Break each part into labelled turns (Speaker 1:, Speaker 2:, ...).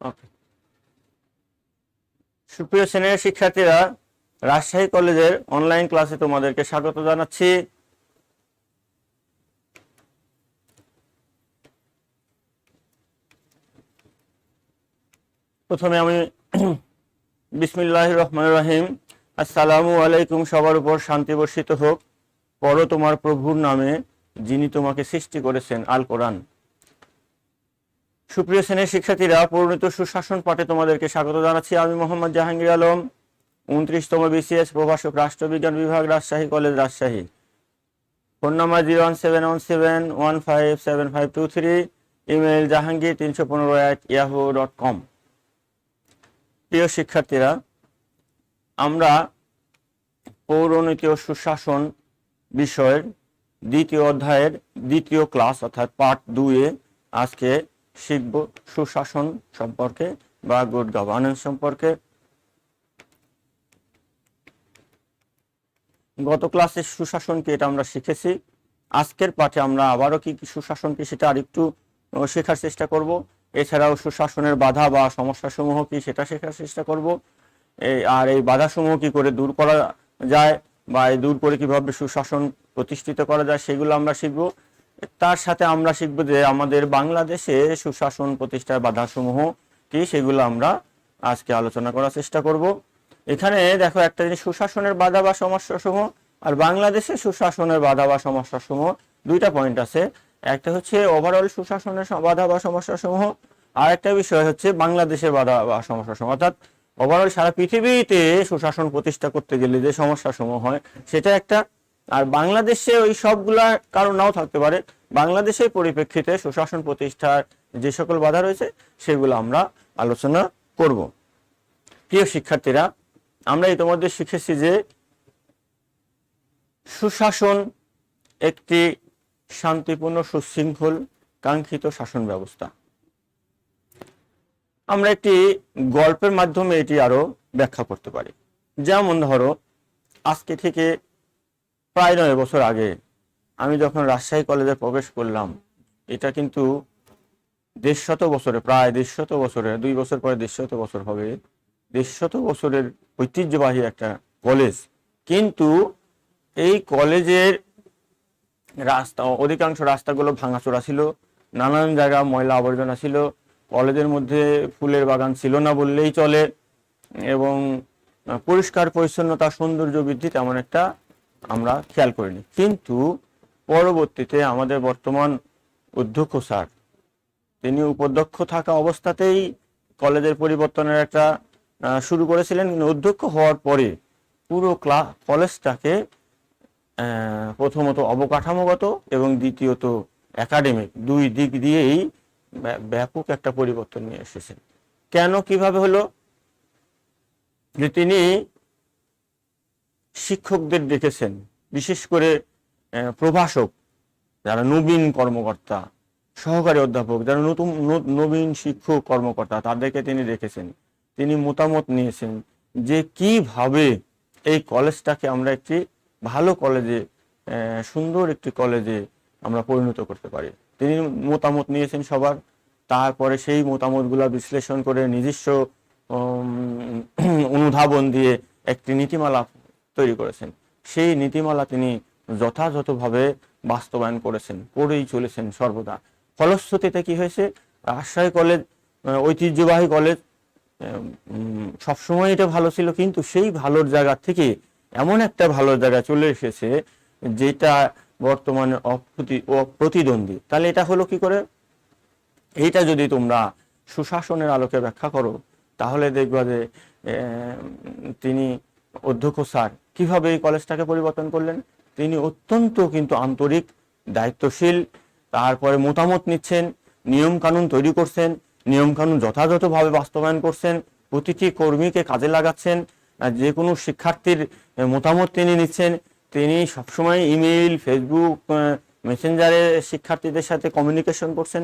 Speaker 1: ওকে। সুপ্রিয় শ্রেণীর শিক্ষার্থীরা, রাজশাহী কলেজের অনলাইন ক্লাসে তোমাদেরকে স্বাগত জানাচ্ছি। প্রথমে আমি বিসমিল্লাহির রহমানির রহিম, আসসালামু আলাইকুম। সবার উপর শান্তি বর্ষিত হোক। পড়ো তোমার প্রভুর নামে, যিনি তোমাকে সৃষ্টি করেছেন। আল কোরআন। সুপ্রিয় শ্রেণীর শিক্ষার্থীরা, পরিণত সুশাসন পাঠে তোমাদেরকে স্বাগত জানাচ্ছি। আমি মোহাম্মদ জাহাঙ্গীর আলম, 29তম BCS প্রভাষক, রাষ্ট্রবিজ্ঞান বিভাগ, Rajshahi college, Rajshahi. Phone number 01717157523, email jahangir315@yahoo.com। প্রিয় শিক্ষার্থীরা, আমরা পৌরনীতি ও সুশাসন বিষয়ের দ্বিতীয় অধ্যায়ের দ্বিতীয় ক্লাস অর্থাৎ পার্ট 2-এ আজকে শিখব সুশাসন সম্পর্কে বা গুড গভর্নেন্স সম্পর্কে। গত ক্লাসে সুশাসন কি এটা আমরা শিখেছি। আজকের পাঠে আমরা আবারও কি সুশাসন কি সেটা আরেকটু শেখার চেষ্টা করব। এছাড়াও সুশাসনের বাধা বা সমস্যাসমূহ কি সেটা শেখার চেষ্টা করব। আর এই বাধাসমূহ কি করে দূর করা যায় বা এই দূর করে কিভাবে সুশাসন প্রতিষ্ঠিত করা যায় সেগুলো আমরা শিখব। তার সাথে আমরা শিখব যে আমাদের বাংলাদেশে সুশাসন প্রতিষ্ঠার বাধাসমূহ কি সেগুলো আমরা আজকে আলোচনা করার চেষ্টা করব। এখানে দেখো একটা জিনিস, সুশাসনের বাধা বা সমস্যাসমূহ আর বাংলাদেশে সুশাসনের বাধা বা সমস্যাসমূহ, দুইটা পয়েন্ট আছে। একটা হচ্ছে ওভারঅল সুশাসনের বাধা বা সমস্যাসমূহ, আর একটা বিষয় হচ্ছে বাংলাদেশের বাধা বা সমস্যাসমূহ। অর্থাৎ ওভারঅল সারা পৃথিবীতে সুশাসন প্রতিষ্ঠা করতে গেলে যে সমস্যাসমূহ হয় সেটা একটা, আর বাংলাদেশে ওই সবগুলা কারণ নাও থাকতে পারে। বাংলাদেশের পরিপ্রেক্ষিতে সুশাসন প্রতিষ্ঠার যে সকল বাধা রয়েছে সেগুলো আমরা আলোচনা করব। প্রিয় শিক্ষার্থীরা, আমরা ইতিমধ্যে শিখেছি যে সুশাসন একটি শান্তিপূর্ণ, সুশৃঙ্খল, কাঙ্ক্ষিত শাসন ব্যবস্থা। আমরা একটি গল্পের মাধ্যমে এটি আরো ব্যাখ্যা করতে পারি। যেমন ধরো, আজকে থেকে প্রায় 9 বছর আগে আমি যখন রাজশাহী কলেজে প্রবেশ করলাম, এটা কিন্তু 150 বছরে, প্রায় 150 বছরে, 2 বছর পরে 150 বছর হবে, 150 বছরের ঐতিহ্যবাহী একটা কলেজ। কিন্তু এই কলেজের রাস্তা, অধিকাংশ রাস্তাগুলো ভাঙাচোরা ছিল, নানান জায়গা ময়লা আবর্জনা ছিল, কলেজের মধ্যে ফুলের বাগান ছিল না বললেই চলে, এবং পরিষ্কার পরিচ্ছন্নতা, সৌন্দর্য বৃদ্ধি তেমন একটা আমরা খেয়াল করিনি। কিন্তু পরবর্তীতে আমাদের বর্তমান অধ্যক্ষ স্যার, তিনি উপাধ্যক্ষ থাকা অবস্থাতেই কলেজের পরিবর্তনের একটা শুরু করেছিলেন। কিন্তু অধ্যক্ষ হওয়ার পরে পুরো কলেজটাকে প্রথমত অবকাঠামোগত এবং দ্বিতীয়ত একাডেমিক, দুই দিক দিয়েই ব্যাপক একটা পরিবর্তন নিয়ে এসেছেন। কেন, কিভাবে হলো? যে তিনি শিক্ষকদের ডেকেছেন, বিশেষ করে প্রভাষক, যারা নবীন কর্মকর্তা, সহকারী অধ্যাপক, যারা নবীন শিক্ষক কর্মকর্তা, তাদেরকে তিনি রেখেছেন। তিনি মতামত নিয়েছেন যে কিভাবে এই কলেজটাকে আমরা একটি ভালো কলেজে, সুন্দর একটি কলেজে আমরা পরিণত করতে পারি। তিনি মতামত নিয়েছেন সবার। তারপরে সেই মতামতগুলো বিশ্লেষণ করে নিজস্ব অনুধাবন দিয়ে একটি নীতিমালা তৈরি করেছেন। সেই নীতিমালা তিনি যথাযথভাবে বাস্তবায়ন করেছেন, করেই চলেছেন সর্বদা। ফলশ্রুতিতে কি হয়েছে, রাজশাহী কলেজ ঐতিহ্যবাহী কলেজ, সবসময় এটা ভালো ছিল, কিন্তু সেই ভালোর জায়গা থেকে এমন একটা ভালো জায়গা চলে এসেছে যেটা বর্তমানে অপ্রতিদ্বন্দ্বী। তাহলে এটা হলো কি করে? এইটা যদি তোমরা সুশাসনের আলোকে ব্যাখ্যা করো, তাহলে দেখবা যে তিনি অধ্যক্ষ স্যার কিভাবে এই কলেজটাকে পরিবর্তন করলেন। তিনি অত্যন্ত কিন্তু আন্তরিক, দায়িত্বশীল, তারপরে মতামত নিচ্ছেন, নিয়ম কানুন তৈরি করছেন, নিয়ম কানুন যথাযথভাবে বাস্তবায়ন করছেন, প্রতিটি কর্মীকে কাজে লাগাচ্ছেন, যে কোনো শিক্ষার্থীর মতামত তিনি নিচ্ছেন। তিনি সবসময় ইমেইল, ফেসবুক, মেসেঞ্জারে শিক্ষার্থীদের সাথে কমিউনিকেশন করছেন,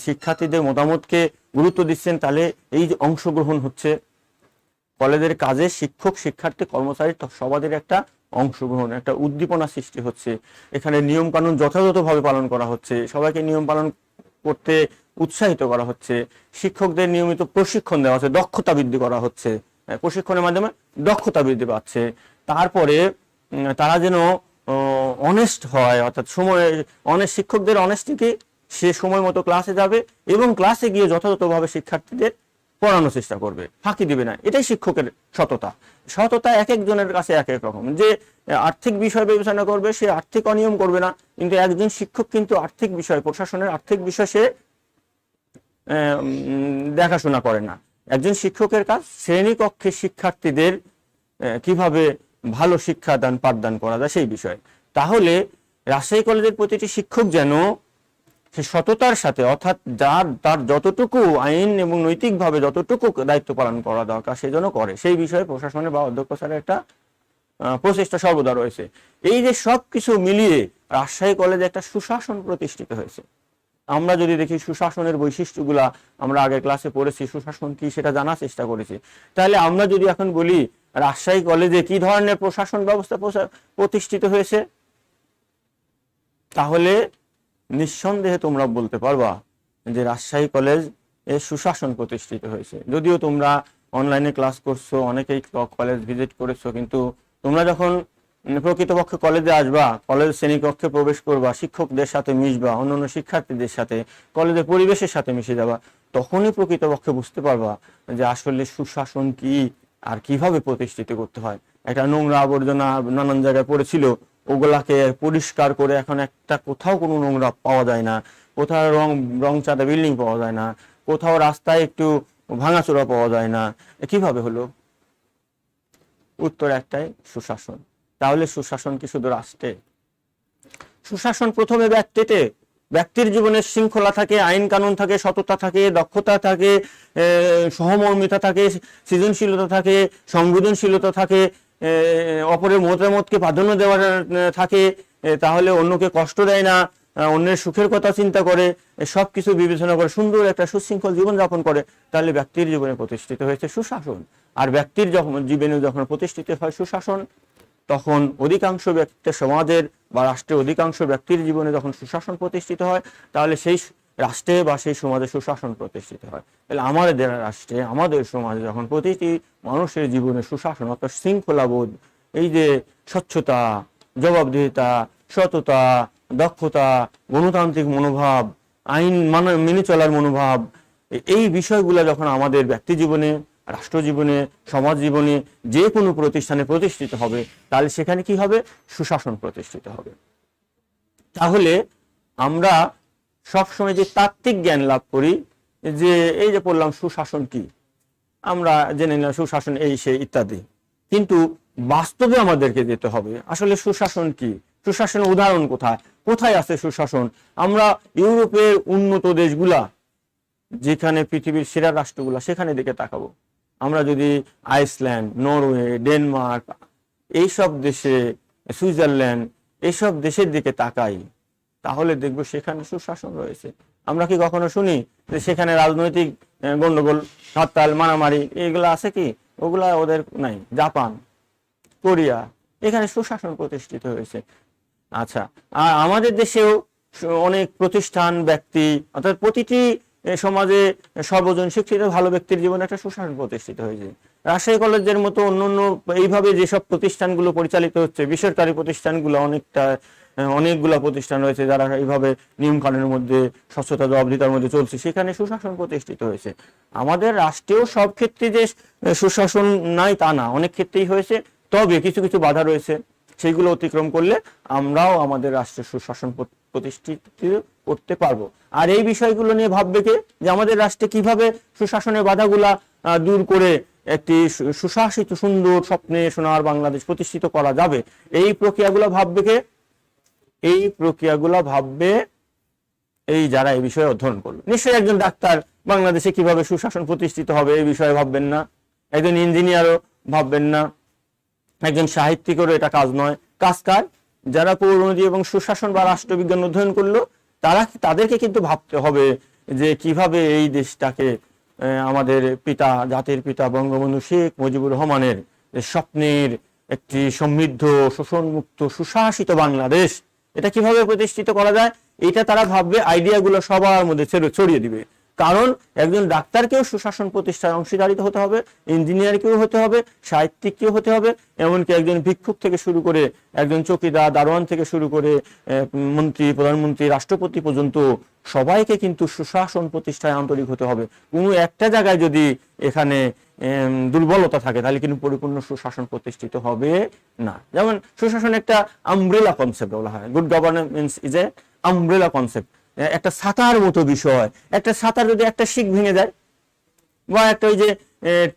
Speaker 1: শিক্ষার্থীদের মতামতকে গুরুত্ব দিচ্ছেন। তাহলে এই যে অংশগ্রহণ হচ্ছে কলেজের কাজে, শিক্ষক, শিক্ষার্থী, কর্মচারী সবাদের একটা অংশগ্রহণ, একটা উদ্দীপনা সৃষ্টি হচ্ছে। এখানে নিয়ম কানুন যথাযথভাবে পালন করা হচ্ছে, সবাইকে নিয়ম পালন করতে উৎসাহিত করা হচ্ছে, শিক্ষকদের নিয়মিত প্রশিক্ষণ দেওয়া হচ্ছে, দক্ষতা বৃদ্ধি করা হচ্ছে, প্রশিক্ষণের মাধ্যমে দক্ষতা বৃদ্ধি পাচ্ছে। তারপরে তারা যেন অনেস্ট হয়, অর্থাৎ অনেক শিক্ষকদের অনেস্টিকে, সে সময় মতো ক্লাসে যাবে এবং ক্লাসে গিয়ে যথাযথভাবে শিক্ষার্থীদের পড়ানোর চেষ্টা করবে, ফাঁকি দিবে না। এটাই শিক্ষকের সততা। সততা এক একজনের কাছে এক এক রকম। যে আর্থিক বিষয় বিবেচনা করবে সে আর্থিক অনিয়ম করবে না, কিন্তু একজন শিক্ষক কিন্তু আর্থিক বিষয়, প্রশাসনের আর্থিক বিষয় সে দেখাশোনা করে না। একজন শিক্ষকের কাজ শ্রেণীকক্ষে শিক্ষার্থীদের কিভাবে ভালো শিক্ষাদান পাঠদান করা যায় সেই বিষয়। তাহলে রাজশাহী কলেজের প্রতিটি শিক্ষক যেন সে সততার সাথে, অর্থাৎ তার যতটুকু আইন এবং নৈতিকভাবে যতটুকু দায়িত্ব পালন করা দরকার সে যেন করে, সেই বিষয়ে প্রশাসনের বা অধ্যক্ষ স্যারের একটা প্রচেষ্টা সর্বদা রয়েছে। এই যে সব কিছু মিলিয়ে রাজশাহী কলেজে একটা সুশাসন প্রতিষ্ঠিত হয়েছে। আমরা যদি দেখি সুশাসনের বৈশিষ্ট্যগুলা আমরা আগের ক্লাসে পড়েছি, সুশাসন কি সেটা জানার চেষ্টা করেছি। তাহলে আমরা যদি এখন বলি রাজশাহী কলেজে কি ধরনের প্রশাসন ব্যবস্থা প্রতিষ্ঠিত হয়েছে, তাহলে নিঃসন্দেহে তোমরা বলতে পারবা যে রাজশাহী কলেজ এর সুশাসন প্রতিষ্ঠিত হয়েছে। যদিও তোমরা অনলাইনে ক্লাস করছো, অনেকেই কলেজ ভিজিট করেছো, কিন্তু তোমরা যখন প্রকৃতপক্ষে কলেজে আসবা, কলেজ শ্রেণীকক্ষে প্রবেশ করবা, শিক্ষকদের সাথে মিশবা, অন্যান্য শিক্ষার্থীদের সাথে, কলেজের পরিবেশের সাথে মিশে যাবা, তখনই প্রকৃতপক্ষে বুঝতে পারবা যে আসলে সুশাসন কি আর কিভাবে প্রতিষ্ঠিত করতে হয়। একটা নোংরা আবর্জনা নানান জায়গায় পড়েছিল, ওগুলাকে পরিষ্কার করে এখন একটা কোথাও কোনো নোংরা পাওয়া যায় না, কোথাও রং চাঁদা বিল্ডিং পাওয়া যায় না, কোথাও রাস্তায় একটু ভাঙাচোরা পাওয়া যায় না। কিভাবে হলো? উত্তর একটাই, সুশাসন। তাহলে সুশাসন কি শুধু রাষ্ট্রে? সুশাসন প্রথমে ব্যক্তির জীবনে শৃঙ্খলা থাকে, আইন কানুন থাকে, সততা থাকে, দক্ষতা থাকে, সহমর্মিতা থাকে, সৃজনশীলতা থাকে, সংবেদনশীলতা থাকে, অপরের মতামতকে প্রাধান্য দেওয়া থাকে, তাহলে অন্যকে কষ্ট দেয় না, অন্যের সুখের কথা চিন্তা করে, সবকিছু বিবেচনা করে সুন্দর একটা সুশৃঙ্খল জীবনযাপন করে। তাহলে ব্যক্তির জীবনে প্রতিষ্ঠিত হয়েছে সুশাসন। আর ব্যক্তির জীবনে যখন প্রতিষ্ঠিত হয় সুশাসন, তখন অধিকাংশ ব্যক্তি, সমাজের বা রাষ্ট্রের অধিকাংশ ব্যক্তির জীবনে যখন সুশাসন প্রতিষ্ঠিত হয়, তাহলে সেই রাষ্ট্রে বা সেই সমাজে সুশাসন প্রতিষ্ঠিত হয়। তাহলে আমাদের রাষ্ট্রে, আমাদের সমাজে যখন প্রতিটি মানুষের জীবনে সুশাসন, অর্থাৎ শৃঙ্খলাবোধ, এই যে স্বচ্ছতা, জবাবদিহিতা, সততা, দক্ষতা, গণতান্ত্রিক মনোভাব, আইন মেনে চলার মনোভাব, এই বিষয়গুলো যখন আমাদের ব্যক্তি জীবনে, রাষ্ট্র জীবনে, সমাজ জীবনে, যে কোনো প্রতিষ্ঠানে প্রতিষ্ঠিত হবে, তাহলে সেখানে কি হবে? সুশাসন প্রতিষ্ঠিত হবে। তাহলে আমরা সবসময় যে তাত্ত্বিক জ্ঞান লাভ করি, যে এই যে পড়লাম সুশাসন কি, আমরা জেনে নিলাম সুশাসন এই সেই ইত্যাদি, কিন্তু বাস্তবে আমাদেরকে যেতে হবে আসলে সুশাসন কি, সুশাসনের উদাহরণ কোথায়, কোথায় আছে সুশাসন। আমরা ইউরোপের উন্নত দেশগুলা, যেখানে পৃথিবীর সেরা রাষ্ট্রগুলা, সেখানে দিকে তাকাবো। আমরা যদি আইসল্যান্ড, নরওয়ে, ডেনমার্ক, এইসব দেশে, সুইজারল্যান্ড, এইসব দেশের দিকে তাকাই, তাহলে দেখবো সেখানে সুশাসন রয়েছে। আমরা কি কখনো শুনি যে সেখানে রাজনৈতিক গন্ডগোল, হরতাল, মারামারি এগুলো আছে কি? ওগুলা ওদের নাই। জাপান, কোরিয়া, এখানে সুশাসন প্রতিষ্ঠিত হয়েছে। আচ্ছা, আর আমাদের দেশেও অনেক প্রতিষ্ঠান, ব্যক্তি, অর্থাৎ প্রতিটি সমাজে সর্বজন শিক্ষিত ভালো ব্যক্তির জীবনে একটা সুশাসন প্রতিষ্ঠিত হয়েছে। রাজশাহী কলেজের মতো অন্যান্য এইভাবে যেসব প্রতিষ্ঠানগুলো পরিচালিত হচ্ছে, বেসরকারি প্রতিষ্ঠানগুলো অনেকগুলো প্রতিষ্ঠান রয়েছে যারা এইভাবে নিয়ম কানুনের মধ্যে, স্বচ্ছতা জবাবদিহিতার মধ্যে চলছে, সেখানে সুশাসন প্রতিষ্ঠিত হয়েছে। আমাদের রাষ্ট্রেও সব ক্ষেত্রে যে সুশাসন নাই তা না, অনেক ক্ষেত্রেই হয়েছে, তবে কিছু কিছু বাধা রয়েছে, সেইগুলো অতিক্রম করলে আমরাও আমাদের রাষ্ট্রের সুশাসন প্রতিষ্ঠিত করতে পারবো। আর এই বিষয়গুলো নিয়ে ভাববে কে, যে আমাদের রাষ্ট্রে কিভাবে সুশাসনের বাধাগুলা দূর করে একটি সুশাসিত সুন্দর স্বপ্নে সোনার বাংলাদেশ প্রতিষ্ঠিত করা যাবে, এই প্রক্রিয়াগুলো ভাববে কে? এই প্রক্রিয়াগুলো ভাববে এই যারা এই বিষয়ে অধ্যয়ন করবে। নিশ্চয়ই একজন ডাক্তার বাংলাদেশে কিভাবে সুশাসন প্রতিষ্ঠিত হবে এই বিষয়ে ভাববেন না, একজন ইঞ্জিনিয়ারও ভাববেন না, একজন সাহিত্যিকেরও এটা কাজ নয়। কাজ কার? যারা পৌরনীতি এবং সুশাসন বা রাষ্ট্রবিজ্ঞান অধ্যয়ন করলো, তাদেরকে কিন্তু ভাবতে হবে যে কিভাবে এই দেশটাকে আমাদের পিতা, জাতির পিতা বঙ্গবন্ধু শেখ মুজিবুর রহমানের স্বপ্নের একটি সমৃদ্ধ, শোষণমুক্ত, সুশাসিত বাংলাদেশ, এটা কিভাবে প্রতিষ্ঠিত করা যায়, এটা তারা ভাববে, আইডিয়াগুলো সবার মধ্যে ছড়িয়ে দিবে। কারণ একজন ডাক্তারকেও সুশাসন প্রতিষ্ঠায় অংশীদারিত হতে হবে, ইঞ্জিনিয়ারকেও হতে হবে, সাহিত্যিককেও হতে হবে, এমনকি একজন ভিক্ষুক থেকে শুরু করে একজন চৌকিদার দারোয়ান থেকে শুরু করে মন্ত্রী, প্রধানমন্ত্রী, রাষ্ট্রপতি পর্যন্ত সবাইকে কিন্তু সুশাসন প্রতিষ্ঠায় আন্তরিক হতে হবে। কোনো একটা জায়গায় যদি এখানে দুর্বলতা থাকে তাহলে কিন্তু পরিপূর্ণ সুশাসন প্রতিষ্ঠিত হবে না। যেমন সুশাসন একটা আমব্রেলা কনসেপ্ট বলা হয়, good governance is a umbrella concept, একটা ছাতার মতো বিষয়। একটা ছাতার যদি একটা শিক ভেঙে যায় বা একটা ওই যে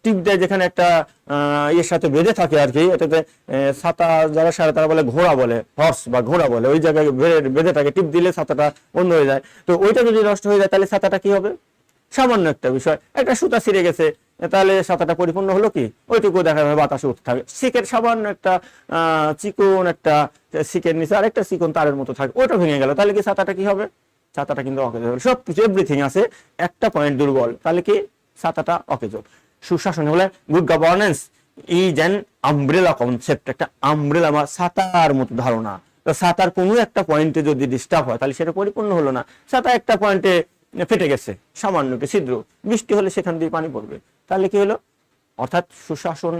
Speaker 1: টিপ দেয় যেখানে একটা ইয়ের সাথে বেঁধে থাকে আর কি, এটাতে ছাতা যারা সারা তারা বলে ঘোড়া বলে, হর্স বা ঘোড়া বলে, ওই জায়গায় বেঁধে থাকে, টিপ দিলে ছাতাটা বন্ধ হয়ে যায়। তো ওইটা যদি নষ্ট হয়ে যায় তাহলে ছাতাটা কি হবে? সামান্য একটা বিষয়, একটা সুতা ছিঁড়ে গেছে, তাহলে ছাতাটা পরিপূর্ণ হলো কি? ওইটুকু দেখা যাবে বাতাসে উঠতে থাকে। শিকের সামান্য একটা চিকন একটা শিকের নিচে আরেকটা চিকন তারের মতো থাকে, ওইটা ভেঙে গেল, তাহলে কি ছাতাটা কি হবে? ছাতাটা কিন্তু অকেজ হবে। সব কিছু এভরিথিং আছে, একটা পয়েন্ট দুর্বল, তাহলে কি? ছাতাটা অকেজ। সুশাসন হলে good governance is an umbrella concept, একটা আমব্রেলা বা ছাতার মতো ধারণা। তো ছাতার কোনো একটা পয়েন্টে যদি ডিস্টার্ব হয় তাহলে সেটা পরিপূর্ণ হলো না। ছাতা একটা পয়েন্টে ফেটে গেছে, সামান্য একটু ছিদ্র, বৃষ্টি হলে সেখান দিয়ে পানি পড়বে, তাহলে কি হলো? অর্থাৎ সুশাসন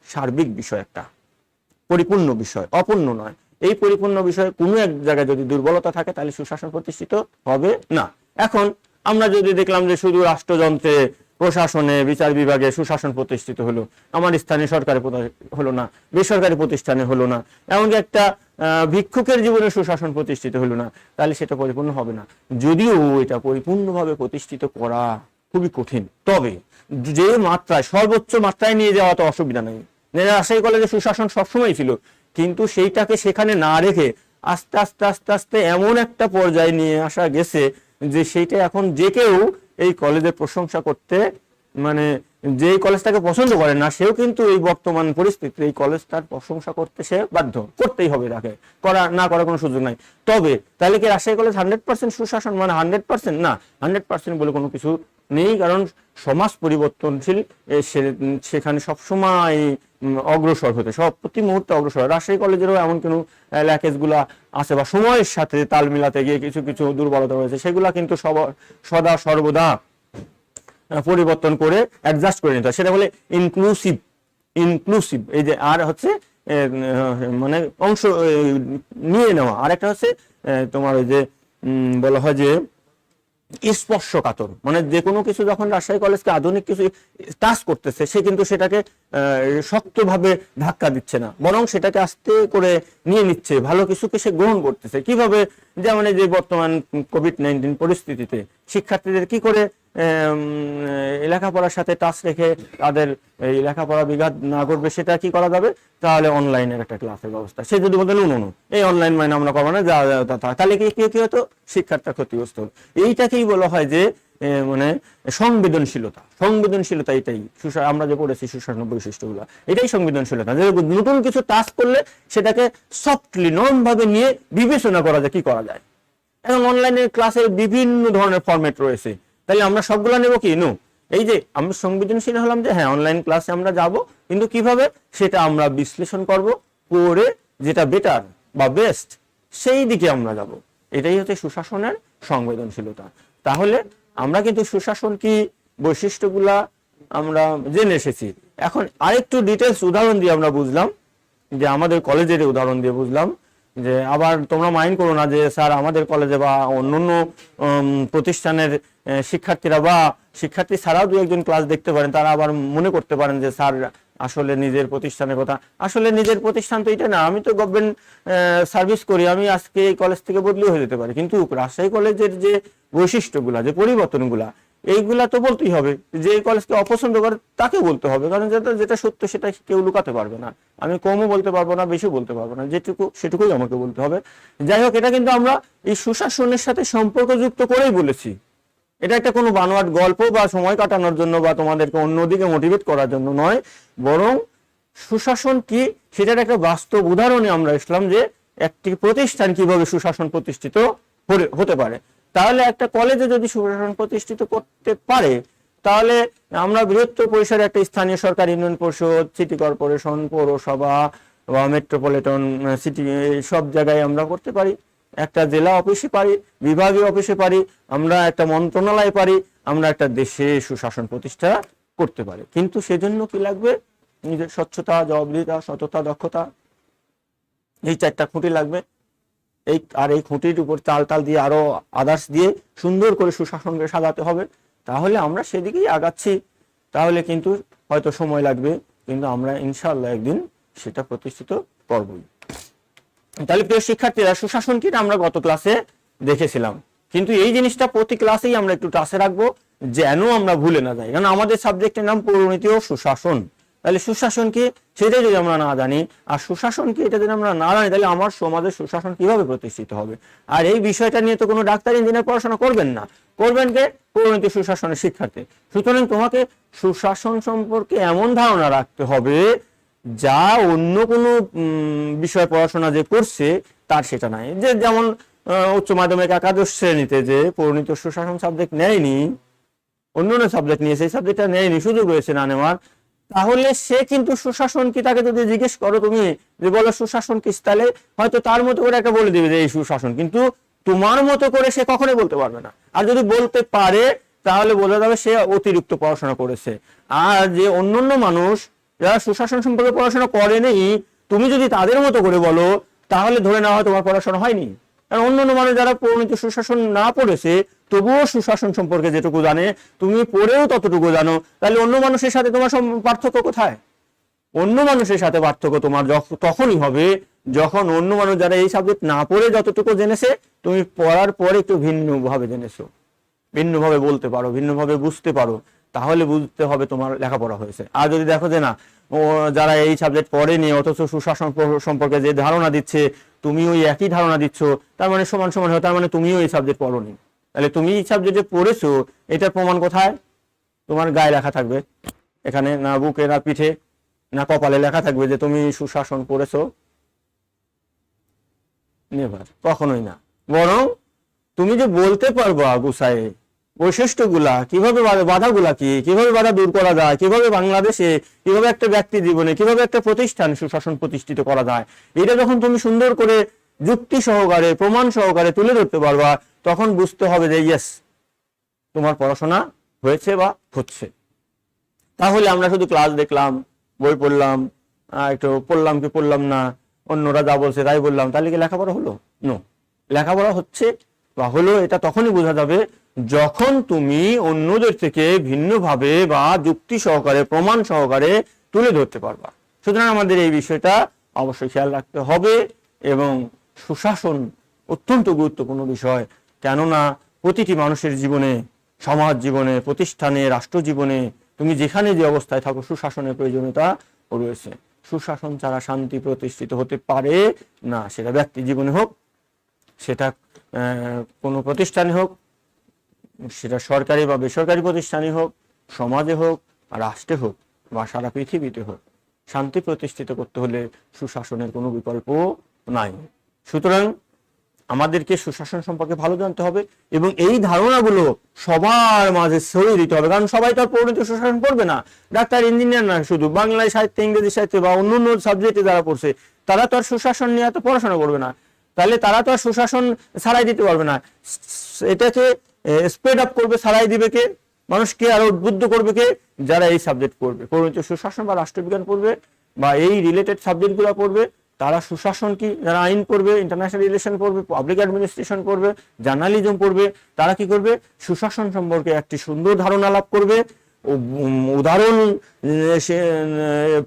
Speaker 1: সার্বিক বিষয়, একটা পরিপূর্ণ বিষয়, অপূর্ণ নয়। এই পরিপূর্ণ বিষয়ে কোনো এক জায়গায় যদি দুর্বলতা থাকে তাহলে সুশাসন প্রতিষ্ঠিত হবে না। এখন আমরা যদি দেখলাম যে শুধু রাষ্ট্রযন্ত্রে, প্রশাসনে, বিচার বিভাগে সুশাসন প্রতিষ্ঠিত হলো, আমার স্থানীয় সরকারি হলো না, বেসরকারি প্রতিষ্ঠানে হলো না, এমনকি একটা ভিক্ষুকের জীবনে সুশাসন প্রতিষ্ঠিত হলো না, তাহলে সেটা পরিপূর্ণ হবে না। যদিও এটা পরিপূর্ণভাবে প্রতিষ্ঠিত করা খুবই কঠিন, তবে যে মাত্রায়, সর্বোচ্চ মাত্রায় নিয়ে যাওয়া তো অসুবিধা নেই। রাজশাহী কলেজে সুশাসন সবসময় ছিল, কিন্তু সেইটাকে সেখানে না রেখে আস্তে আস্তে আস্তে আস্তে এমন একটা পর্যায়ে নিয়ে আসা গেছে যে সেইটা এখন যে কেউ এই কলেজের প্রশংসা করতে, মানে যে কলেজটাকে পছন্দ করে না সেও কিন্তু এই বর্তমান পরিস্থিতিতে এই কলেজটার প্রশংসা করতে সে বাধ্য, করতেই হবে, তাকে না করার কোনো সুযোগ নাই। তবে তাহলে কি রাজশাহী কলেজ 100% সুশাসন? মানে 100% না, 100% বলে কোনো কিছু নেই, কারণ সমাজ পরিবর্তনশীল, সেখানে সবসময় অগ্রসর হতে, সব প্রতি মুহূর্তে অগ্রসর। রাজশাহী কলেজেরও এমন কোনো ল্যাকেজ গুলা আছে বা সময়ের সাথে তাল মিলাতে গিয়ে কিছু কিছু দুর্বলতা রয়েছে, সেগুলা কিন্তু সদা সর্বদা পরিবর্তন করে অ্যাডজাস্ট করে নিতে হয়। সেটা বলে ইনক্লুসিভ, এই যে, আর হচ্ছে মানে অংশ নিয়ে নেওয়া, আর একটা হচ্ছে তোমার ওই যে বলা হয় যে স্পর্শকাতর, মানে যে কোনো কিছু যখন রাজশাহী কলেজকে আধুনিক কিছু টাচ করতেছে সে কিন্তু সেটাকে শক্তভাবে ধাক্কা দিচ্ছে না, বরং সেটাকে আস্তে করে নিয়ে নিচ্ছে, ভালো কিছুকে সে গ্রহণ করতেছে। কিভাবে? যেমন এই যে বর্তমান কোভিড-19 পরিস্থিতিতে শিক্ষার্থীদের কি করে লেখাপড়ার সাথে টাচ রেখে তাদের এই লেখাপড়া বিঘাত না করবে সেটা কি করা যাবে? তাহলে অনলাইনের একটা ক্লাসের ব্যবস্থা। সে যদি বলতে নো, এই অনলাইন মানে আমরা করবো না, তাহলে কি হতো? শিক্ষার্থীরা ক্ষতিগ্রস্ত হলো। এইটাকেই বলা হয় যে মানে সংবেদনশীলতা এটাই আমরা যে পড়েছি সুশাসন বৈশিষ্ট্যগুলো, এটাই সংবেদনশীলতা। যে নতুন কিছু টাচ করলে সেটাকে সফটলি, নরম ভাবে নিয়ে বিবেচনা করা যায় কি করা যায়। এবং অনলাইনের ক্লাসের বিভিন্ন ধরনের ফরম্যাট রয়েছে, তাহলে আমরা সবগুলো নেব কি? নো। এই যে আমরা সংবেদনশীল হলাম যে হ্যাঁ অনলাইন ক্লাসে আমরা যাব, কিন্তু কিভাবে সেটা আমরা বিশ্লেষণ করব, করে যেটা বেটার বা বেস্ট সেই দিকে আমরা যাব। এটাই হচ্ছে সুশাসনের সংবেদনশীলতা। তাহলে আমরা কিন্তু সুশাসন কি, বৈশিষ্ট্যগুলা আমরা জেনে এসেছি। এখন আরেকটু ডিটেলস উদাহরণ দিয়ে আমরা বুঝলাম, যে আমাদের কলেজের উদাহরণ দিয়ে বুঝলাম, যে আবার তোমরা মাইন্ড করো না যে স্যার আমাদের কলেজে বা অন্যান্য প্রতিষ্ঠানের শিক্ষার্থীরা বা শিক্ষার্থী ছাড়াও দু একজন ক্লাস দেখতে পারেন, তারা আবার মনে করতে পারেন যে স্যার আসলে নিজের প্রতিষ্ঠানের কথা। আসলে নিজের প্রতিষ্ঠান তো এটা না, আমি তো গভর্নমেন্ট সার্ভিস করি, আমি আজকে এই কলেজ থেকে বদলি হয়ে যেতে পারি, কিন্তু রাজশাহী কলেজের যে বৈশিষ্ট্যগুলা, যে পরিবর্তনগুলা, এইগুলা তো বলতেই হবে। যে কলেজকে অপছন্দ করে তাকে বলতে হবে, কারণ যেটা সত্য সেটা কেউ লুকাতে পারবে না। আমি কমও বলতে পারবো না, বেশি বলতে পারবো না, যেটুকু সেটুকুই আমাকে বলতে হবে। যাই হোক, এটা কিন্তু আমরা এই সুশাসনের সাথে সম্পর্কযুক্ত করেই বলেছি। এটা একটা কোনো বানোয়াট গল্প বা সময় কাটানোর জন্য বা তোমাদেরকে অন্যদিকে মোটিভেট করার জন্য নয়, বরং সুশাসন কি সেটার একটা বাস্তব উদাহরণে আমরা আসলাম, যে একটি প্রতিষ্ঠান কিভাবে সুশাসন প্রতিষ্ঠিত হতে পারে। তাহলে একটা কলেজে যদি সুশাসন প্রতিষ্ঠিত করতে পারে, তাহলে আমরা বৃহত্তর পরিসরে একটা স্থানীয় সরকার, ইউনিয়ন পরিষদ, সিটি কর্পোরেশন, পৌরসভা বা মেট্রোপলিটন সিটি, সব জায়গায় আমরা করতে পারি। একটা জেলা অফিসে পারি, বিভাগীয় অফিসে পারি, আমরা একটা মন্ত্রণালয়ে পারি, আমরা একটা দেশে সুশাসন প্রতিষ্ঠা করতে পারি। কিন্তু সেজন্য কি লাগবে? নিজের স্বচ্ছতা, জবাবদিহিতা, সততা, দক্ষতা, এই 4টা খুঁটি লাগবে। এই খুঁটির উপর চাল দিয়ে আরো আদার্স দিয়ে সুন্দর করে সুশাসনকে সাজাতে হবে। তাহলে আমরা সেদিকেই আগাচ্ছি। তাহলে কিন্তু হয়তো সময় লাগবে, কিন্তু আমরা ইনশাআল্লাহ একদিন সেটা প্রতিষ্ঠিত করবই। তাহলে প্রিয় শিক্ষার্থীরা, সুশাসন কি আমরা গত ক্লাসে দেখেছিলাম, কিন্তু এই জিনিসটা প্রতি ক্লাসেই আমরা একটু টাচে রাখবো যেন আমরা ভুলে না যাই। কারণ আমাদের সাবজেক্টের নাম পরিণতি ও সুশাসন। তাহলে সুশাসন কি সেটা যদি আমরা না জানি, আর সুশাসন কি এটা যদি আমরা না জানি, তাহলে আমার সমাজের সুশাসন কিভাবে প্রতিষ্ঠিত হবে? আর এই বিষয়টা নিয়ে তো কোনো ডাক্তার ইঞ্জিনিয়ার পড়াশোনা করবেন না, করবেন কে? পরিণতি সুশাসনের শিক্ষার্থী। সুতরাং তোমাকে সুশাসন সম্পর্কে এমন ধারণা রাখতে হবে যা অন্য কোনো বিষয় পড়াশোনা যে করছে তার সেটা নাই। যে যেমন উচ্চ মাধ্যমিক একাদশ শ্রেণীতে যে পরিণত সুশাসন সাবজেক্ট নেয়নি, অন্য সাবজেক্ট নিয়ে সেই সাবজেক্টটা নেয়নি, সুযোগ রয়েছে না নেওয়ার, তাহলে সে কিন্তু সুশাসন কি, তাকে যদি জিজ্ঞেস করো তুমি যে বলো সুশাসন কি, তাহলে হয়তো তার মতো করে একটা বলে দিবে যে এই সুশাসন, কিন্তু তোমার মতো করে সে কখনোই বলতে পারবে না। আর যদি বলতে পারে তাহলে বোঝা যাবে সে অতিরিক্ত পড়াশোনা করেছে। আর যে অন্যান্য মানুষ যারা সুশাসন সম্পর্কে পড়াশোনা করেনি, তুমি যদি তাদের মতো করে বলো তাহলে ধরে নেওয়া হয় তোমার পড়াশোনা হয়নি। কারণ অন্যান্য মানুষ যারা পরিণত সুশাসন না পড়েছে তবুও সুশাসন সম্পর্কে যেটুকু জানে, তুমি পড়েও ততটুকু জানো, তাহলে অন্য মানুষের সাথে তোমার পার্থক্য কোথায়? অন্য মানুষের সাথে পার্থক্য তোমার তখনই হবে যখন অন্য মানুষ যারা এই সাবজেক্ট না পড়ে যতটুকু জেনেছে, তুমি পড়ার পরে একটু ভিন্নভাবে জেনেছো, ভিন্নভাবে বলতে পারো, ভিন্নভাবে বুঝতে পারো, তাহলে বুঝতে হবে তোমার লেখাপড়া হয়েছে। আর যদি দেখো যে না, ও যারা এই সাবজেক্ট পড়েনি অথচ সুশাসন সম্পর্কে যে ধারণা দিচ্ছে তুমি ওই একই ধারণা দিচ্ছ, তার মানে সমান সমান হয়, তার মানে তুমিও এই সাবজেক্ট পড়োনি। তাহলে তুমি এই সাবজেক্টে পড়েছো, এটার প্রমাণ কোথায়? তোমার গায়ে লেখা থাকবে, এখানে না বুকে, না পিঠে, না কপালে লেখা থাকবে যে তুমি সুশাসন পড়েছো? নেভার, কখনোই না। বরং তুমি যে বলতে পারবা গুছায়ে বৈশিষ্ট্যগুলা, কিভাবে বাধাগুলা কি, কিভাবে বাধা দূর করা যায়, কিভাবে বাংলাদেশে, কিভাবে একটা ব্যক্তি জীবনে, কিভাবে একটা প্রতিষ্ঠান সুশাসন প্রতিষ্ঠিত করা যায়, এটা যখন তুমি সুন্দর করে যুক্তি সহকারে, প্রমাণ সহকারে তুলে ধরতে পারবা, তখন বুঝতে হবে যে ইয়েস, তোমার পড়াশোনা হয়েছে বা হচ্ছে। তাহলে আমরা শুধু ক্লাস দেখলাম, বই পড়লাম, একটু পড়লাম কি পড়লাম না, অন্যরা যা বলছে তাই বললাম, তাহলে কি লেখাপড়া হলো? নো, লেখাপড়া হচ্ছে বা হলো এটা তখনই বোঝা যাবে যখন তুমি অন্যদের থেকে ভিন্নভাবে বা যুক্তি সহকারে, প্রমাণ সহকারে তুলে ধরতে পারবা। সুতরাং আমাদের এই বিষয়টা অবশ্যই খেয়াল রাখতে হবে। এবং সুশাসন অত্যন্ত গুরুত্বপূর্ণ বিষয়, কেননা প্রতিটি মানুষের জীবনে, সমাজ জীবনে, প্রতিষ্ঠানে, রাষ্ট্র জীবনে, তুমি যেখানে যে অবস্থায় থাকো, সুশাসনের প্রয়োজনীয়তা রয়েছে। সুশাসন ছাড়া শান্তি প্রতিষ্ঠিত হতে পারে না, সেটা ব্যক্তি জীবনে হোক, সেটা কোনো প্রতিষ্ঠানে হোক, সেটা সরকারি বা বেসরকারি প্রতিষ্ঠানে হোক, সমাজে হোক, রাষ্ট্রে হোক, বা সারা পৃথিবীতে হোক। শান্তি প্রতিষ্ঠিত করতে হলে সুশাসনের কোনো বিকল্প নাই। সুতরাং আমাদেরকে সুশাসন সম্পর্কে ভালো জানতে হবে এবং এই ধারণাগুলো সবার মাঝে ছড়িয়ে দিতে হবে। কারণ সবাই তো আর পরিণত সুশাসন পড়বে না, ডাক্তার, ইঞ্জিনিয়ার না, শুধু বাংলায় সাহিত্য, ইংরেজি সাহিত্য বা অন্য সাবজেক্টে যারা পড়ছে তারা তো আর সুশাসন নিয়ে এত পড়াশোনা করবে না, তাহলে তারা তো আর সুশাসন ছাড়াই দিতে পারবে না। এটাকে স্প্রেড আপ করবে, ছাড়াই দিবে কে? মানুষকে আরো উদ্বুদ্ধ করবে কে? যারা এই সাবজেক্ট পড়বে, পরিণত সুশাসন বা রাষ্ট্রবিজ্ঞান পড়বে বা এই রিলেটেড সাবজেক্টগুলো পড়বে, তারা সুশাসন কি, যারা আইন পড়বে, ইন্টারন্যাশনাল রিলেশন পড়বে, পাবলিক অ্যাডমিনিস্ট্রেশন পড়বে, জার্নালিজম পড়বে, তারা কি করবে? সুশাসন সম্পর্কে একটি সুন্দর ধারণা লাভ করবে, উদাহরণ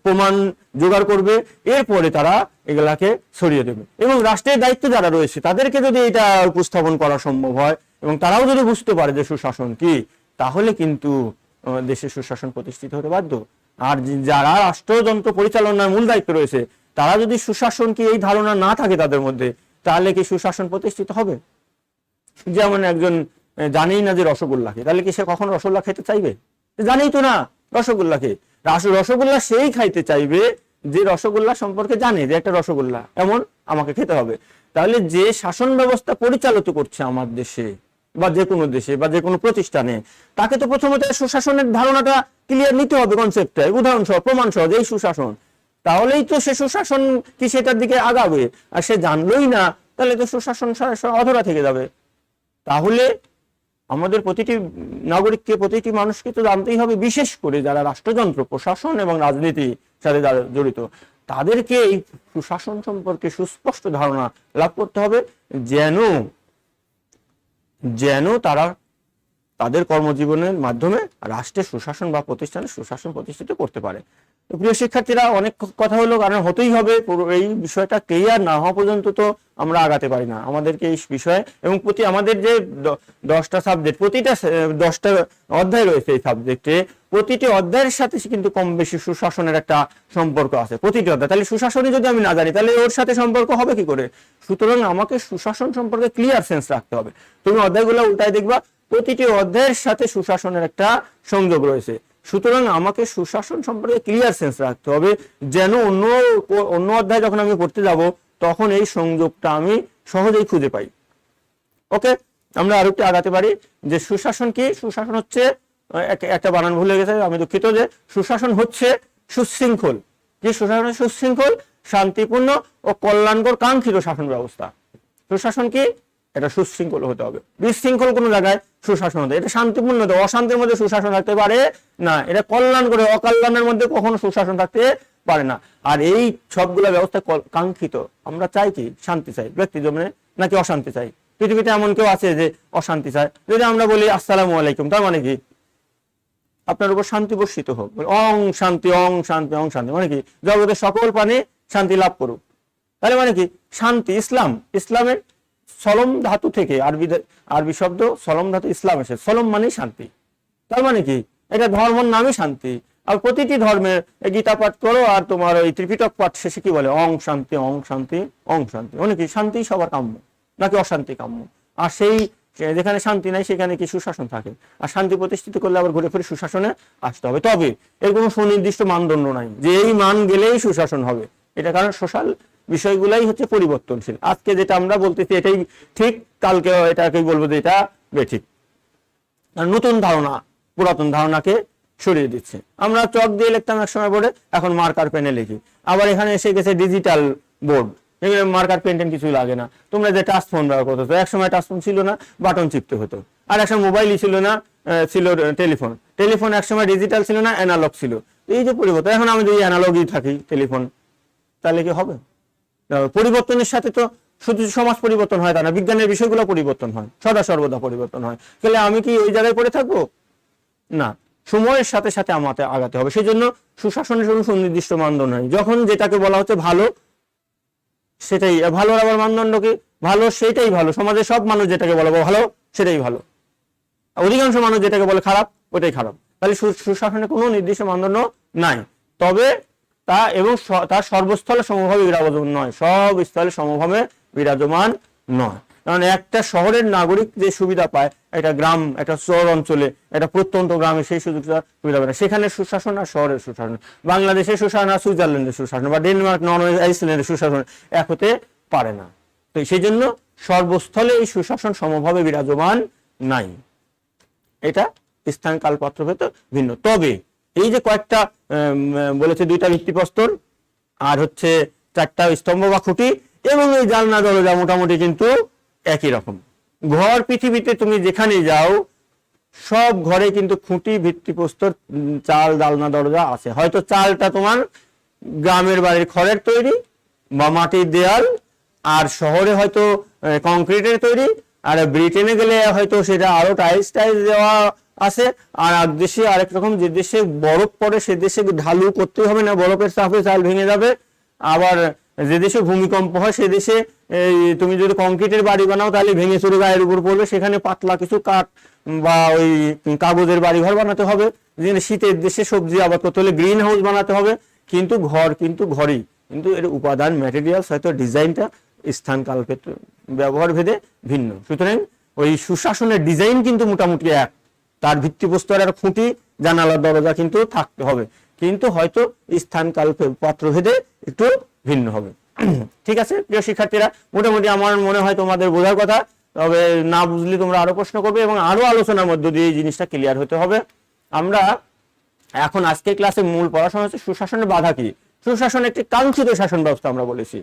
Speaker 1: প্রমাণ জোগাড় করবে, এরপরে তারা এগুলাকে ছড়িয়ে দেবে। এবং রাষ্ট্রের দায়িত্ব যারা রয়েছে তাদেরকে যদি এটা উপস্থাপন করা সম্ভব হয় এবং তারাও যদি বুঝতে পারে যে সুশাসন কি, তাহলে কিন্তু দেশে সুশাসন প্রতিষ্ঠিত হতে বাধ্য। আর যারা রাষ্ট্রযন্ত্র পরিচালনার মূল দায়িত্ব রয়েছে তারা যদি সুশাসন কি এই ধারণা না থাকে তাদের মধ্যে, তাহলে কি সুশাসন প্রতিষ্ঠিত হবে? যেমন একজন জানেই না যে রসগোল্লা খেয়ে, তাহলে কি সে কখন রসগোল্লা খেতে চাইবে? জানেই তো না রসগোল্লা খেয়ে। রসগোল্লা সেই খাইতে চাইবে যে রসগোল্লা সম্পর্কে জানে যে একটা রসগোল্লা এমন, আমাকে খেতে হবে। তাহলে যে শাসন ব্যবস্থা পরিচালিত করছে আমার দেশে বা যে কোনো দেশে বা যে কোনো প্রতিষ্ঠানে, তাকে তো প্রথমত সুশাসনের ধারণাটা ক্লিয়ার নিতে হবে, কনসেপ্টটা, উদাহরণ সহ, প্রমাণ সহ, যে এই সুশাসন, তাহলেই তো সে সুশাসন কি সেটার দিকে আগাবে। আর সে জানলোই না তাহলে তো সুশাসন অধরা থেকে যাবে। তাহলে আমাদের প্রতিটি নাগরিককে, প্রতিটি মানুষকে তো জানতেই হবে, বিশেষ করে যারা রাষ্ট্রযন্ত্র, প্রশাসন এবং রাজনীতির সাথে যারা জড়িত, তাদেরকে এই সুশাসন সম্পর্কে সুস্পষ্ট ধারণা লাভ করতে হবে, যেন যেন তারা তাদের কর্মজীবনের মাধ্যমে রাষ্ট্রের সুশাসন বা প্রতিষ্ঠানের সুশাসন প্রতিষ্ঠিত করতে পারে। তো প্রিয় শিক্ষার্থীরা, অনেক কথা হলো, কারণ হতেই হবে, এই বিষয়টা ক্লিয়ার না হওয়া পর্যন্ত তো আমরা আগাতে পারি না। আমাদেরকে এই বিষয়ে এবং আমাদের যে 10টা সাবজেক্ট, প্রতিটা 10টা অধ্যায় রয়েছে এই সাবজেক্টে, প্রতিটি অধ্যায়ের সাথে কিন্তু কম বেশি সুশাসনের একটা সম্পর্ক আছে, প্রতিটি অধ্যায়। তাহলে সুশাসনে যদি আমি না জানি, তাহলে ওর সাথে সম্পর্ক হবে কি করে? সুতরাং আমাকে সুশাসন সম্পর্কে ক্লিয়ার সেন্স রাখতে হবে। তুমি অধ্যায়গুলো উল্টায় দেখবা, প্রতিটি অধ্যায়ের সাথে সুশাসনের একটা সংযোগ রয়েছে। সুতরাং আমাকে সুশাসন সম্পর্কে ক্লিয়ার সেন্স রাখতে হবে, যেন অন্য অধ্যায় যখন আমি পড়তে যাব তখন এই সংযোগটা আমি সহজেই খুঁজে পাই। ওকে, আমরা আরো একটু আগাতে পারি যে সুশাসন কি? সুশাসন হচ্ছে, একটা বানান ভুলে গেছে, আমি দুঃখিত, যে সুশাসন হচ্ছে সুশৃঙ্খল, যে সুশাসন সুশৃঙ্খল, শান্তিপূর্ণ ও কল্যাণকর কাঙ্ক্ষিত শাসন ব্যবস্থা। সুশাসন কি? এটা সুশৃঙ্খল হতে হবে। বিশৃঙ্খল কোনো জায়গায় সুশাসন হতে, এটা শান্তিপূর্ণ হতে, অশান্তির মধ্যে সুশাসন থাকতে পারে না। এটা কল্যাণ করে, অকল্যাণের মধ্যে কখনো সুশাসন থাকতে পারে না। আর এই সবগুলো ব্যবস্থা কাঙ্ক্ষিত। আমরা চাই কি? শান্তি চাই ব্যক্তি জীবনে, নাকি অশান্তি চাই? পৃথিবীতে এমন কেউ আছে যে অশান্তি চায়? যদি আমরা বলি আসসালামু আলাইকুম, তার মানে কি? আপনার উপর শান্তি বর্ষিত হোক। অং শান্তি, অং শান্তি, অং শান্তি মানে কি? জগতের সকল প্রাণী শান্তি লাভ করুক। তাহলে মানে কি? শান্তি। ইসলামের সলম ধাতু থেকে, আরবি শব্দ সলম ধাতু, ইসলাম এসে, সলম মানে শান্তি। তার মানে কি? এটা ধর্মের নামই শান্তি। আর প্রতিটি ধর্মের গীতা পাঠ করো আর তোমার ওই ত্রিপিটক পাঠ শেষে কি বলে? অং শান্তি, অং শান্তি, অং শান্তি মানে কি? শান্তি সবার কাম্য, নাকি অশান্তি কাম্য? আর সেই যেখানে শান্তি নাই সেখানে কি সুশাসন থাকে? আর শান্তি প্রতিষ্ঠিত করলে আবার ঘুরে ফিরে সুশাসনে আসতে হবে। তবে এর কোনো সুনির্দিষ্ট মানদণ্ড নাই যে এই মান গেলেই সুশাসন হবে। এটা কারণ সোশ্যাল বিষয়গুলাই হচ্ছে পরিবর্তনশীল। আজকে যেটা আমরা বলতেছি এটাই ঠিক, কালকে এটাকেই বলবো যে এটা বেঠিক। নতুন ধারণা পুরাতন ধারণাকে সরিয়ে দিচ্ছে। আমরা চক দিয়ে লিখতাম এক সময় বোর্ডে, এখন মার্কার পেনে লিখি। আবার এখানে এসে গেছে ডিজিটাল বোর্ড, মার্কার পেন টেন কিছুই লাগে না। তোমরা যে টাচ ফোন ব্যবহার করতেছো, এক সময় টাচ ফোন ছিল না, বাটন চিপতে হতো। আর এক সময় মোবাইলই ছিল না, ছিল টেলিফোন এক সময় ডিজিটাল ছিল না, অ্যানালগ ছিল। এই যে পরিবর্তন, এখন আমি যদি অ্যানালগই থাকি টেলিফোন, তাহলে কি হবে? পরিবর্তনের সাথে তো শুধু সমাজ পরিবর্তন হয় তা না, বিজ্ঞানের বিষয়গুলো পরিবর্তন হয়, সদা সর্বদা পরিবর্তন হয়। তাহলে আমি কি ওই জায়গায় পড়ে থাকবো? না, সময়ের সাথে সাথে আমাকে আগাতে হবে। সেই জন্য সুশাসনের কোনো সুনির্দিষ্ট মানদণ্ড নেই। যখন যেটাকে বলা হচ্ছে ভালো, সেটাই ভালোর আবার মানদণ্ড কি? ভালো সেটাই ভালো। সমাজের সব মানুষ যেটাকে বলে ভালো সেটাই ভালো, অধিকাংশ মানুষ যেটাকে বলে খারাপ ওটাই খারাপ। তাহলে সুশাসনের কোনো নির্দিষ্ট মানদণ্ড নাই। তবে তার সর্বস্থলে সমভাবে বিরাজমান নয়, সব স্থলে সমভাবে বিরাজমান নয়। কারণ একটা শহরের নাগরিক যে সুবিধা পায়, একটা গ্রাম, একটা শহর অঞ্চলে, একটা প্রত্যন্ত গ্রামে সেই সুবিধা পায় না। সেখানে সুশাসন আর শহরের সুশাসন, বাংলাদেশের সুশাসন আর সুইজারল্যান্ডের সুশাসন বা ডেনমার্ক, নরওয়ে, আইসল্যান্ডের সুশাসন এক হতে পারে না। তো সেই জন্য সর্বস্থলে এই সুশাসন সমভাবে বিরাজমান নাই। এটা স্থান কাল পাত্র ভেদে ভিন্ন। তবে এই যে কয়েকটা বলেছে, 2টা ভিত্তিপ্রস্তর আর হচ্ছে 4টা স্তম্ভ বা খুঁটি এবং এই জানলা দরজা মোটামুটি কিন্তু একই রকম। ঘর পৃথিবীতে তুমি যেখানে যাও সব ঘরে কিন্তু খুঁটি, ভিত্তিপ্রস্তর, চাল, জানলা দরজা আছে। হয়তো চালটা তোমার গ্রামের বাড়ির খড়ের তৈরি বা মাটির দেয়াল, আর শহরে হয়তো কংক্রিটের তৈরি, আর ব্রিটেনে গেলে হয়তো সেটা আরো টাইলস দেওয়া আছে। আর দেশে আরেক রকম, যে দেশে বরফ পড়ে সে দেশে ঢালু করতে হবে না, বরফের চাপে চাল ভেঙে যাবে। আবার যে দেশে ভূমিকম্প হয় সে দেশে তুমি যদি কংক্রিটের বাড়ি বানাও তাহলে ভেঙে চুরে গায়ের উপর পড়বে, সেখানে পাতলা কিছু কাঠ বা ওই কাগজের বাড়ি ঘর বানাতে হবে। শীতের দেশে সবজি আবাদ করতে হলে গ্রিন হাউস বানাতে হবে। কিন্তু ঘর কিন্তু ঘরই, কিন্তু এর উপাদান, ম্যাটেরিয়ালস, হয়তো ডিজাইনটা স্থান কাল ব্যবহার ভেদে ভিন্ন। সুতরাং ওই সুশাসনের ডিজাইন কিন্তু মোটামুটি এক, তার ভিত্তিপ্রস্তর আর খুঁটি, জানালার দরজা কিন্তু থাকতে হবে, কিন্তু হয়তো স্থান কাল পাত্র ভেদে একটু ভিন্ন হবে। ঠিক আছে প্রিয় শিক্ষার্থীরা, মোটামুটি আমার মনে হয় তোমাদের বোঝার কথা। তবে না বুঝলে তোমরা আরো প্রশ্ন করবে এবং আরো আলোচনার মধ্য দিয়ে এই জিনিসটা ক্লিয়ার হতে হবে। আমরা এখন আজকের ক্লাসে মূল পড়াশোনা হচ্ছে সুশাসনের বাধা কি। সুশাসন একটি কাঙ্ক্ষিত শাসন ব্যবস্থা আমরা বলেছি,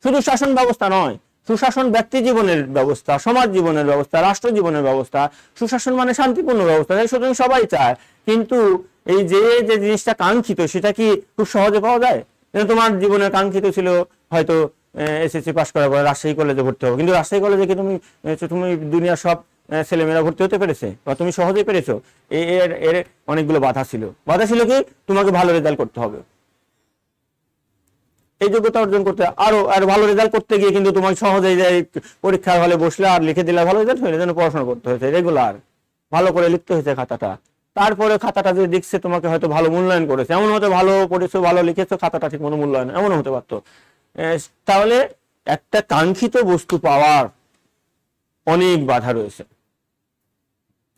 Speaker 1: শুধু শাসন ব্যবস্থা নয়, সুশাসন ব্যক্তি জীবনের ব্যবস্থা, সমাজ জীবনের ব্যবস্থা, রাষ্ট্র জীবনের ব্যবস্থা। সুশাসন মানে শান্তিপূর্ণ ব্যবস্থা, তাই সুতরাং সবাই চায়। কিন্তু এই যে যে জিনিসটা কাঙ্ক্ষিত সেটা কি খুব সহজে পাওয়া যায়? তোমার জীবনের কাঙ্ক্ষিত ছিল হয়তো এসএসসি পাস করার পরে রাজশাহী কলেজে ভর্তি হবো, কিন্তু রাজশাহী কলেজে কি তুমি তুমি দুনিয়ার সব ছেলেমেয়েরা ভর্তি হতে পেরেছে বা তুমি সহজেই পেরেছো? এর এর অনেকগুলো বাধা ছিল। বাধা ছিল কি? তোমাকে ভালো রেজাল্ট করতে হবে, এই যোগ্যতা অর্জন করতে, আর ভালো রেজাল্ট করতে গিয়ে কিন্তু তোমাকে সহজেই পরীক্ষার হলে বসলে আর লিখে দিলে ভালো রেজাল্ট হয়ে যেন পড়াশোনা করতে হয়েছে রেগুলার, ভালো করে লিখতে হয়েছে খাতাটা। তারপরে খাতাটা যে দেখছে তোমাকে হয়তো ভালো মূল্যায়ন করেছে, এমন হয়তো ভালো পড়েছো, ভালো লিখেছো, খাতাটা ঠিক মতো মূল্যায়ন এমনও হতে পারতো। তাহলে একটা কাঙ্ক্ষিত বস্তু পাওয়ার অনেক বাধা রয়েছে।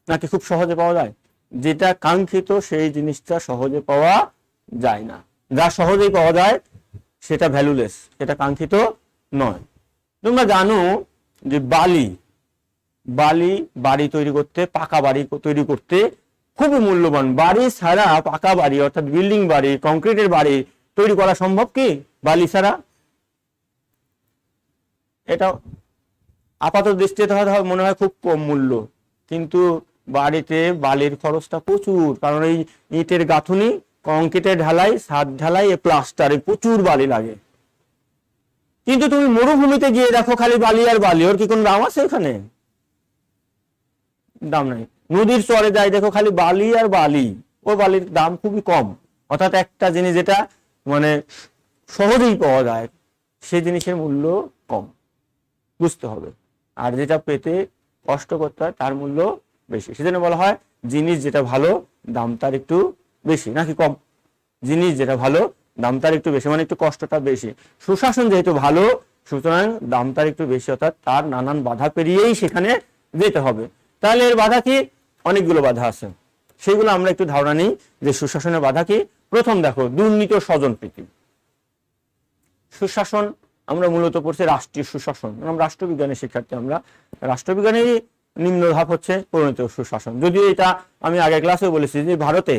Speaker 1: নাকি খুব সহজে পাওয়া যায়? যেটা কাঙ্ক্ষিত সেই জিনিসটা সহজে পাওয়া যায় না। যা সহজেই পাওয়া যায় সেটা ভ্যালুলেস, সেটা কাঙ্ক্ষিত নয়। তোমরা জানো যে বাড়ি তৈরি করতে, পাকা বাড়ি তৈরি করতে খুবই মূল্যবান। বাড়ি ছাড়া, পাকা বাড়ি অর্থাৎ বিল্ডিং বাড়ি, কংক্রিটের বাড়ি তৈরি করা সম্ভব কি বালি ছাড়া? এটা আপাতত দৃষ্টিতে মনে হয় খুব কম মূল্য, কিন্তু বাড়িতে বালির খরচটা প্রচুর। কারণ এই ইটের গাঁথুনি, কংক্রিটের ঢালাই, ছাদ ঢালাই, প্লাস্টারে প্রচুর বালি লাগে। কিন্তু তুমি মরুভূমিতে গিয়ে দেখো খালি বালি আর বালি, ওর কি কোনো দাম আছে? এখানে দাম নাই। নদীর চরে যাই দেখো খালি বালি আর বালি, ও বালির দাম খুবই কম। অর্থাৎ একটা জিনিস যেটা মানে সহজেই পাওয়া যায় সেই জিনিসের মূল্য কম, বুঝতে হবে। আর যেটা পেতে কষ্ট করতে হয় তার মূল্য বেশি। সেজন্য বলা হয় জিনিস যেটা ভালো দাম তার একটু বেশি, নাকি কম? জিনিস যেটা ভালো দাম তার একটু বেশি, মানে একটু কষ্টটা বেশি। সুশাসন যেহেতু ভালো, সুতরাং দাম তার একটু বেশি, অর্থাৎ তার নানান বাধা পেরিয়েই সেখানে যেতে হবে। তাহলে এর বাধা কি? অনেকগুলো বাধা আছে, সেগুলো আমরা একটু ধারণা নিই যে সুশাসনের বাধা কি। প্রথম দেখো, দুর্নীতি ও স্বজনপ্রীতি। সুশাসন আমরা মূলত পড়ছি রাষ্ট্রীয় সুশাসন, আমরা রাষ্ট্রবিজ্ঞানের শিক্ষার্থী। আমরা রাষ্ট্রবিজ্ঞানের নিম্ন ধাপ হচ্ছে পরিণত সুশাসন। যদিও এটা আমি আগের ক্লাসেও বলেছি যে ভারতে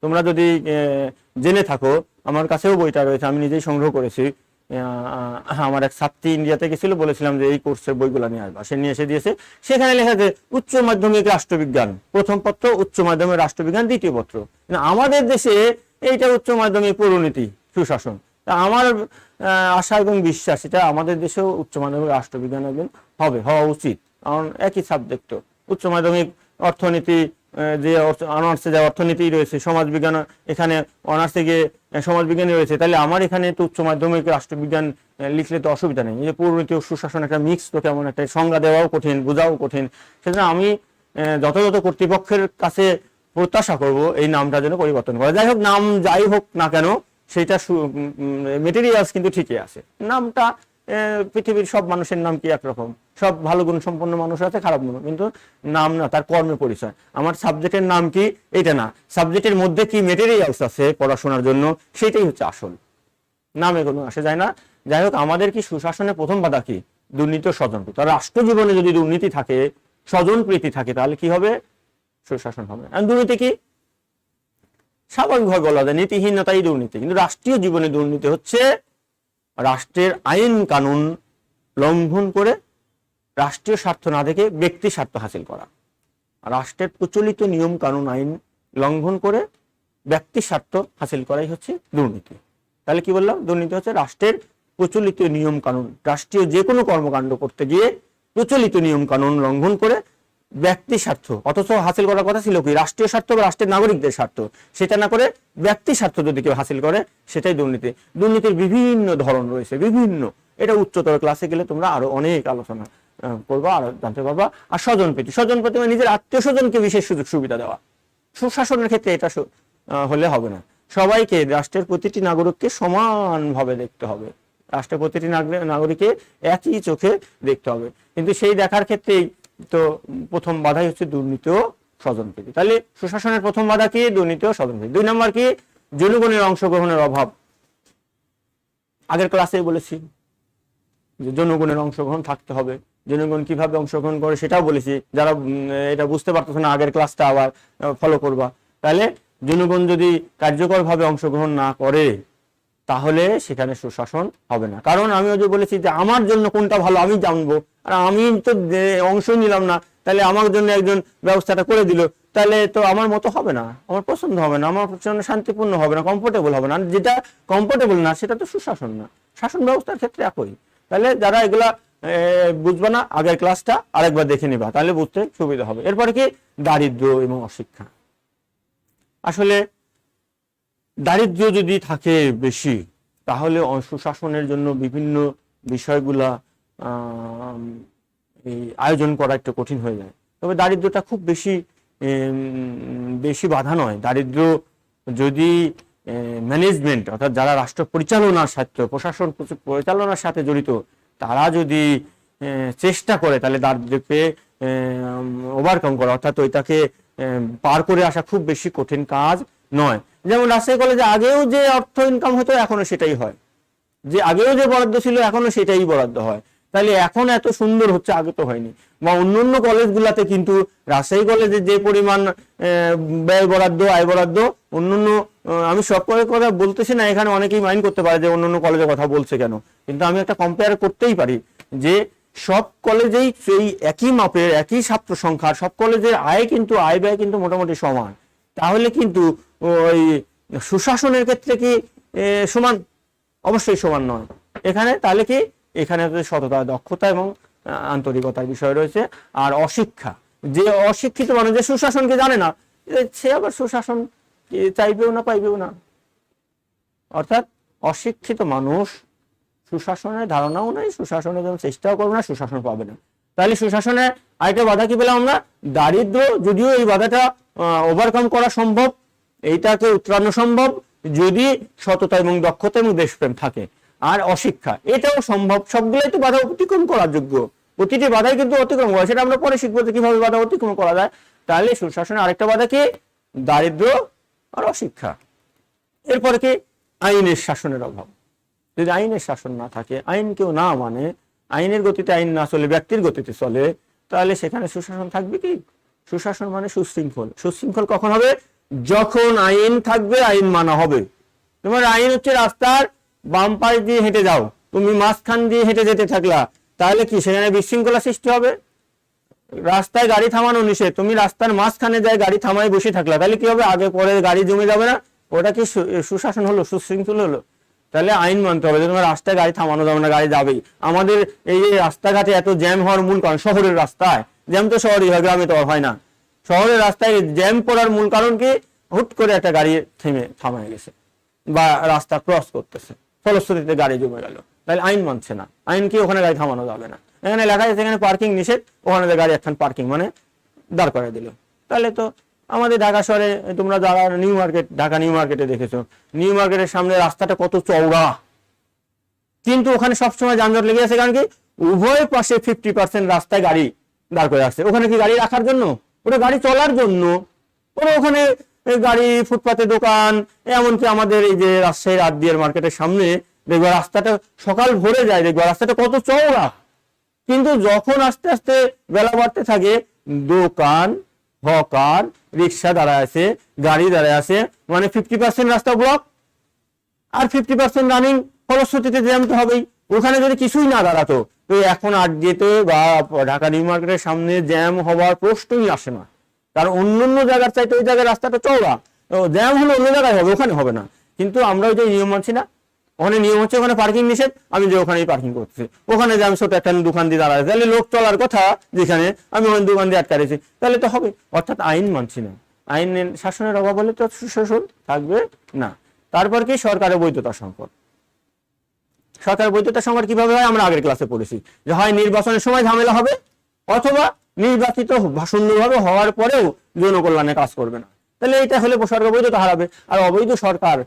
Speaker 1: তোমরা যদি জেনে থাকো, আমার কাছেও বইটা রয়েছে, আমি নিজেই সংগ্রহ করেছি। আমার এক ছাত্রী ইন্ডিয়াতে গেছিল, বলেছিলাম যে এই কোর্সের বইগুলো নিয়ে আসবা, সে নিয়ে এসে দিয়েছে। সেখানে লেখা আছে উচ্চ মাধ্যমিক রাষ্ট্রবিজ্ঞান প্রথম পত্র, উচ্চ মাধ্যমিক রাষ্ট্রবিজ্ঞান দ্বিতীয় পত্র। আমাদের দেশে এইটা উচ্চ মাধ্যমিক পরিণতি সুশাসন। তা আমার আশা এবং বিশ্বাস এটা আমাদের দেশেও উচ্চ মাধ্যমিক রাষ্ট্রবিজ্ঞান একদিন হওয়া উচিত। কারণ একই সাবজেক্ট, উচ্চ মাধ্যমিক অর্থনীতি, যে অনার্সে যা অর্থনীতি রয়েছে, সমাজবিজ্ঞান এখানে অনার্সে গিয়ে সমাজবিজ্ঞানী রয়েছে, তাহলে আমার এখানে তো উচ্চ মাধ্যমিক রাষ্ট্রবিজ্ঞান লিখলে তো অসুবিধা নেই। এই যে পরিণতি ও সুশাসন একটা মিক্স, তো কেমন একটা সংজ্ঞা দেওয়াও কঠিন, বোঝাও কঠিন। সেজন্য আমি যথাযথ কর্তৃপক্ষের কাছে প্রত্যাশা করব এই নামটা যেন পরিবর্তন করে। যাই হোক, নাম যাই হোক না কেন, সেটা মেটেরিয়ালস কিন্তু ঠিকই আছে। নামটা পৃথিবীর সব মানুষের নাম কি একরকম? সব ভালো গুণ সম্পন্ন মানুষ আছে, খারাপ গুণ, কিন্তু নাম না, তার কর্মের পরিচয়। আমার সাবজেক্টের নাম কি এটা না, সাবজেক্টের মধ্যে কি মেটেরিয়ালস আছে পড়াশোনার জন্য, সেটাই হচ্ছে আসল। নামে কোনো আসে যায় না। যাই হোক, আমাদের কি সুশাসনের প্রথম বাধা কি? দুর্নীতি ও স্বজনপ্রীতি। রাষ্ট্র জীবনে যদি দুর্নীতি থাকে, স্বজনপ্রীতি থাকে, তাহলে কি হবে? সুশাসন হবে। আর দুর্নীতি কি? স্বাভাবিকভাবে বলা যায় নীতিহীনতাই দুর্নীতি। কিন্তু রাষ্ট্রীয় জীবনে দুর্নীতি হচ্ছে রাষ্ট্রের আইন কানুন লঙ্ঘন করে, রাষ্ট্রীয় স্বার্থ না দেখে ব্যক্তি স্বার্থ হাসিল করা। রাষ্ট্রের প্রচলিত নিয়ম কানুন আইন লঙ্ঘন করে ব্যক্তি স্বার্থ হাসিল করাই হচ্ছে দুর্নীতি। তাহলে কি বললাম? দুর্নীতি হচ্ছে রাষ্ট্রের প্রচলিত নিয়ম কানুন, রাষ্ট্রীয় যে কোনো কর্মকাণ্ড করতে গিয়ে প্রচলিত নিয়ম কানুন লঙ্ঘন করে ব্যক্তি স্বার্থ, অথচ হাসিল করার কথা ছিল কি রাষ্ট্রীয় স্বার্থ বা রাষ্ট্রের নাগরিকদের স্বার্থ, সেটা না করে ব্যক্তি স্বার্থ যদি কেউ হাসিল করে, সেটাই দুর্নীতি। দুর্নীতির বিভিন্ন ধরন রয়েছে, বিভিন্ন। এটা উচ্চতর ক্লাসে গেলে তোমরা আরো অনেক আলোচনা করবা, আরো জানতে পারবা। আর স্বজনপ্রীতি, স্বজনপ্রীতি মানে নিজের আত্মীয় স্বজনকে বিশেষ সুযোগ সুবিধা দেওয়া। সুশাসনের ক্ষেত্রে এটা হলে হবে না। সবাইকে, রাষ্ট্রের প্রতিটি নাগরিককে সমানভাবে দেখতে হবে, রাষ্ট্রের প্রতিটি নাগরিককে একই চোখে দেখতে হবে। কিন্তু সেই দেখার ক্ষেত্রেই তো প্রথম বাধাই হচ্ছে দুর্নীতি ও স্বজনপ্রীতি। তাহলে সুশাসনের প্রথম বাধা কি? দুর্নীতি ও স্বজনপ্রীতি। 2 নম্বর কি? জনগণের অংশগ্রহণের অভাব। আগের ক্লাসে বলেছি যে জনগণের অংশগ্রহণ থাকতে হবে। জনগণ কিভাবে অংশগ্রহণ করে সেটাও বলেছি। যারা এটা বুঝতে পারতেছে না, আগের ক্লাসটা আবার ফলো করবা। তাহলে জনগণ যদি কার্যকরভাবে অংশগ্রহণ না করে, তাহলে সেখানে সুশাসন হবে না। কারণ আমি ওই যে বলেছি যে আমার জন্য কোনটা ভালো আমি জানবো, আর আমি তো অংশ নিলাম না, তাহলে আমার জন্য একজন ব্যবস্থাটা করে দিল, তাহলে তো আমার মতো হবে না, আমার পছন্দ হবে না, আমার জন্য শান্তিপূর্ণ হবে না, কমফোর্টেবল হবে না। যেটা কমফোর্টেবল না সেটা তো সুশাসন না। শাসন ব্যবস্থার ক্ষেত্রে একই। তাহলে যারা এগুলা বুঝবা না, আগের ক্লাসটা আরেকবার দেখে নিবা, তাহলে বুঝতে সুবিধা হবে। এরপরে কি দারিদ্র এবং অশিক্ষা। আসলে দারিদ্র যদি থাকে বেশি, তাহলে সুশাসনের জন্য বিভিন্ন বিষয়গুলা এই আয়োজন করা একটু কঠিন হয়ে যায়। তবে দারিদ্রটা খুব বেশি বেশি বাধা নয়। দারিদ্র যদি ম্যানেজমেন্ট, অর্থাৎ যারা রাষ্ট্র পরিচালনার সাথে, প্রশাসন পরিচালনার সাথে জড়িত, তারা যদি চেষ্টা করে, তাহলে দারিদ্রকে ওভারকাম করা, অর্থাৎ ওইটাকে পার করে আসা খুব বেশি কঠিন কাজ নয়। যেমন রাজশাহী কলেজে আগেও যে অর্থ ইনকাম হতো এখনো সেটাই হয়, যে আগেও যে বরাদ্দ ছিল এখনো সেটাই বরাদ্দ হয়। তাহলে এখন এত সুন্দর হচ্ছে, আগে তো হয়নি। বা অন্যান্য কলেজগুলাতে কিন্তু রাজশাহী কলেজে যে পরিমাণ ব্যয় বরাদ্দ, আয় বরাদ্দ, অন্যান্য, আমি সব কলেজের কথা বলতেছি না, এখানে অনেকেই মাইন্ড করতে পারে যে অন্যান্য কলেজের কথা বলছে কেন, কিন্তু আমি একটা কম্পেয়ার করতেই পারি যে সব কলেজেই সেই একই মাপের, একই ছাত্র সংখ্যার সব কলেজের আয় কিন্তু, আয় ব্যয় কিন্তু মোটামুটি সমান। তাহলে কিন্তু ওই সুশাসনের ক্ষেত্রে কি সমান? অবশ্যই সমান নয়। এখানে তাহলে কি, এখানে সততা, দক্ষতা এবং আন্তরিকতার বিষয় রয়েছে। আর অশিক্ষা, যে অশিক্ষিত মানুষ, যে সুশাসনকে জানে না, সে আবার সুশাসন চাইবেও না, পাইবেও না। অর্থাৎ অশিক্ষিত মানুষ সুশাসনের ধারণাও নাই, সুশাসনের জন্য চেষ্টাও করবে না, সুশাসন পাবে না। তাহলে সুশাসনের আরেকটা বাধা কি পেলাম আমরা? দারিদ্র। যদিও এই বাধাটা ওভারকাম করা সম্ভব, এইটাকে উত্তরানো সম্ভব যদি সততা এবং দক্ষতা এবং দেশপ্রেম থাকে। আর অশিক্ষা, এটাও সম্ভব। সবগুলোই তো বাধা অতিক্রম করার যোগ্য, প্রতিটি বাধাই কিন্তু অতিক্রম করা, সেটা আমরা পরে শিখবো কিভাবে বাধা অতিক্রম করা যায়। তাহলে সুশাসনের আরেকটা বাধা কি? দারিদ্র আর অশিক্ষা। এরপরে কি? আইনের শাসনের অভাব। যদি আইনের শাসন না থাকে, আইন কেউ না মানে, আইনের গতিতে আইন না চলে, ব্যক্তির গতিতে চলে, তাহলে সেখানে সুশাসন থাকবে কি? সুশাসন মানে সুশৃঙ্খল। সুশৃঙ্খল কখন হবে? যখন আইন থাকবে, আইন মানা হবে। তোমার আইন হচ্ছে রাস্তার বাম পাশ দিয়ে হেঁটে যাও, তুমি মাঝখান দিয়ে হেঁটে যেতে থাকলা, তাহলে কি সেখানে বিশৃঙ্খলা সৃষ্টি হবে? রাস্তায় গাড়ি থামানো নিষেধ, তুমি রাস্তার মাঝখানে যায় গাড়ি থামায় বসে থাকলা, তাহলে কি হবে? আগে পরে গাড়ি জমে যাবে না? ওটা কি সুশাসন হলো? সুশৃঙ্খল হলো? তাহলে আইন মানতে হবে যে তোমার রাস্তায় গাড়ি থামানো যাবে না, গাড়ি যাবেই। আমাদের এই যে রাস্তাঘাটে এত জ্যাম হওয়ার মূল কারণ, শহরের রাস্তায় জ্যাম তো শহরেই হয়, গ্রামে তো হয় না। শহরের রাস্তায় জ্যাম পড়ার মূল কারণ কি? হুট করে একটা গাড়ি থামায় গেছে বা রাস্তা ক্রস করতেছে, ফলশ্রুতিতে গাড়ি জমে গেল। তাহলে আইন মানছে না। আইন কি? ওখানে গাড়ি থামানো যাবে না। এখানে লেখা আছে এখানে পার্কিং নিষেধ, ওখানে গাড়ি একখান পার্কিং মানে দাঁড় করে দিল। তাহলে তো আমাদের ঢাকা শহরে, তোমরা যারা নিউ মার্কেট, ঢাকা নিউ মার্কেটে দেখেছো, নিউ মার্কেটের সামনে রাস্তাটা কত চওড়া, কিন্তু ওখানে সবসময় যানজট লেগে আছে। কারণ কি? উভয় পাশে 50% রাস্তায় গাড়ি দাঁড় করে আসছে। ওখানে কি গাড়ি রাখার জন্য? ওটা গাড়ি চলার জন্য। ওরা ওখানে গাড়ি, ফুটপাতে দোকান, এমনকি আমাদের এই যে রাজশাহীর আদিয়ার মার্কেটের সামনে দেখবা রাস্তাটা সকাল ভোরে যায়, দেখবা রাস্তাটা কত চওড়া, কিন্তু যখন আস্তে আস্তে বেলা বাড়তে থাকে, দোকান, হকার, রিক্সা দাঁড়ায় আছে, গাড়ি দাঁড়ায় আছে, মানে 50% রাস্তা ব্লক আর 50% রানিং। ফলশ্রুতিতে জ্যাম তো হবেই। ওখানে যদি কিছুই না দাঁড়াতো, তো এখন আড্ডিতে বা ঢাকা নিউ মার্কেটের সামনে জ্যাম হওয়ার প্রশ্নই আসে না। কারণ অন্যান্য জায়গার চাইতে ওই জায়গায় রাস্তাটা চওড়া, জ্যাম হলে অন্য জায়গায় হবে, ওখানে হবে না। কিন্তু আমরা ওই যে নিয়ম মানছি না। ওখানে নিয়ম হচ্ছে ওখানে পার্কিং নিষেধ, আমি যে ওখানেই পার্কিং করতেছি, ওখানে যে আমি ছোট একটা দোকান দিয়ে দাঁড়াচ্ছি, তাহলে লোক চলার কথা যেখানে, আমি ওখানে দোকান দিয়ে আটকা রয়েছি, তাহলে তো হবে। অর্থাৎ আইন মানছি না। আইন শাসনের অভাব হলে তো সুশাসন থাকবে না। তারপর কি? সরকারের বৈধতা সংকট। সরকারের বৈধতা সংকট কিভাবে হয়? আমরা আগের ক্লাসে পড়েছি যে হয় নির্বাচনের সময় ঝামেলা হবে, অথবা নির্বাচিত সুন্দরভাবে হওয়ার পরেও জনকল্যাণে কাজ করবে না। তাহলে এটা হলে সরকার বৈধতা হারাবে। আর অবৈধ সরকার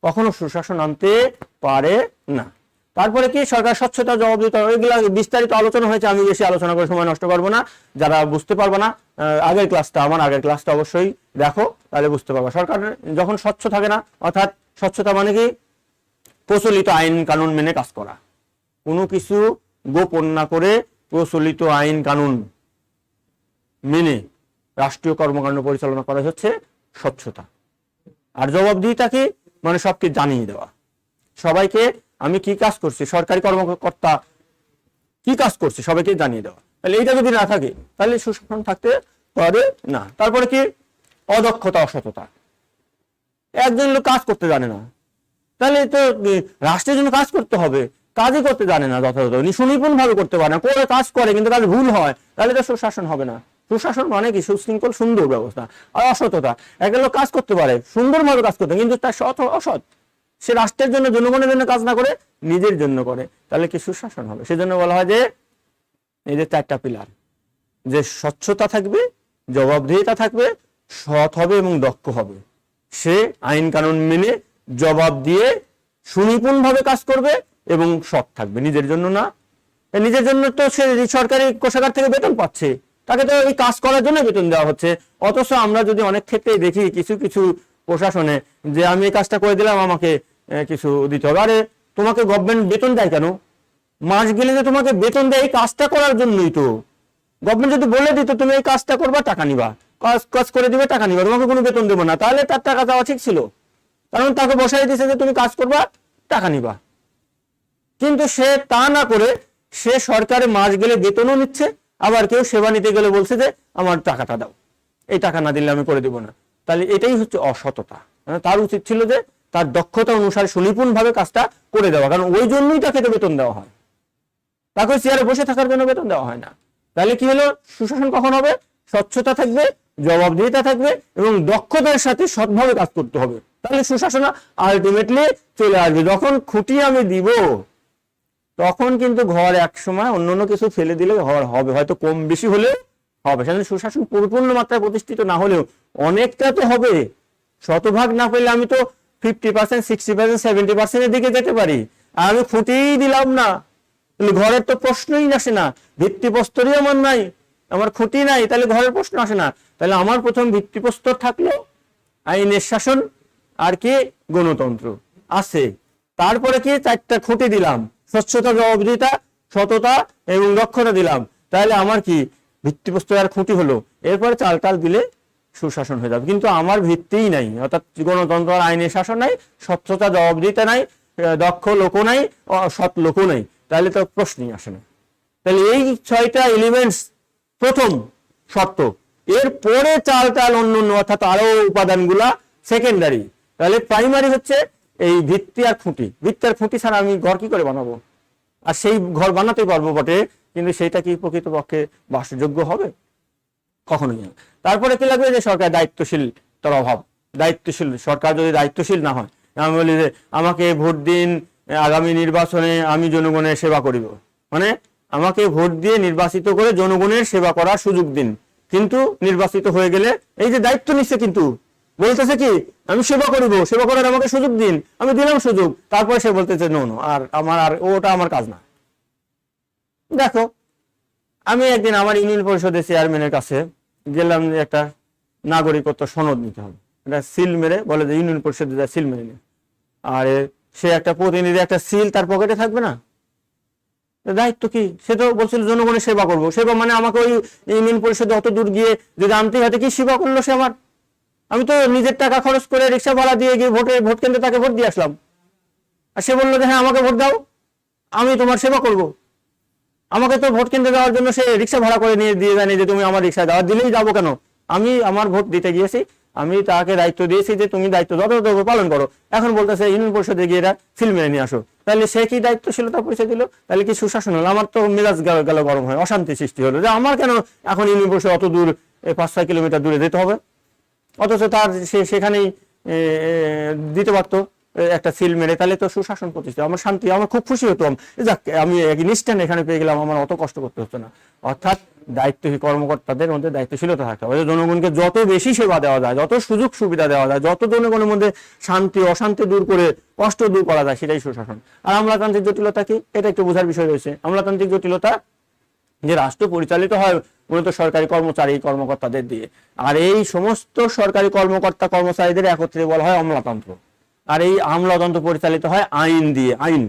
Speaker 1: কখনো সুশাসন আনতে পারে না। তারপরে কি? সরকার স্বচ্ছতা, জবাবদিহিতা, এগুলা বিস্তারিত আলোচনা হয়েছে, আমি বেশি আলোচনা করে সময় নষ্ট করবো না। যারা বুঝতে পারবো না, আমার আগের ক্লাসটা অবশ্যই দেখো, তাহলে বুঝতে পারবো। সরকার যখন স্বচ্ছ থাকে না, অর্থাৎ স্বচ্ছতা মানে কি? প্রচলিত আইন কানুন মেনে কাজ করা, কোনো কিছু গোপন না করে প্রচলিত আইন কানুন মেনে রাষ্ট্রীয় কর্মকাণ্ড পরিচালনা করা হচ্ছে স্বচ্ছতা। আর জবাবদিহিতা কি? মানে সবকে জানিয়ে দেওয়া। সবাইকে আমি কি কাজ করছি, সরকারি কর্মকর্তা কি কাজ করছে সবাইকে জানিয়ে দেওয়া। তাহলে এইটা যদি না থাকে তাহলে সুশাসন থাকতে পারে না। তারপরে কি, অদক্ষতা, অসততা। একজন লোক কাজ করতে জানে না, তাহলে তো রাষ্ট্রের জন্য কাজ করতে হবে, কাজই করতে জানে না যথাযথ, সুনিপুণ ভাবে করতে পারে না, করে কাজ করে কিন্তু কাজ ভুল হয়, তাহলে তো সুশাসন হবে না। সুশাসন মানে কি, সুশৃঙ্খল সুন্দর ব্যবস্থা। আর অসততা, একটা লোক কাজ করতে পারে, সুন্দরভাবে কাজ করতে, কিন্তু তার অসৎ, সে রাষ্ট্রের জন্য জনগণের জন্য কাজ না করে নিজের জন্য করে, তাহলে কি সুশাসন হবে? সেজন্য বলা হয় যে এই যে 4টা পিলার, যে স্বচ্ছতা থাকবে, জবাবদিহিতা থাকবে, সৎ হবে এবং দক্ষ হবে, সে আইন কানুন মেনে জবাব দিয়ে সুনিপুণ ভাবে কাজ করবে এবং সৎ থাকবে, নিজের জন্য না। নিজের জন্য তো সে সরকারি কোষাগার থেকে বেতন পাচ্ছে, তাকে তো এই কাজ করার জন্য বেতন দেওয়া হচ্ছে। অথচ আমরা যদি অনেক ক্ষেত্রেই দেখি কিছু কিছু প্রশাসনে, যে আমি এই কাজটা করে দিলাম আমাকে কিছু দিতে হবে। আরে তোমাকে গভর্নমেন্ট বেতন দেয় কেন? মাস গেলে যে তোমাকে বেতন দেয় এই কাজটা করার জন্যই তো। গভর্নমেন্ট যদি বলে দিত তুমি এই কাজটা করবা, টাকা নিবা, কাজ করে দিবে, টাকা নিবা, তোমাকে কোনো বেতন দেবো না, তাহলে তার টাকা দেওয়া ঠিক ছিল, কারণ তাকে বসাই দিয়েছে যে তুমি কাজ করবা, টাকা নিবা। কিন্তু সে তা না করে সে সরকারে মাস গেলে বেতনও নিচ্ছে, আবার কেউ সেবা নিতে গেলে বলছে যে আমার টাকাটা দাও, এই টাকা না দিলে আমি করে দিব না। তাহলে এটাই হচ্ছে অসততা। তার উচিত ছিল যে তার দক্ষতা অনুসারে সুনিপুণ ভাবে কাজটা করে দেওয়া, কারণ ওই জন্যই তাকে তো বেতন দেওয়া হয়, তাকে চেয়ারে বসে থাকার জন্য বেতন দেওয়া হয় না। তাহলে কি হলো, সুশাসন কখন হবে? স্বচ্ছতা থাকবে, জবাবদিহিতা থাকবে এবং দক্ষতার সাথে সৎভাবে কাজ করতে হবে, তাহলে সুশাসন আলটিমেটলি চলে আসবে। যখন খুঁটি আমি দিব তখন কিন্তু ঘর এক সময় অন্য কিছু ফেলে দিলে ঘর হবে, হয়তো কম বেশি হলে হবে। সেখানে সুশাসন পরিপূর্ণ মাত্রায় প্রতিষ্ঠিত না হলেও অনেকটা তো হবে। শতভাগ না পেলে আমি তো 50%, 60%, 70% এর দিকে যেতে পারি। আর আমি খুঁটিই দিলাম না, ঘরের তো প্রশ্নই আসে না, ভিত্তিপ্রস্তরই আমার নাই, আমার খুঁটি নাই, তাহলে ঘরের প্রশ্ন আসে না। তাহলে আমার প্রথম ভিত্তিপ্রস্তর থাকলো আইনের শাসন, আর কি গণতন্ত্র আছে, তারপরে কি 4টা খুঁটি দিলাম, স্বচ্ছতা, জবাবদিহিতা, সততা এবং দক্ষতা দিলাম, তাহলে আমার কি ভিত্তিপ্রস্তর আর খুঁটি হলো। এরপরে চাল দিলে সুশাসন হয়ে যাবে। কিন্তু আমার ভিত্তিই নাই, অর্থাৎ গণতন্ত্র আর আইনের শাসন নাই, স্বচ্ছতা, জবাবদিহিতা নাই, দক্ষ লোকও নাই, সৎ লোকও নাই, তাহলে তো প্রশ্নই আসে না। তাহলে এই 6টা এলিমেন্টস প্রথম শর্ত, এরপরে চাল অন্য অর্থাৎ আরো উপাদানগুলা সেকেন্ডারি। তাহলে প্রাইমারি হচ্ছে এই ভিত্তি আর খুঁটি। ভিত্তি আর খুঁটি ছাড়া আমি ঘর কি করে বানাবো? আর সেই ঘর বানাতে পারবো বটে, কিন্তু সেইটা কি প্রকৃতপক্ষে বাসযোগ্য হবে? কখনোই না। তারপরে কি লাগবে, যে সরকার দায়িত্বশীল তার অভাব। দায়িত্বশীল সরকার যদি দায়িত্বশীল না হয়, আমি বলি যে আমাকে ভোট দিন, আগামী নির্বাচনে আমি জনগণের সেবা করিব, মানে আমাকে ভোট দিয়ে নির্বাচিত করে জনগণের সেবা করার সুযোগ দিন, কিন্তু নির্বাচিত হয়ে গেলে এই যে দায়িত্ব নিচ্ছে, কিন্তু বলতেছে কি আমি সেবা করিব, সেবা করার আমাকে সুযোগ দিন, আমি দিলাম সুযোগ, তারপরে সে বলতেছে নো, আর ওটা আমার কাজ না। দেখো, আমি একদিন আমার ইউনিয়ন পরিষদের চেয়ারম্যানের কাছে গেলাম, যে একটা নাগরিকত্ব সনদ নিতে হবে, এটা সিল মেরে বলে যে ইউনিয়ন পরিষদে সিল মেরে নে। আর সে একটা প্রতিনিধি, একটা সিল তার পকেটে থাকবে না? দায়িত্ব কি? সে তো বলছিল জনগণের সেবা করবো। সেবা মানে আমাকে ওই ইউনিয়ন পরিষদে অত দূর গিয়ে যদি আনতে হয়, কি সেবা করলো সে আমার? আমি তো নিজের টাকা খরচ করে রিক্সা ভাড়া দিয়ে গিয়ে ভোট কেন্দ্রে তাকে ভোট দিয়ে আসলাম, আর সে বললো যে হ্যাঁ আমাকে ভোট দাও, আমি তোমার সেবা করব। আমাকে তো ভোট কেন্দ্রে যাওয়ার জন্য সে রিক্সা ভাড়া করে নিয়ে দিয়ে জানি যে তুমি আমার রিক্সা দেওয়া, দিলেই যাবো কেন? আমি আমার ভোট দিতে গিয়েছি, আমি তাকে দায়িত্ব দিয়েছি যে তুমি দায়িত্ব যথাযথ পালন করো। এখন বলতেছে ইউনিয়ন পরিষদে গিয়ে এরা সিল মেরে নিয়ে আসো, তাহলে সে কি দায়িত্বশীলতা পরিচয় দিল? তাহলে কি সুশাসন হলো? আমার তো মেজাজ গেল গরম হয়, অশান্তি সৃষ্টি হলো, যে আমার কেন এখন ইউনিয়ন পরিষদ অত দূর 5-6 কিলোমিটার দূরে যেতে হবে, অথচ তার সে সেখানেই দিতে পারতো একটা সিল মেরে। তাহলে তো সুশাসন প্রতিষ্ঠা, আমার শান্তি, আমার খুব খুশি হতাম, যাক আমি ইনস্ট্যান্ট এখানে পেয়ে গেলাম, আমার অত কষ্ট করতে হচ্ছে না। অর্থাৎ দায়িত্বশীল কর্মকর্তাদের মধ্যে দায়িত্বশীলতা থাকতে হবে, জনগণকে যত বেশি সেবা দেওয়া যায়, যত সুযোগ সুবিধা দেওয়া যায়, যত জনগণের মধ্যে শান্তি অশান্তি দূর করে কষ্ট দূর করা যায়, সেটাই সুশাসন। আর আমলাতান্ত্রিক জটিলতা কি, এটা একটু বোঝার বিষয় রয়েছে। আমলাতান্ত্রিক জটিলতা যে রাষ্ট্র পরিচালিত হয় মূলত সরকারি কর্মচারী কর্মকর্তাদের দিয়ে, আর এই সমস্ত সরকারি কর্মকর্তা কর্মচারীদের একত্রে বলা হয় আমলাতন্ত্র। আর এই আমলাতন্ত্র পরিচালিত হয় আইন দিয়ে। আইন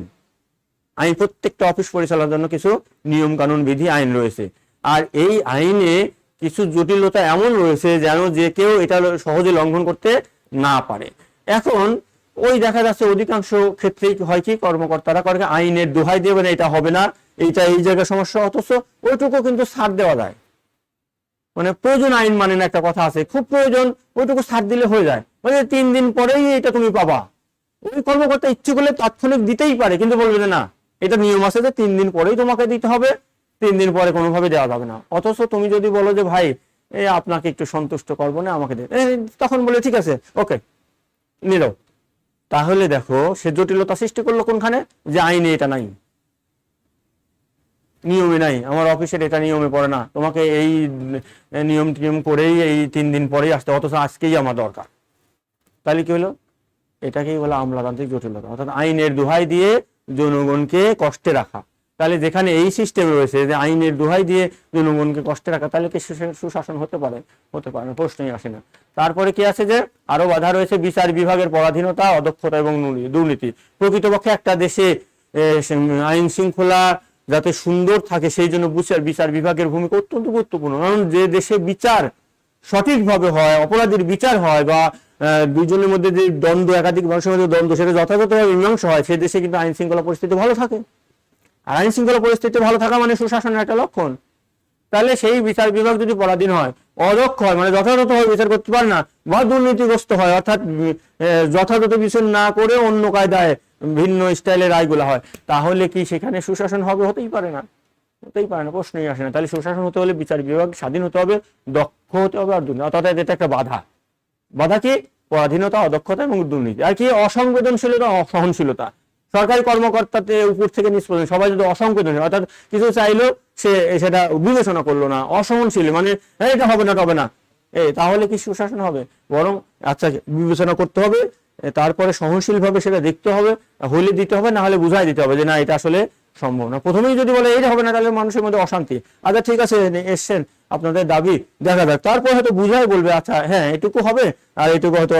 Speaker 1: প্রত্যেকটা অফিস পরিচালনার জন্য কিছু নিয়ম কানুন বিধি আইন রয়েছে, আর এই আইনে কিছু জটিলতা এমন রয়েছে যেন যে কেউ এটা সহজে লঙ্ঘন করতে না পারে। এখন ওই দেখা যাচ্ছে অধিকাংশ ক্ষেত্রেই হয় কি, কর্মকর্তারা করে আইনের দোহাই দেবেন এটা হবে না, এইটা এই জায়গায় সমস্যা, অথচ ওইটুকু কিন্তু ছাড় দেওয়া যায়। মানে প্রয়োজন আইন মানে না, একটা কথা আছে, খুব প্রয়োজন ওইটুকু ছাড় দিলে হয়ে যায়, মানে 3 দিন পরেই এটা তুমি পাবা। ওই কর্মকর্তা ইচ্ছে করলে তাৎক্ষণিক দিতেই পারে, কিন্তু বলবে যে না, এটা নিয়ম আছে যে 3 দিন পরেই তোমাকে দিতে হবে, 3 দিন পরে কোনোভাবে দেওয়া যাবে না। অথচ তুমি যদি বলো যে ভাই আপনাকে একটু সন্তুষ্ট করবো না, আমাকে তখন বলে ঠিক আছে ওকে নিল। তাহলে দেখো সে জটিলতা সৃষ্টি করলো কোনখানে, যে আইনে এটা নাই, নিয়মে নাই, আমার অফিসের এটা নিয়মে পড়ে না, তোমাকে এই নিয়ম করেই এই 3 দিন পরেই আসতে, অথচ আজকেই আমার দরকার। তাহলে কি হলো, এটাকেই বলে আমলাতান্ত্রিক জটিলতা, অর্থাৎ আইনের দোহাই দিয়ে জনগণকে কষ্টে রাখা। তাহলে যেখানে এই সিস্টেম রয়েছে যে আইনের দোহাই দিয়ে জনগণকে কষ্টে রাখা, তাহলে কি সুশাসন হতে পারে? হতে পারে না, প্রশ্নই আসে না। তারপরে কি আছে যে আরো বাধা রয়েছে, বিচার বিভাগের পরাধীনতা, অদক্ষতা এবং দুর্নীতি। প্রকৃতপক্ষে একটা দেশে আইন শৃঙ্খলা যাতে সুন্দর থাকে সেই জন্য বিচার বিভাগের ভূমিকা অত্যন্ত গুরুত্বপূর্ণ। কারণ যে দেশে বিচার সঠিকভাবে হয়, অপরাধীর বিচার হয়, বা দুজনের মধ্যে যে দ্বন্দ্ব, একাধিক মানুষের মধ্যে দ্বন্দ্ব, সেটা যথাযথভাবে মীমাংসা হয়, সেই দেশে কিন্তু আইন শৃঙ্খলা পরিস্থিতি ভালো থাকে। আর আইন শৃঙ্খলা পরিস্থিতি ভালো থাকা মানে সুশাসনের একটা লক্ষণ। তাহলে সেই বিচার বিভাগ যদি পরাধীন হয়, অদক্ষ হয়, মানে যথাযথভাবে বিচার করতে পারে না, বা দুর্নীতিগ্রস্ত হয়, অর্থাৎ যথাযথ বিচার না করে অন্য কায়দায় ভিন্ন স্টাইলের রায়গুলো হয়, তাহলে কি সেখানে সুশাসন হবে? হতেই পারে না, হতেই পারে না, প্রশ্নই আসে না। তাহলে সুশাসন হতে হলে বিচার বিভাগ স্বাধীন হতে হবে, দক্ষ হতে হবে, আর দুর্নীতি, অর্থাৎ এটা একটা বাধা কি, পরাধীনতা, অদক্ষতা এবং দুর্নীতি। আর কি, অসংবেদনশীলতা, অসহনশীলতা। সরকারি কর্মকর্তাতে উপর থেকে নিচ পর্যন্ত সবাই যদি অসংবেদনশীল, অর্থাৎ কিছু চাইলো সে সেটা বিবেচনা করলো না, অসহনশীল, মানে এটা হবে না তবে না, তাহলে কি সুশাসন হবে? বরং আচ্ছা বিবেচনা করতে হবে, তারপরে সহনশীল ভাবে সেটা দেখতে হবে, হলে দিতে হবে, না হলে বুঝাই দিতে হবে যে না এটা আসলে সম্ভব না। প্রথমেই যদি বলে এইটা হবে না, তাহলে মানুষের মধ্যে অশান্তি। আচ্ছা ঠিক আছে, এসছেন, আপনাদের দাবি দেখা যাক, তারপর হয়তো বুঝাই বলবে আচ্ছা হ্যাঁ এটুকু হবে, আর এটুকু হয়তো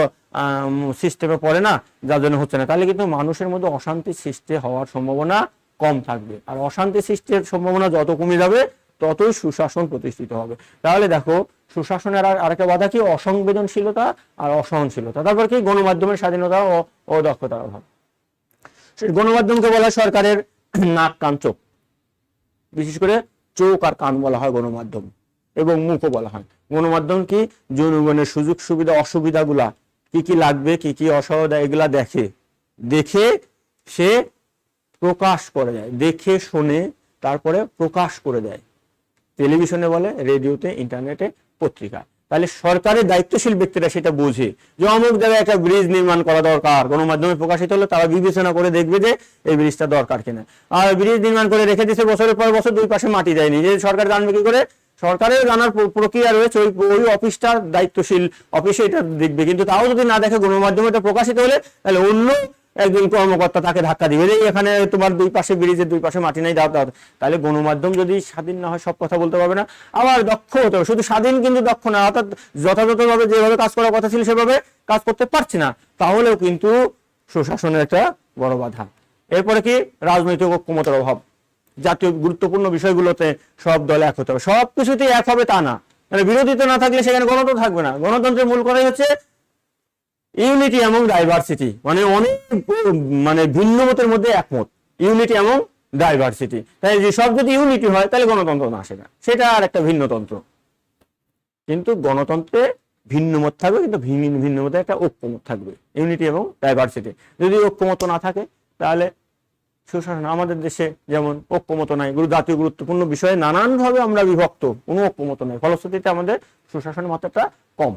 Speaker 1: সিস্টেমে পড়ে না, যার জন্য হচ্ছে না। তাহলে কিন্তু মানুষের মধ্যে অশান্তি সৃষ্টি হওয়ার সম্ভাবনা কম থাকবে, আর অশান্তি সৃষ্টির সম্ভাবনা যত কমে যাবে ততই সুশাসন প্রতিষ্ঠিত হবে। তাহলে দেখো সুশাসনের আরেকটা বাধা কি, অসংবেদনশীলতা আর অসহনশীলতা। তারপর কি, গণমাধ্যমের স্বাধীনতা ও দক্ষতার অভাব। গণমাধ্যমকে বলা হয় সরকারের নাক কান চোখ, বিশেষ করে চোখ আর কান বলা হয় গণমাধ্যম, এবং মুখও বলা হয়। গণমাধ্যম কি, জনগণের সুযোগ সুবিধা অসুবিধাগুলা কি কি লাগবে, কি কি অসুবিধা, এগুলা দেখে সে প্রকাশ করে দেয়, দেখে শোনে তারপরে প্রকাশ করে দেয়, টেলিভিশনে বলে, রেডিওতে, ইন্টারনেটে, পত্রিকা। তাহলে সরকারের দায়িত্বশীল ব্যক্তিরা সেটা বুঝে যে অমুক জায়গায় একটা ব্রিজ নির্মাণ করা দরকার, গণমাধ্যমে প্রকাশিত হলে তারা বিবেচনা করে দেখবে যে এই ব্রিজটা দরকার কিনা। আর ব্রিজ নির্মাণ করে রেখে দিচ্ছে বছরের পর বছর, দুই পাশে মাটি দেয়নি, যে সরকার জানবে কি করে? সরকারের জানার প্রক্রিয়া রয়েছে, ওই অফিসটার দায়িত্বশীল অফিসে এটা দেখবে, কিন্তু তাও যদি না দেখে, গণমাধ্যমে এটা প্রকাশিত হলে তাহলে অন্য একজন কর্মকর্তা তাকে ধাক্কা দিবে যে এখানে তোমার দুই পাশে ব্রিজের দুই পাশে মাটি নাই, দাও। তাহলে গণমাধ্যম যদি স্বাধীন না হয় সব কথা বলতে পারবে না। আবার দক্ষ হতে হবে, শুধু স্বাধীন কিন্তু দক্ষ না, অর্থাৎ যথাযথভাবে যেভাবে কাজ করার কথা ছিল সেভাবে কাজ করতে পারছে না, তাহলেও কিন্তু সুশাসনের একটা বড় বাধা। এরপরে কি, রাজনৈতিক ঐক্যমতের অভাব। জাতীয় গুরুত্বপূর্ণ বিষয়গুলোতে সব দল এক হতে হবে, সব কিছুতেই এক হবে তা না, মানে বিরোধিতা না থাকলে সেখানে গণতন্ত্র থাকবে না। গণতন্ত্রের মূল কথাই হচ্ছে ইউনিটি এবং ডাইভার্সিটি, মানে অনেক ভিন্ন মতের মধ্যে একমত, ইউনিটি এবং ডাইভার্সিটি। তাই যে সব যদি ইউনিটি হয় তাহলে গণতন্ত্র না আসে না, সেটা আর একটা ভিন্ন তন্ত্র। কিন্তু গণতন্ত্রে ভিন্ন মত থাকবে, কিন্তু ভিন্ন মতে একটা ঐক্যমত থাকবে, ইউনিটি এবং ডাইভার্সিটি। যদি ঐক্যমত না থাকে তাহলে সুশাসন, আমাদের দেশে যেমন ঐক্যমত নাই, জাতীয় গুরুত্বপূর্ণ বিষয়ে নানানভাবে আমরা বিভক্ত, কোনো ঐক্যমত নাই, ফলশ্রুতিতে আমাদের সুশাসনের মাত্রাটা কম।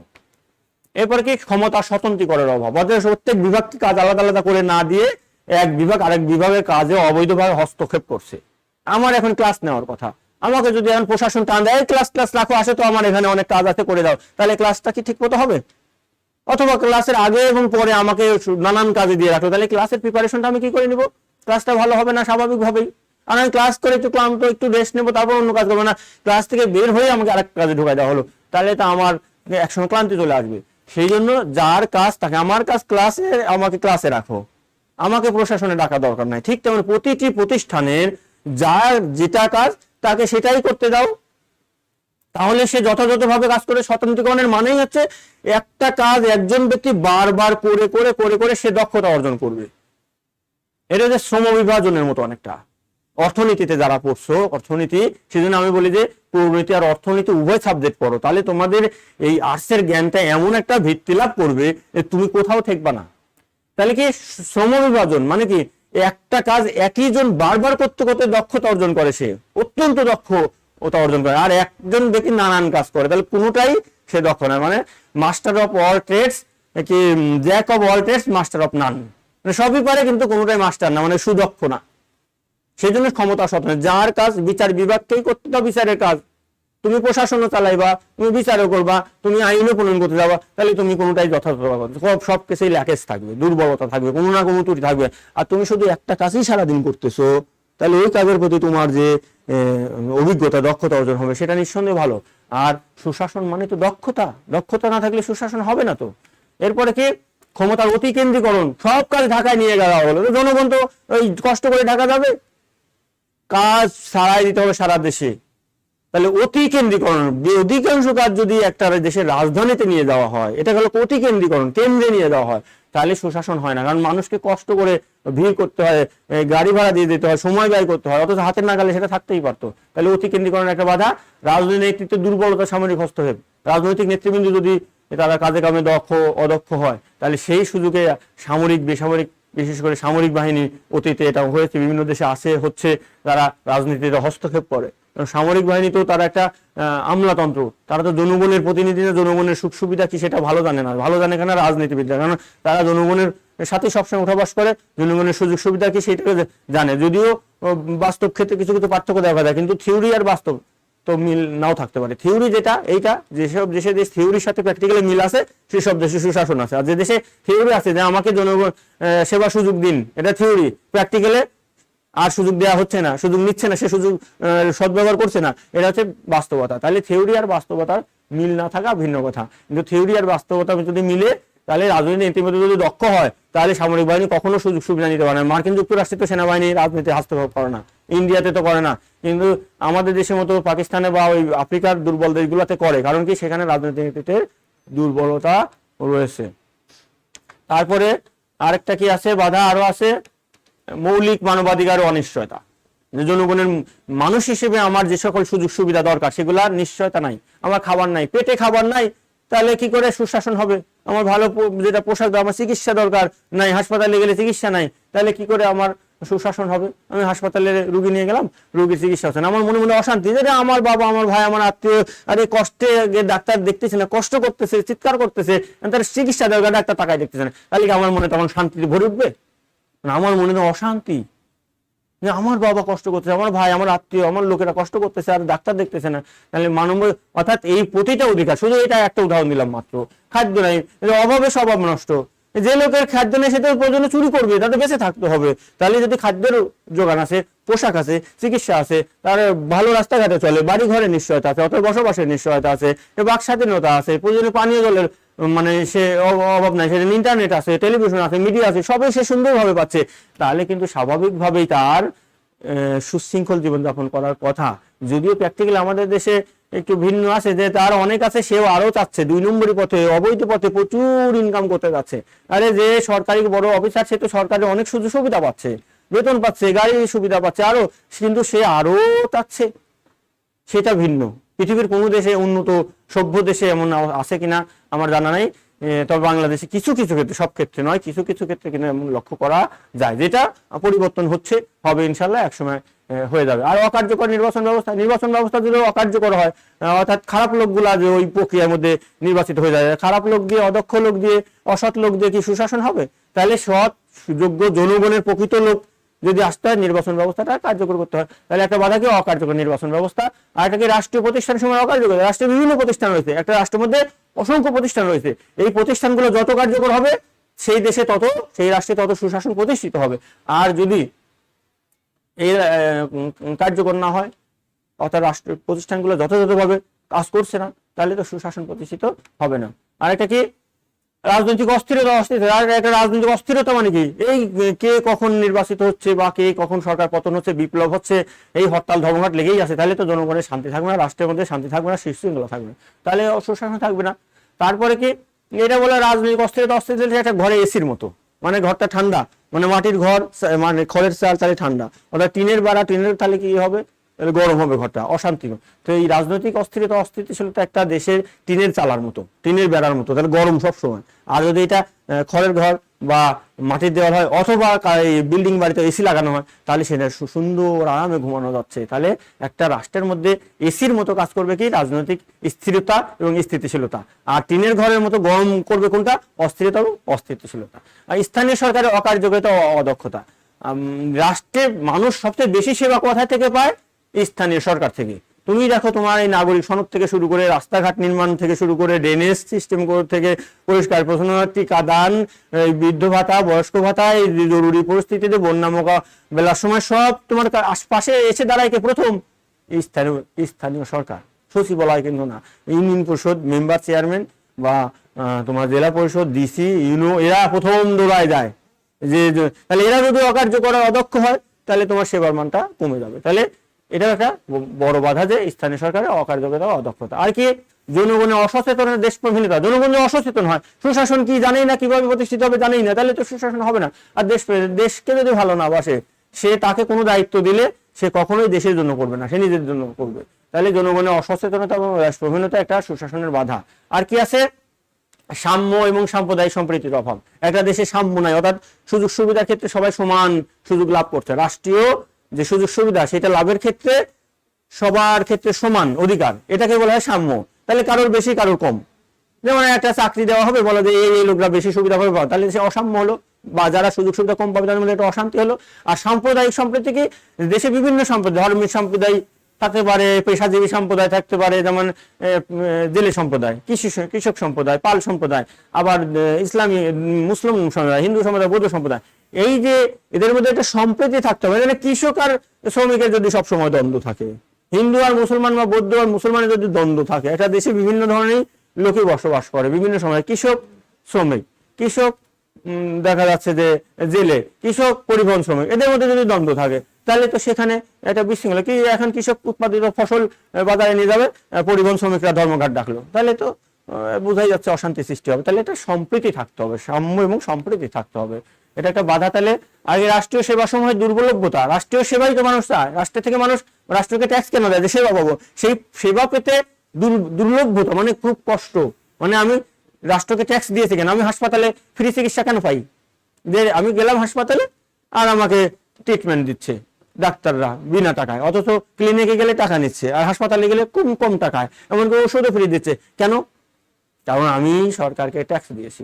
Speaker 1: এরপরে কি, ক্ষমতা স্বতন্ত্রীকরণের অভাব, অর্থাৎ প্রত্যেক বিভাগকে কাজ আলাদা আলাদা করে না দিয়ে এক বিভাগ আরেক বিভাগের কাজে অবৈধভাবে হস্তক্ষেপ করছে। আমার এখন ক্লাস নেওয়ার কথা, আমাকে যদি এখন প্রশাসন টান দেয় ক্লাস রাখো, আসে তো আমার এখানে অনেক কাজ আছে করে দাও, তাহলে ক্লাসটা কি ঠিক মতো হবে? অথবা ক্লাসের আগে এবং পরে আমাকে নানান কাজে দিয়ে রাখলো, তাহলে ক্লাসের প্রিপারেশনটা আমি কি করে নিব? ক্লাসটা ভালো হবে না স্বাভাবিকভাবেই। আর আমি ক্লাস করে একটু ক্লান্ত, একটু রেস্ট নেবো, তারপর অন্য কাজ করবো না, ক্লাস থেকে বের হয়ে আমাকে আরেক কাজে ঢোকাই দেওয়া হলো, তাহলে তো আমার একসময় ক্লান্তি চলে আসবে। সেই জন্য যার কাজ তাকে, আমার কাজ ক্লাসে, আমাকে ক্লাসে রাখো, আমাকে প্রশাসনে ডাকা দরকার নাই। ঠিক তেমন প্রতিটি প্রতিষ্ঠানের যার যেটা কাজ তাকে সেটাই করতে দাও, তাহলে সে যথাযথভাবে কাজ করে। স্বতন্ত্রীকরণের মানেই হচ্ছে একটা কাজ একজন ব্যক্তি বারবার করে করে করে করে সে দক্ষতা অর্জন করবে। এটা হচ্ছে শ্রম বিভাজনের মতো অনেকটা। অর্থনীতিতে যারা পড়ছো অর্থনীতি, সেজন্য আমি বলি যে প্রবৃত্তি আর অর্থনীতি উভয় সাবজেক্ট পড়ো, তাহলে তোমাদের এই আর্টসের জ্ঞানটা এমন একটা ভিত্তি লাভ করবে যে তুমি কোথাও ঠেকবা না। তাহলে কি শ্রম বিভাজন মানে কি, একটা কাজ একই জন বারবার করতে করতে দক্ষতা অর্জন করে, সে অত্যন্ত দক্ষ ওটা অর্জন করে। আর একজন ব্যক্তি নানান কাজ করে, তাহলে কোনোটাই সে দক্ষ না। মানে মাস্টার অফ অল ট্রেডস কি jack of all trades master of none, মানে সবই পারে কিন্তু কোনোটাই মাস্টার না, মানে সুদক্ষ না। সেই জন্য ক্ষমতা স্বতন্ত্র, যার কাজ বিচার বিভাগকেই করতে দাও বিচারের কাজ। তুমি প্রশাসনও চালাইবা, তুমি বিচারও করবা, তুমি আইনও প্রণয়ন করতে যাবা, তাহলে তুমি কোনোটাই যথাযথ সব কিছুই ল্যাকেজ থাকবে, দুর্বলতা থাকবে, কোনো না কোনো ত্রুটি থাকবে। আর তুমি শুধু একটা কাজই সারাদিন করতেছো, তাহলে ওই কাজের প্রতি তোমার যে অভিজ্ঞতা দক্ষতা অর্জন হবে সেটা নিঃসন্দেহে ভালো। আর সুশাসন মানে তো দক্ষতা, দক্ষতা না থাকলে সুশাসন হবে না। তো এরপরে কি ক্ষমতার অতিকেন্দ্রীকরণ, সব কাজ ঢাকায় নিয়ে যাওয়া হলো। জনগণ তো ওই কষ্ট করে ঢাকা যাবে, কাজ ছাড়াই দিতে হবে সারা দেশে। তাহলে অতিকেন্দ্রীকরণ, অধিকাংশ কাজ যদি একটা দেশের রাজধানীতে নিয়ে যাওয়া হয়, এটা হলো অতিকেন্দ্রীকরণ, কেন্দ্রে নিয়ে যাওয়া হয়, তাহলে সুশাসন হয় না। কারণ মানুষকে কষ্ট করে ভিড় করতে হয়, গাড়ি ভাড়া দিয়ে দিতে হয়, সময় ব্যয় করতে হয়, অথচ হাতের নাগালে সেটা থাকতেই পারতো। তাহলে অতিকেন্দ্রীকরণের একটা বাধা। রাজনৈতিক নেতৃত্বের দুর্বলতা, সামরিক হস্তক্ষেপ। রাজনৈতিক নেতৃবৃন্দ যদি তারা কাজে কামে দক্ষ অদক্ষ হয়, তাহলে সেই সুযোগে সামরিক বেসামরিক, বিশেষ করে সামরিক বাহিনী, অতীতে এটা হয়েছে, বিভিন্ন দেশে আছে হচ্ছে, তারা রাজনীতিতে হস্তক্ষেপ করে। সামরিক বাহিনী তো তারা একটা আমলাতন্ত্র, তারা তো জনগণের প্রতিনিধি না, জনগণের সুখ সুবিধা কি সেটা ভালো জানে না। ভালো জানে কেন? রাজনীতিবিদরা, কারণ তারা জনগণের সাথে সবসময় উঠাবাস করে, জনগণের সুযোগ সুবিধা কি সেটা জানে। যদিও বাস্তব ক্ষেত্রে কিছু কিছু পার্থক্য দেখা যায়, কিন্তু থিওরি আর বাস্তব তো মিল নাও থাকতে পারে। থিওরি যেটা, এইটা যেসব দেশে দেশ থিওরির সাথে প্র্যাকটিক্যালি মিল আছে, সেসব দেশে সুশাসন আছে। আর যে দেশে থিওরি আছে যে আমাকে জনগণ সেবা সুযোগ দিন, এটা থিওরি, প্র্যাকটিক্যালে আর সুযোগ দেওয়া হচ্ছে না, সুযোগ নিচ্ছে না, সে সুযোগ সদ্ব্যবহার করছে না, এটা হচ্ছে বাস্তবতা। তাহলে থিওরি আর বাস্তবতার মিল না থাকা ভিন্ন কথা, কিন্তু থিওরি আর বাস্তবতা যদি মিলে, তাহলে রাজনৈতিক ইতিমধ্যে যদি দক্ষ হয়, তাহলে সামরিক বাহিনী কখনো সুযোগ সুবিধা নিতে পারে না। মার্কিন যুক্তরাষ্ট্রে তো সেনাবাহিনী রাজনীতি হস্তক্ষেপ করে না, ইন্ডিয়াতে তো করে না, কিন্তু আমাদের দেশের মতো পাকিস্তানে বা ওই আফ্রিকার দুর্বল দেশগুলোতে করে। কারণ কি, সেখানে রাজনৈতিক নীতিতে দুর্বলতা রয়েছে। তারপরে আরেকটা কি আছে বাধা, আরো আছে মৌলিক মানবাধিকার ও অনিশ্চয়তা। যে জনগণের মানুষ হিসেবে আমার যে সকল সুযোগ সুবিধা দরকার সেগুলার নিশ্চয়তা নাই। আমার খাবার নাই, পেটে খাবার নাই, তাহলে কি করে সুশাসন হবে? আমার ভালো যেটা পোশাক, আমার চিকিৎসা দরকার নাই, হাসপাতালে গেলে চিকিৎসা নাই, তাহলে কি করে আমার সুশাসন হবে? আমি হাসপাতালে রুগী নিয়ে গেলাম, রুগীর চিকিৎসা হচ্ছে না, আমার মনে মনে অশান্তি, যে আমার বাবা, আমার ভাই, আমার আত্মীয়, আরে কষ্টে ডাক্তার দেখতেছে না, কষ্ট করতেছে, চিৎকার করতেছে, তার চিকিৎসা দরকার, ডাক্তার টাকায় দেখতেছে না, তাহলে কি আমার মনে তখন শান্তিতে ভরে উঠবে? আমার মনে তো অশান্তি, যে আমার বাবা কষ্ট করতেছে, আমার ভাই, আমার আত্মীয়, আমার লোকেরা কষ্ট করতেছে, আর ডাক্তার দেখতেছে না। তাহলে মানব, অর্থাৎ এই প্রতিটা অধিকার, শুধু এটা একটা উদাহরণ দিলাম মাত্র, খাদ্য নাই, অভাবে স্বভাব নষ্ট। যে লোকের খাদ্য নেই সে তো প্রয়োজনে চুরি করবে, তাদের বেঁচে থাকতে হবে। তাহলে যদি খাদ্যের যোগান আছে, পোশাক আছে, চিকিৎসা আছে, তার ভালো রাস্তাঘাটে চলে, বাড়ি ঘরে নিশ্চয়তা আছে, অত বসবাসের নিশ্চয়তা আছে, বাক স্বাধীনতা আছে, প্রয়োজনে পানীয় জলের মানে সে অভাব নাই, সেদিন ইন্টারনেট আছে, টেলিভিশন আছে, মিডিয়া আছে, সবই সে সুন্দরভাবে পাচ্ছে, তাহলে কিন্তু স্বাভাবিকভাবেই তার সুশৃঙ্খল জীবনযাপন করার কথা। যদিও প্র্যাকটিক্যালি আমাদের দেশে একটু ভিন্ন আছে, যে তার অনেক আছে, সেও আরো চাচ্ছে 2 নম্বরী পথে, অবৈধ পথে প্রচুর ইনকাম করতে যাচ্ছে। আরে যে সরকারি বড় অফিসার, সে তো সরকারি অনেক সুযোগ সুবিধা পাচ্ছে, বেতন পাচ্ছে, গাড়ি সুবিধা পাচ্ছে আরো, কিন্তু সে আরো চাচ্ছে, সেটা ভিন্ন। পৃথিবীর কোনো দেশে, উন্নত সভ্য দেশে এমন আছে কিনা আমার জানা নাই, তবে বাংলাদেশে কিছু কিছু ক্ষেত্রে, সব ক্ষেত্রে নয়, কিছু কিছু ক্ষেত্রে কিন্তু এমন লক্ষ্য করা যায়, যেটা পরিবর্তন হচ্ছে, হবে ইনশাল্লাহ একসময় হয়ে যাবে। আর অকার্যকর নির্বাচন ব্যবস্থা, নির্বাচন ব্যবস্থা যদি অকার্যকর হয়, অর্থাৎ খারাপ লোকগুলা যে ওই প্রক্রিয়ার মধ্যে নির্বাচিত হয়ে যায়, খারাপ লোক দিয়ে, অদক্ষ লোক দিয়ে, অসৎ লোক দিয়ে কি সুশাসন হবে? তাহলে সৎ যোগ্য জনগণের প্রকৃত লোক যদি আসতে হয়, নির্বাচন ব্যবস্থাটা কার্যকর করতে হয়। তাহলে একটা বাধা কি অকার্যকর নির্বাচন ব্যবস্থা। আর একটা কি রাষ্ট্রীয় প্রতিষ্ঠান সময় অকার্যকর, রাষ্ট্রের বিভিন্ন প্রতিষ্ঠান রয়েছে, একটা রাষ্ট্রের মধ্যে অসংখ্য প্রতিষ্ঠান রয়েছে, এই প্রতিষ্ঠানগুলো যত কার্যকর হবে সেই দেশে তত, সেই রাষ্ট্রে তত সুশাসন প্রতিষ্ঠিত হবে। আর যদি এই কার্যকর না হয়, অর্থাৎ রাষ্ট্রের প্রতিষ্ঠানগুলো যথাযথভাবে কাজ করছে না, তাহলে তো সুশাসন প্রতিষ্ঠিত হবে না। আর একটা কি রাজনৈতিক একটা রাজনৈতিক অস্থিরতা মানে কি? এই কে কখন নির্বাচিত হচ্ছে বা কে কখন সরকার পতন হচ্ছে, বিপ্লব হচ্ছে, এই হরতাল ধর্মঘট লেগেই আছে। তাহলে তো জনগণের শান্তি থাকবে না, রাষ্ট্রের মধ্যে শান্তি থাকবে না, শৃঙ্খলা থাকবে না, তাহলে সুশাসন থাকবে না। তারপরে কি, এটা বলে রাজনৈতিক অস্থিরতা একটা ঘরে এসির মতো, মানে ঘরটা ঠান্ডা, মানে মাটির ঘর, মানে খড়ের চাল, তাহলে ঠান্ডা, ওটা টিনের বাড়া, টিনের তাহলে কি হবে, গরম হবে ঘরটা, অশান্তি। তো এই রাজনৈতিক অস্থিরতা অস্থিতিশীলতা একটা দেশের টিনের চালার মতো, টিনের বেড়ার মতো, তাহলে গরম সব সময়। আর যদি এটা খড়ের ঘর বা মাটির দেওয়াল হয়, অথবা বিল্ডিং বাড়িতে এসি লাগানো হয়, তাহলে সেটা সুন্দর আরামে ঘুমানো যাচ্ছে। তাহলে একটা রাষ্ট্রের মধ্যে এসির মতো কাজ করবে কি, রাজনৈতিক স্থিরতা এবং স্থিতিশীলতা। আর টিনের ঘরের মতো গরম করবে কোনটা, অস্থিরতা এবং অস্থিতিশীলতা। আর স্থানীয় সরকারের অকার্যকারিতা অদক্ষতা। রাষ্ট্রের মানুষ সবচেয়ে বেশি সেবা কোথায় থেকে পায়, স্থানীয় সরকার থেকে। তুমি দেখো, তোমার এই নাগরিক সনদ থেকে শুরু করে, রাস্তাঘাট নির্মাণ থেকে শুরু করে, ড্রেনেজ সিস্টেম থেকে পরিষ্কার পরিচ্ছন্ন, টিকাদান, বৃদ্ধ ভাতা, বয়স্ক ভাতা, এই জরুরি পরিস্থিতিতে বন্যা মোকাবেলার সময় সব তোমার আশপাশে এসে দাঁড়ায় কে প্রথম, স্থানীয় সরকার। সচিবালয় কিন্তু না, ইউনিয়ন পরিষদ মেম্বার, চেয়ারম্যান বা তোমার জেলা পরিষদ, ডিসি, ইউনো, এরা প্রথম দৌড়ায় যায়। যে তাহলে এরা যদি অকার্যকর অদক্ষ হয়, তাহলে তোমার সেবার মানটা কমে যাবে। তাহলে এটা একটা বড় বাধা যে স্থানীয় সরকারের অকার্যকতা, অদক্ষতা। আর কি, জনগণের অসচেতনের দেশপ্রেমহীনতা। জনগণ যে অসচেতন হয়, সুশাসন কি জানেই না, কিভাবে প্রতিষ্ঠিত হবে জানেই না, তাহলে তো সুশাসন হবে না। আর দেশকে যদি ভালো না বাসে, সে তাকে কোনো দায়িত্ব দিলে সে কখনোই দেশের জন্য করবে না, সে নিজের জন্য করবে। তাহলে জনগণের অসচেতনতা এবং দেশপ্রেমহীনতা একটা সুশাসনের বাধা। আর কি আছে, সাম্য এবং সাম্প্রদায়িক সম্প্রীতির অভাব। একটা দেশে সাম্য নাই, অর্থাৎ সুযোগ সুবিধার ক্ষেত্রে সবাই সমান সুযোগ লাভ করছে। রাষ্ট্রীয় যে সুযোগ সুবিধা, সেটা লাভের ক্ষেত্রে সবার ক্ষেত্রে সমান অধিকার, এটাকে বলা হয় সাম্য। তাহলে কারোর বেশি কারোর কম। যেমন একটা চাকরি দেওয়া হবে, বলা যে এই লোকরা বেশি সুবিধা পাবে, তাহলে সে অসাম্য হলো, বা যারা সুযোগ সুবিধা কম পাবে তাদের মধ্যে একটা অশান্তি হলো। আর সাম্প্রদায়িক সম্প্রীতি কি, দেশে বিভিন্ন সম্প্রদায়, ধর্মের সম্প্রদায় থাকতে পারে, পেশাজীবী সম্প্রদায় থাকতে পারে, যেমন জেলে সম্প্রদায়, কৃষক সম্প্রদায়, পাল সম্প্রদায়, আবার ইসলামী মুসলিম সম্প্রদায়, হিন্দু সম্প্রদায়, বৌদ্ধ সম্প্রদায়। এই যে এদের মধ্যে একটা সম্প্রীতি থাকতে হবে। মানে কৃষক আর শ্রমিকের যদি সবসময় দ্বন্দ্ব থাকে, হিন্দু আর মুসলমান বা বৌদ্ধ আর মুসলমানের যদি দ্বন্দ্ব থাকে, একটা দেশে বিভিন্ন ধরনের লোকে বসবাস করে বিভিন্ন সময়, কৃষক শ্রমিক, কৃষক দেখা যাচ্ছে যে জেলে, কৃষক পরিবহন শ্রমিক, এদের মধ্যে যদি দ্বন্দ্ব থাকে, তাহলে তো সেখানে একটা বিশৃঙ্খলা। কি, এখন কৃষক উৎপাদিত ফসল বাজারে নিয়ে যাবে, পরিবহন শ্রমিকরা ধর্মঘট ডাকলো, তাহলে তো বোঝাই যাচ্ছে অশান্তি সৃষ্টি হবে। তাহলে এটা সম্প্রীতি থাকতে হবে, সাম্য এবং সম্প্রীতি থাকতে হবে, এটা একটা বাধা। তাহলে আগে রাষ্ট্রীয় সেবা সমূহের দুর্বলভ্যতা। রাষ্ট্রীয় সেবাই তো মানুষ চায়, রাষ্ট্র থেকে মানুষ, রাষ্ট্রকে ট্যাক্স কেন দেয়, যে সেবা পাবো, সেই সেবা পেতে দুর্লভ্যতা, মানে খুব কষ্ট। মানে আমি রাষ্ট্রকে ট্যাক্স দিয়েছি কেন, আমি হাসপাতালে ফ্রি চিকিৎসা কেন পাই, যে আমি গেলাম হাসপাতালে আর আমাকে ট্রিটমেন্ট দিচ্ছে ডাক্তাররা বিনা টাকায়, অথচ ক্লিনিকে গেলে টাকা নিচ্ছে, আর হাসপাতালে গেলে কম কম টাকায়, এমনকি ওষুধও ফ্রি দিচ্ছে। কেন? কারণ আমি সরকারকে ট্যাক্স দিয়েছি।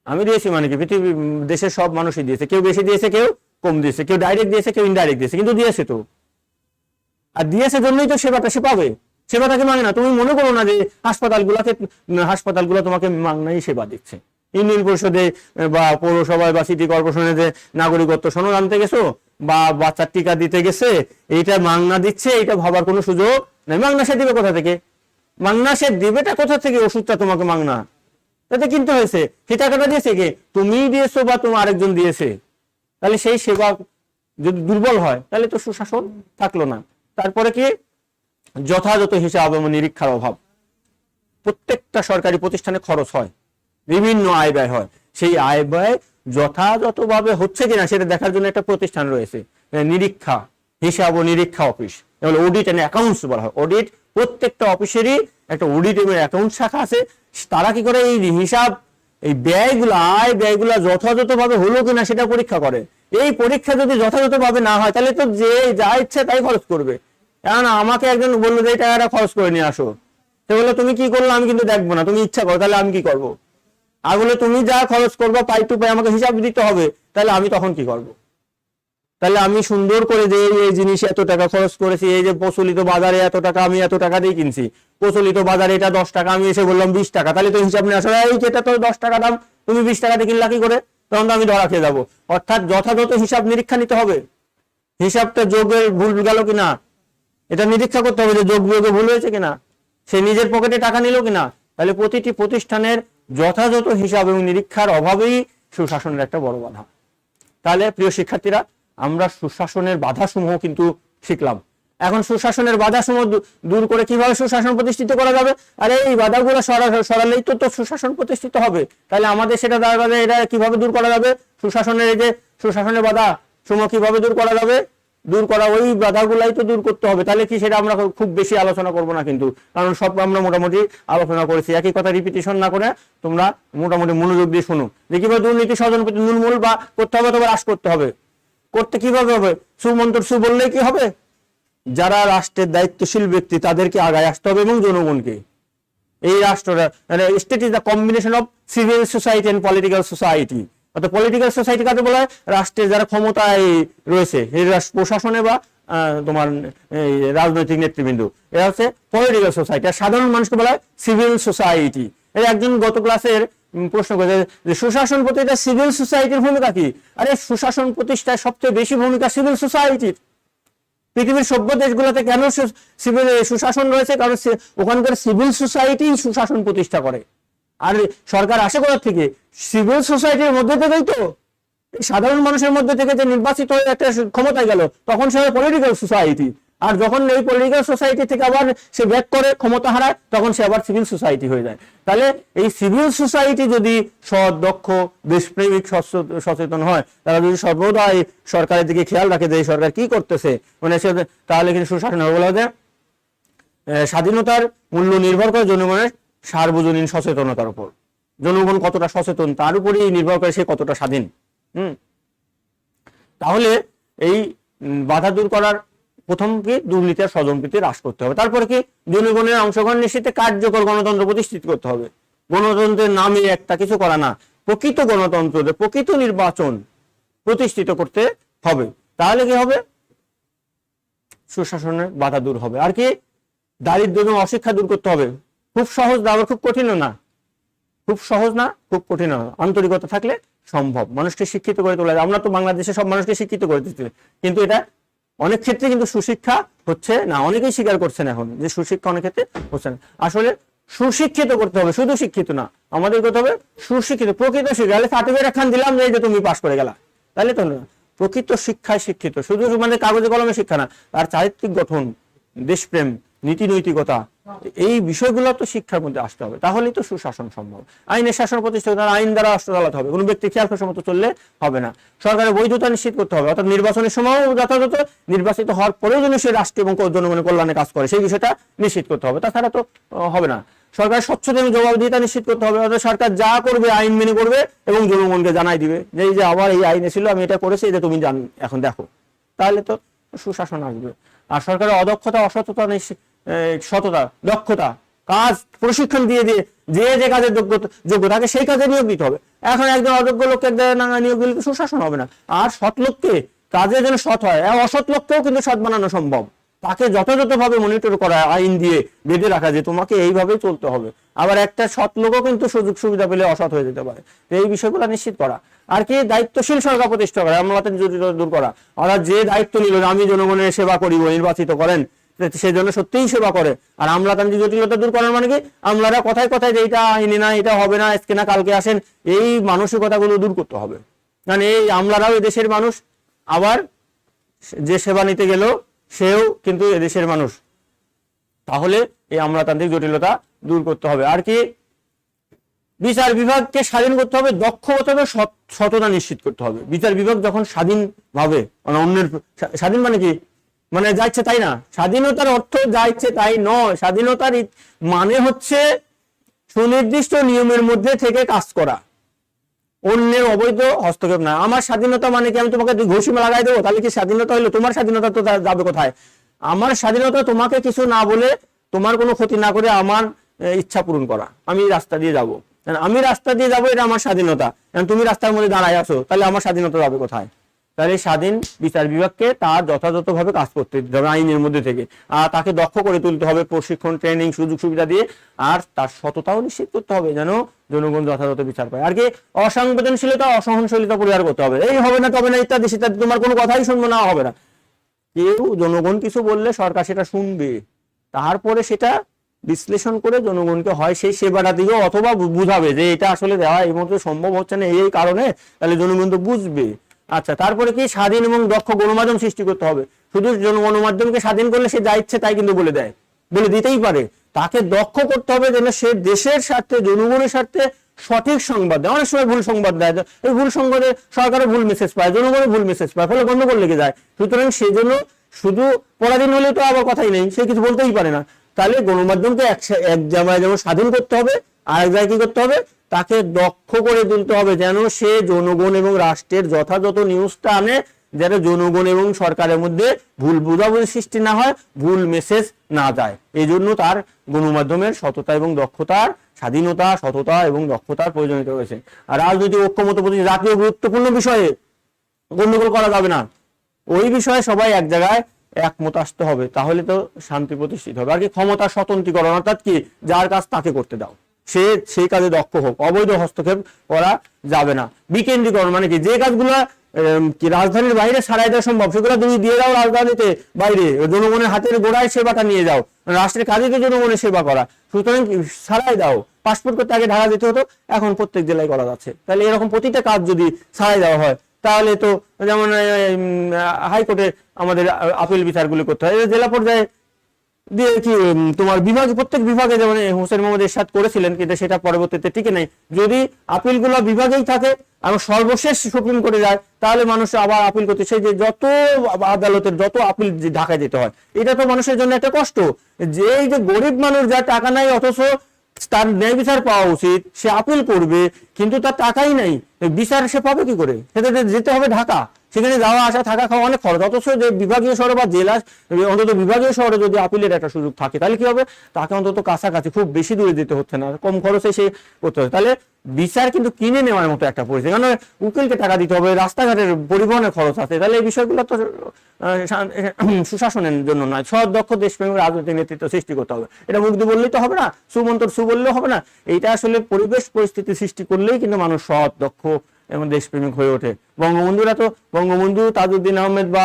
Speaker 1: আমি দিয়েছি মানে কি, পৃথিবী দেশের সব মানুষই দিয়েছে, কেউ বেশি দিয়েছে, কেউ কম দিয়েছে, কেউ ডাইরেক্ট দিয়েছে, কেউ ইনডাইরেক্ট দিয়েছে, কিন্তু দিয়েছে তো। আর দিয়েছে জন্যই তো সেবাটা সে পাবে, সেবাটাকে মানে না। তুমি মনে করো না যে হাসপাতালগুলো তোমাকে মাগনাই সেবা দিচ্ছে। ইউনিয়ন পরিষদে বা পৌরসভায় বা সিটি কর্পোরেশনে যে নাগরিকত্ব সনদ আনতে গেছো বা বাচ্চার টিকা দিতে গেছে, এইটা মাগনা দিচ্ছে, এটা ভাবার কোনো সুযোগ নেই। মাগনা সে দিবে কোথা থেকে, মাগনা সে দিবেটা কোথা থেকে, ওষুধটা তোমাকে মাগনা তাতে কিনতে হয়েছে, সেই টাকাটা দিয়েছে কে, তুমি দিয়েছো বা তোমার আরেকজন দিয়েছে। তাহলে সেই সেবা যদি দুর্বল হয়, তাহলে তো সুশাসন থাকলো না। তারপরে কি, যথাযথ হিসাব এবং নিরীক্ষার অভাব। প্রত্যেকটা সরকারি প্রতিষ্ঠানে খরচ হয়, বিভিন্ন আয় ব্যয় হয়, সেই আয় ব্যয় যথাযথভাবে হচ্ছে কিনা সেটা দেখার জন্য একটা প্রতিষ্ঠান রয়েছে, নিরীক্ষা, হিসাব ও নিরীক্ষা অফিস, অডিট এন্ড অ্যাকাউন্টস বলা হয়। অডিট, প্রত্যেকটা অফিসেরই একটা অডিট এবং অ্যাকাউন্ট শাখা আছে। তারা কি করে, এই হিসাব, এই ব্যয়গুলো, আয় ব্যয়গুলো যথাযথভাবে হলো কিনা সেটা পরীক্ষা করে। এই পরীক্ষা যদি যথাযথভাবে না হয়, তাহলে তো যে যা ইচ্ছে তাই খরচ করবে। কারণ আমাকে একজন বললো যে এই টাকাটা খরচ করে নিয়ে আসো, সে বললো তুমি কি করলো, আমি কিন্তু দেখবো না, তুমি ইচ্ছা করো, তাহলে আমি কি করবো? আর বলে তুমি যা খরচ করবো পাই টু পাই আমাকে হিসাব দিতে হবে, তাহলে আমি তখন কি করবো? তাহলে আমি সুন্দর করে যে এই জিনিস এত টাকা খরচ করেছি, এই যে প্রচলিত বাজারে এত টাকা, আমি এত টাকা দিয়ে কিনছি, প্রচলিত বাজারে এটা 10 টাকা, আমি এসে বললাম 20 টাকা, তাহলে তো হিসাব নিয়ে আসলে এই যেটা তো 10 টাকা দাম, তুমি 20 টাকা দিয়ে কিনলা কি করে? তখন তো আমি ধরা খেয়ে যাবো। অর্থাৎ যথাযথ হিসাব নিরীক্ষা নিতে হবে, হিসাবটা যোগের ভুল গেল কিনা এটা নিরীক্ষা করতে হবে, যে যোগ বিয়োগে ভুল হয়েছে কিনা, সে নিজের পকেটে টাকা নিল কিনা, তাহলে প্রতিটি প্রতিষ্ঠানের যথাযথ হিসাব এবং নিরীক্ষার অভাবেই সুশাসনের একটা বড় বাধা। তাহলে প্রিয় শিক্ষার্থীরা, আমরা সুশাসনের বাধাসমূহ কিন্তু শিখলাম। এখন সুশাসনের বাধাসমূহ দূর করে কিভাবে সুশাসন প্রতিষ্ঠিত করা যাবে, আর এই বাধাগুলো সরালেই তো সুশাসন প্রতিষ্ঠিত হবে। তাহলে আমাদের সেটা দ্বারা এটা কিভাবে দূর করা যাবে, সুশাসনের এই যে সুশাসনের বাধা সমূহ কিভাবে দূর করা যাবে, দূর করা ওই বাধাগুলাই তো দূর করতে হবে। তাহলে কি সেটা আমরা খুব বেশি আলোচনা করব না কিন্তু, কারণ সব আমরা মোটামুটি আলোচনা করেছি। একই কথা রিপিটিশন না করে তোমরা মোটামুটি মনোযোগ দিয়ে শোনো যে কিভাবে দুর্নীতি স্বজন নির্মূল বা করতে হবে অথবা হ্রাস করতে হবে। করতে কিভাবে হবে, সুমন্ত্র সু বললেই কি হবে, যারা রাষ্ট্রের দায়িত্বশীল ব্যক্তি তাদেরকে আগায় আসতে হবে এবং জনগণকে। এই রাষ্ট্রটা state is the combination of civil society and political society. অর্থাৎ পলিটিক্যাল সোসাইটি কাকে বলা হয়, রাষ্ট্রের যারা ক্ষমতায় রয়েছে, এই প্রশাসনে বা তোমার রাজনৈতিক নেতৃবৃন্দ, এরা হচ্ছে পলিটিক্যাল সোসাইটি। আর সাধারণ মানুষকে বলা হয় সিভিল সোসাইটি। এই একজন গত ক্লাসের প্রশ্ন করেছে যে সুশাসন প্রতিষ্ঠায় সিভিল সোসাইটির ভূমিকা কি। আরে সুশাসন প্রতিষ্ঠায় সবচেয়ে বেশি ভূমিকা সিভিল সোসাইটির। পৃথিবীর সভ্য দেশগুলোতে কেন সিভিল সুশাসন রয়েছে, কারণ ওখানকার সিভিল সোসাইটি সুশাসন প্রতিষ্ঠা করে। আর সরকার আসে কোথা থেকে, সিভিল সোসাইটির মধ্যে থেকেই তো। সাধারণ মানুষের মধ্যে থেকে যে নির্বাচিত হয়ে একটা ক্ষমতায় গেল, তখন সে পলিটিক্যাল সোসাইটি। আর যখন এই পলিটিক্যাল সোসাইটি থেকে আবার সে ব্যাক করে ক্ষমতা হারায়, তখন সে আবার সিভিল সোসাইটি হয়ে যায়। তাহলে এই সিভিল সোসাইটি যদি সৎ, দক্ষ, দেশপ্রেমিক, সচেতন হয়, তারা যদি সর্বদাই সরকারের দিকে খেয়াল রাখে যে সরকার কি করতেছে, মানে তাহলে কিন্তু সুশাসন হবে। বলা যায় স্বাধীনতার মূল্য নির্ভর করে জনগণের সার্বজনীন সচেতনতার উপর। জনগণ কতটা সচেতন তার উপরেই নির্ভর করে সে কতটা স্বাধীন। তাহলে এই বাধা দূর করার প্রথম কি, দুর্নীতি আর স্বজনপ্রীতি হ্রাস করতে হবে। তারপরে কি, জনগণের অংশগ্রহণ নিশ্চিতে কার্যকর গণতন্ত্র প্রতিষ্ঠিত করতে হবে। গণতন্ত্রের নামে একটা কিছু করা না, প্রকৃত গণতন্ত্র, প্রকৃত নির্বাচন প্রতিষ্ঠিত করতে হবে। তাহলে কি হবে, সুশাসনের বাধা দূর হবে। আর কি, দারিদ্র্য এবং অশিক্ষা দূর করতে হবে। খুব সহজ না, আবার খুব কঠিনও না। খুব সহজ না, খুব কঠিন না, আন্তরিকতা থাকলে সম্ভব। মানুষকে শিক্ষিত করে তোলা যায়। আমরা তো বাংলাদেশে সব মানুষকে শিক্ষিত করে দিচ্ছি, কিন্তু এটা অনেক ক্ষেত্রে কিন্তু সুশিক্ষা হচ্ছে না। অনেকেই স্বীকার করছেন এখন যে সুশিক্ষা অনেক ক্ষেত্রে হচ্ছে না। আসলে সুশিক্ষিত করতে হবে, শুধু শিক্ষিত না, আমাদের করতে হবে সুশিক্ষিত, প্রকৃত শিক্ষা। সার্টিফিকেট একখান দিলাম যে তুমি পাস করে গেলা, তাহলে তো না। প্রকৃত শিক্ষায় শিক্ষিত, শুধু মানে কাগজে কলমে শিক্ষা না, তার চারিত্রিক গঠন, দেশপ্রেম, নীতি নৈতিকতা, এই বিষয়গুলো তো শিক্ষার মধ্যে আসতে হবে। তাহলেই তো সুশাসন সম্ভব। আইনের শাসন প্রতিষ্ঠা করতে হবে, আইন দ্বারা রাষ্ট্র চালাতে হবে, কোনো ব্যক্তি খেয়াল খুশি মতো চললে হবে না। সরকারের বৈধতা নিশ্চিত করতে হবে, অর্থাৎ নির্বাচনের সময় যথাযথ নির্বাচিত হওয়ার পরেও যেন সে রাষ্ট্র এবং জনগণের কল্যাণে কাজ করে, সেই বিষয়টা নিশ্চিত করতে হবে। তাছাড়া তো হবে না। সরকার স্বচ্ছতা এবং জবাবদিহিতা নিশ্চিত করতে হবে, অর্থাৎ সরকার যা করবে আইন মেনে করবে এবং জনগণকে জানাই দিবে যে এই যে আমার এই আইনে ছিল, আমি এটা করেছি, এটা তুমি জান এখন দেখো। তাহলে তো সুশাসন আসবে। আর সরকারের অদক্ষতা, অসততা, সততা, দক্ষতা, কাজ প্রশিক্ষণ দিয়ে দিয়ে যে কাজের যোগ্য থাকে সেই কাজে নিয়োগ দিতে হবে। এখন একজন অযোগ্য লোককে নিয়োগ দিলে সুশাসন হবে না। আর সৎ লোককে কাজে যেন সৎ হয়, অসৎ লোককেও কিন্তু সৎ বানানো সম্ভব। তাকে যথাযথভাবে মনিটর করা, আইন দিয়ে বেঁধে রাখা যে তোমাকে এইভাবেই চলতে হবে। আবার একটা সৎ লোকও কিন্তু সুযোগ সুবিধা পেলে অসৎ হয়ে যেতে পারে। তো এই বিষয়গুলো নিশ্চিত করা। আর কি, দায়িত্বশীল সরকার প্রতিষ্ঠা করা, আমলাতান্ত্রিক জটিলতা দূর করা। অর্থাৎ যে দায়িত্ব নিল আমি জনগণের সেবা করিব, নির্বাচিত করেন, সেই জন্য সত্যিই সেবা করে। আর আমলাতান্ত্রিক জটিলতা দূর করার মানে কি, আমলারা কথায় কথায় যে এটা আইনি না, এটা হবে না, আজকে না কালকে আসেন, এই মানসিকতাগুলো দূর করতে হবে। কারণ এই আমলারাও এদেশের মানুষ, আবার যে সেবা নিতে গেল সেও কিন্তু এদেশের মানুষ। তাহলে এই আমলাতান্ত্রিক জটিলতা দূর করতে হবে। আর কি, বিচার বিভাগকে স্বাধীন করতে হবে, দক্ষ হতে হবে, সততা নিশ্চিত করতে হবে। বিচার বিভাগ যখন স্বাধীন ভাবে, অন্যের স্বাধীন মানে কি, মানে যা ইচ্ছে তাই না। স্বাধীনতার অর্থ যা ইচ্ছে তাই নয়। স্বাধীনতার মানে হচ্ছে সুনির্দিষ্ট নিয়মের মধ্যে থেকে কাজ করা, অন্যের অবৈধ হস্তক্ষেপ না। আমার স্বাধীনতা মানে কি, আমি তোমাকে ঘুষিমা লাগাই দেবো, তাহলে কি স্বাধীনতা হলো? তোমার স্বাধীনতা তো যাবে কোথায়? আমার স্বাধীনতা তোমাকে কিছু না বলে, তোমার কোনো ক্ষতি না করে আমার ইচ্ছা পূরণ করা। আমি রাস্তা দিয়ে যাব, আমি রাস্তা দিয়ে যাবো, এটা আমার স্বাধীনতা। তুমি রাস্তার মধ্যে দাঁড়ায় আছো, তাহলে আমার স্বাধীনতা যাবে কোথায়? তাহলে স্বাধীন বিচার বিভাগকে তার যথাযথভাবে কাজ করতে দিতে হবে আইনের মধ্যে থেকে। আর তাকে দক্ষ করে তুলতে হবে, প্রশিক্ষণ, ট্রেনিং, সুযোগ সুবিধা দিয়ে। আর তার সততাও নিশ্চিত করতে হবে যেন জনগণ যথাযথ বিচার পায়। আর কি, অসংবেদনশীলতা, অসহনশীলতা পরিহার করতে হবে। এই হবে না, তবে না, ইত্যাদি ইত্যাদি, তোমার কোনো কথাই শুনবো না, হবে না। কেউ জনগণ কিছু বললে সরকার সেটা শুনবে, তারপরে সেটা বিশ্লেষণ করে জনগণকে হয় সেই সেবাটা দিবে, অথবা বুঝাবে যে এটা আসলে দেওয়া এই মুহূর্তে সম্ভব হচ্ছে না এই কারণে, তাহলে জনগণ তো বুঝবে। আচ্ছা, তারপরে কি স্বাধীন এবং দক্ষ গণমাধ্যম সৃষ্টি করতে হবে। শুধু গণমাধ্যমকে স্বাধীন করলে সে যা ইচ্ছে তাই কিন্তু বলে দেয়, বলে দিতেই পারে। তাকে দক্ষ করতে হবে যেন সে দেশের স্বার্থে, জনগণের স্বার্থে সঠিক সংবাদ দেয়। অনেক সময় ভুল সংবাদ দেয়, এই ভুল সংবাদে সরকারও ভুল মেসেজ পায়, জনগণও ভুল মেসেজ পায়, ফলে গন্ডগোল লেগে যায়। সুতরাং সেই জন্য শুধু পরাধীন হলে তো আবার কথাই নেই, সে কিছু বলতেই পারে না। তাহলে গণমাধ্যমকে এক জায়গায় যেমন স্বাধীন করতে হবে, আর এক জায়গায় কি করতে হবে, তাকে দক্ষ করে তুলতে হবে যেন সে জনগণ এবং রাষ্ট্রের যথাযথ নিউজটা আনে, যেন জনগণ এবং সরকারের মধ্যে ভুল বোঝাবুঝি সৃষ্টি না হয়, ভুল মেসেজ না যায়। এই জন্য তার গণমাধ্যমের সততা এবং দক্ষতার, স্বাধীনতা, সততা এবং দক্ষতার প্রয়োজনীয়তা রয়েছে। আর রাজনৈতিক ঐক্যমত প্রতি জাতীয় গুরুত্বপূর্ণ বিষয়ে গন্ডগোল করা যাবে না, ওই বিষয়ে সবাই এক জায়গায় একমত আসতে হবে, তাহলে তো শান্তি প্রতিষ্ঠিত হবে। আর কি ক্ষমতা স্বতন্ত্রীকরণ, অর্থাৎ কি যার কাজ তাকে করতে দাও, সে সেই কাজে দক্ষ হোক, অবৈধ হস্তক্ষেপ করা যাবে না। বিকেন্দ্রীকরণ মানে কি, যে কাজগুলো কি রাজধানীর বাইরে সারাই দেওয়া সম্ভব সেগুলো তুমি দিয়ে দাও রাজধানীতে বাইরে, জনগণের হাতের গোড়ায় সেবাটা নিয়ে যাও। রাষ্ট্রের কাজে তো জনগণের সেবা করা, সুতরাং সারাই দাও। পাসপোর্ট করতে আগে ঢাকা যেতে হতো, এখন প্রত্যেক জেলায় করা যাচ্ছে। তাহলে এরকম প্রতিটা কাজ যদি সারাই দেওয়া হয়, তাহলে তো যেমন হাইকোর্টে আমাদের আপিল বিচারগুলি করতে হয়, জেলা পর্যায়ে দিয়ে কি তোমার বিভাগে, প্রত্যেক বিভাগে যেমন হোসেন মোহাম্মদ এরশাদ করেছিলেন, কিন্তু সেটা পরবর্তীতে টিকে নেই। যদি আপিলগুলো বিভাগেই থাকে এবং সর্বশেষ সুপ্রিম কোর্টে যায়, তাহলে মানুষ আবার আপিল করতে, সেই যে যত আদালতের যত আপিল ঢাকায় যেতে হয়, এটা তো মানুষের জন্য একটা কষ্ট। যে এই যে গরিব মানুষ, যার টাকা নাই অথচ তার ন্যায় বিচার পাওয়া উচিত, সে আপিল করবে কিন্তু তার টাকাই নাই, বিচার সে পাবে কি করে? সেটা যেতে হবে ঢাকা, সেখানে যাওয়া আসা থাকা খাওয়া অনেক খরচ। অথচ যে বিভাগীয় শহরে বা জেলা, অন্তত বিভাগীয় শহরে যদি আপিলের একটা সুযোগ থাকে, তাহলে কি হবে, তাকে অন্তত কাছাকাছি খুব বেশি দূরে যেতে হচ্ছে না, কম খরচে সে করতে হবে। তাহলে বিচার কিন্তু কিনে নেওয়ার মতো একটা পরিস্থিতি, কারণ উকিলকে টাকা দিতে হবে, রাস্তাঘাটের পরিবহনের খরচ আছে। তাহলে এই বিষয়গুলো তো সুশাসনের জন্য নয়, সৎ দক্ষ দেশপ্রেমিক রাজনৈতিক নেতৃত্ব সৃষ্টি করতে হবে। এটা মুখ দিয়ে বললেই তো হবে না, সুমন্তর সু বললেও হবে না, এইটা আসলে পরিবেশ পরিস্থিতি সৃষ্টি করলেই কিন্তু মানুষ সৎ দক্ষ এবং দেশপ্রেমিক হয়ে ওঠে। বঙ্গবন্ধুরা তো, বঙ্গবন্ধু, তাজউদ্দিন আহমেদ বা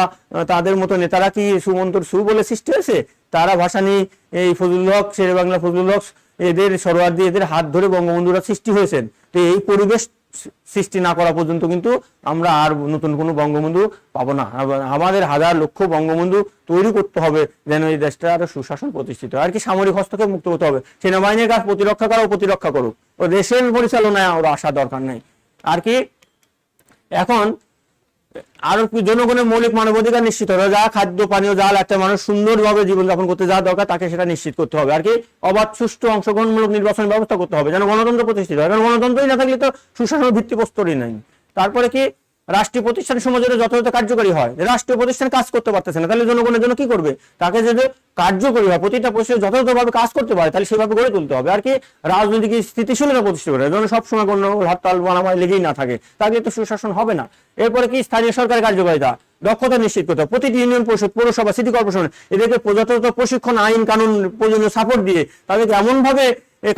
Speaker 1: তাদের মতো নেতারা কি সুমন্তর সু বলে সৃষ্টি হয়েছে? তারা ভাসানী, এই ফজলুল হক, শেরে বাংলা ফজলুল হক, এদের সরোয়ার্দী, এদের হাত ধরে বঙ্গবন্ধুরা সৃষ্টি হয়েছেন। তো এই পরিবেশ সৃষ্টি না করা পর্যন্ত কিন্তু আমরা আর নতুন কোনো বঙ্গবন্ধু পাবো না। আমাদের হাজার লক্ষ বঙ্গবন্ধু তৈরি করতে হবে যেন এই দেশটা আরো সুশাসন প্রতিষ্ঠিত হয়। আর কি সামরিক হস্তক্ষেপ মুক্ত হতে হবে, সেনাবাহিনীর কাজ প্রতিরক্ষা করা ও প্রতিরক্ষা করুক, ও দেশের পরিচালনায় ওরা আসা দরকার নেই। আর কি এখন আরো জনগণের মৌলিক মানবাধিকার নিশ্চিত হবে, যা খাদ্য পানীয়, যা একটা মানুষ সুন্দরভাবে জীবনযাপন করতে যা দরকার তাকে সেটা নিশ্চিত করতে হবে। আর কি অবাধ, সুষ্ঠু, অংশগ্রহণমূলক নির্বাচনের ব্যবস্থা করতে হবে যেন গণতন্ত্র প্রতিষ্ঠিত হয়, কারণ গণতন্ত্রই না থাকলে তো সুশাসনের ভিত্তিপ্রস্তরই নাই। তারপরে কি রাষ্ট্রীয় প্রতিষ্ঠান সমাজের যথাযথ কার্যকরী হয়, রাষ্ট্রীয় প্রতিষ্ঠান কাজ করতে পারতেছে না, তাহলে জনগণের জন্য কি করবে, তাকে যদি কার্যকরী হয়, প্রতিটা প্রতিষ্ঠান যথাযথভাবে কাজ করতে পারে, তাহলে সেভাবে গড়ে তুলতে হবে। আর কি রাজনৈতিক স্থিতিশীলতা প্রতিষ্ঠা করে, যেন সবসময় গন্ডগোল, হরতাল, বানামাই লেগেই না থাকে, তাহলে তো সুশাসন হবে না। এরপরে কি স্থানীয় সরকারের কার্যকারিতা, দক্ষতা নিশ্চিত করতে হবে। প্রতিটি ইউনিয়ন পরিষদ, পৌরসভা, সিটি কর্পোরেশন এদেরকে যথাযথ প্রশিক্ষণ, আইন কানুন প্রয়োজনীয় সাপোর্ট দিয়ে তাদেরকে এমন ভাবে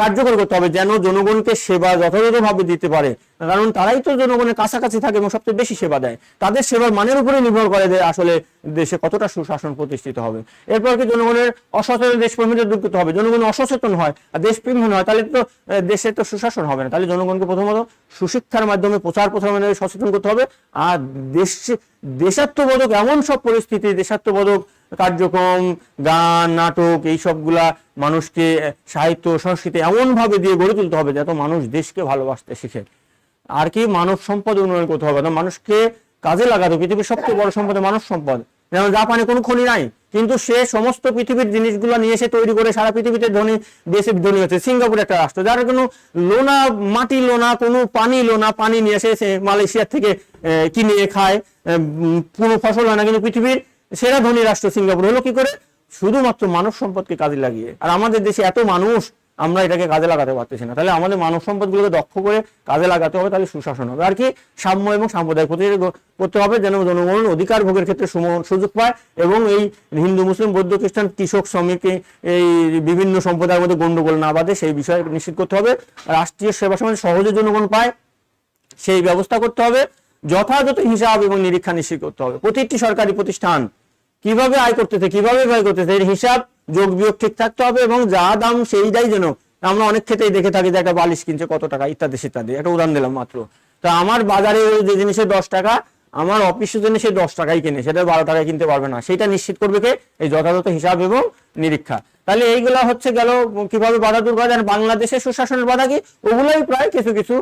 Speaker 1: কার্যকর করতে হবে যেন জনগণকে সেবা যথাযথভাবে দিতে পারে, কারণ তারাই তো জনগণের কাছাকাছি থাকে এবং সবচেয়ে বেশি সেবা দেয়। তাদের সেবার মানের উপরে নির্ভর করে যে আসলে দেশে কতটা সুশাসন প্রতিষ্ঠিত হবে। এরপর কি জনগণের অসচেতন দেশপ্রেমীদের দূর করতে হবে। জনগণ অসচেতন হয় আর দেশপ্রেম হয়, তাহলে তো দেশে তো সুশাসন হবে না। তাহলে জনগণকে প্রথমত সুশিক্ষার মাধ্যমে, প্রচার প্রসারের মাধ্যমে সচেতন করতে হবে। আর দেশাত্মবোধক এমন সব পরিস্থিতি, দেশাত্মবোধক কার্যক্রম, গান, নাটক, এই সবগুলা মানুষকে, সাহিত্য, সংস্কৃতি এমন ভাবে দিয়ে গড়ে তুলতে হবে যাতে মানুষ দেশকে ভালোবাসতে শিখে। আর কি মানব সম্পদ উন্নয়ন করতে হবে, মানুষকে কাজে লাগাতে। পৃথিবীর সবচেয়ে বড় সম্পদ মানব সম্পদ। যেমন জাপানে কোনো খনি নাই, কিন্তু সে সমস্ত পৃথিবীর জিনিসগুলো নিয়ে এসে তৈরি করে সারা পৃথিবীতে ধনী, দেশে ধনী হচ্ছে। সিঙ্গাপুর একটা রাষ্ট্র, যার কোনো লোনা, মাটি লোনা, কোনো পানি লোনা, পানি নিয়ে এসে মালয়েশিয়া থেকে কিনে খায়, কোনো ফসল হয় না, কিন্তু পৃথিবীর সেরা ধনী রাষ্ট্র সিঙ্গাপুর হলো কি করে, শুধুমাত্র মানব সম্পদকে কাজে লাগিয়ে। আর আমাদের দেশে এত মানুষ, আমরা এটাকে কাজে লাগাতে পারতেছি না। তাহলে আমাদের মানব সম্পদগুলোকে দক্ষ করে কাজে লাগাতে হবে, তাহলে সুশাসন হবে। আর কি সাম্য এবং সাম্প্রদায়িক প্রতিযোগিতা করতে হবে যেন জনগণ অধিকার ভোগের ক্ষেত্রে সুযোগ পায় এবং এই হিন্দু, মুসলিম, বৌদ্ধ, খ্রিস্টান, কৃষক, শ্রমিক, এই বিভিন্ন সম্প্রদায়ের মধ্যে গন্ডগোল না বাঁধে, সেই বিষয়ে নিশ্চিত করতে হবে। রাষ্ট্রীয় সেবা সমাজ সহজে জনগণ পায় সেই ব্যবস্থা করতে হবে। যথাযথ হিসাব এবং নিরীক্ষা নিশ্চিত করতে হবে। প্রতিটি সরকারি প্রতিষ্ঠান কিভাবে আয় করতেছে, কিভাবে ব্যয় করতেছে, এর হিসাব যোগ বিয়োগ ঠিক থাকতে হবে, এবং যা দাম সেইটাই যেন, আমরা অনেক ক্ষেত্রেই দেখে থাকি যে একটা বালিশ কিনছে কত টাকা, ইত্যাদি ইত্যাদি, একটা উদাহরণ দিলাম মাত্র। তো আমার বাজারে যে জিনিসের 10 টাকা, আমার অফিসের জন্য সে 10 টাকাই কিনে, সেটা 12 টাকায় কিনতে পারবে না, সেটা নিশ্চিত করবে কে? এই যথাযথ হিসাব এবং নিরীক্ষা। তাহলে এইগুলা হচ্ছে গেল কিভাবে বাধা দূর করা যায়। বাংলাদেশের সুশাসনের বাধা কি, ওগুলাই প্রায় কিছু কিছু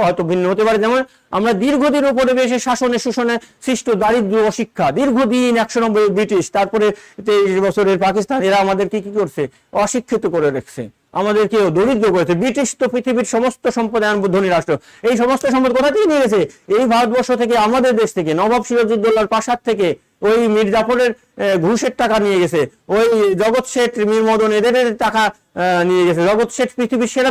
Speaker 1: হয়তো ভিন্ন হতে পারে। যেমন আমরা দীর্ঘদিন উপনিবেশের শাসনে শোষণে সৃষ্ট দারিদ্র, অশিক্ষা, দীর্ঘদিন 190 ব্রিটিশ, তারপরে 23 বছরের পাকিস্তান, এরা আমাদের কি করছে? অশিক্ষিত করে রেখেছে, আমাদেরকেও দরিদ্র করেছে। ব্রিটিশ তো পৃথিবীর সমস্ত সম্পদ ধনী রাষ্ট্র, এই সমস্ত সম্পদ কোথা থেকে নিয়ে গেছে? এই ভারতবর্ষ থেকে, আমাদের দেশ থেকে, নবাব সিরাজউদ্দৌলার প্রাসাদ থেকে, ওই মীর জাফরের ঘুষের টাকা নিয়ে গেছে, ওই জগৎ শেঠ, মীর মদন, এদের টাকা নিয়ে গেছে। জগৎ শেঠ পৃথিবীর সেরা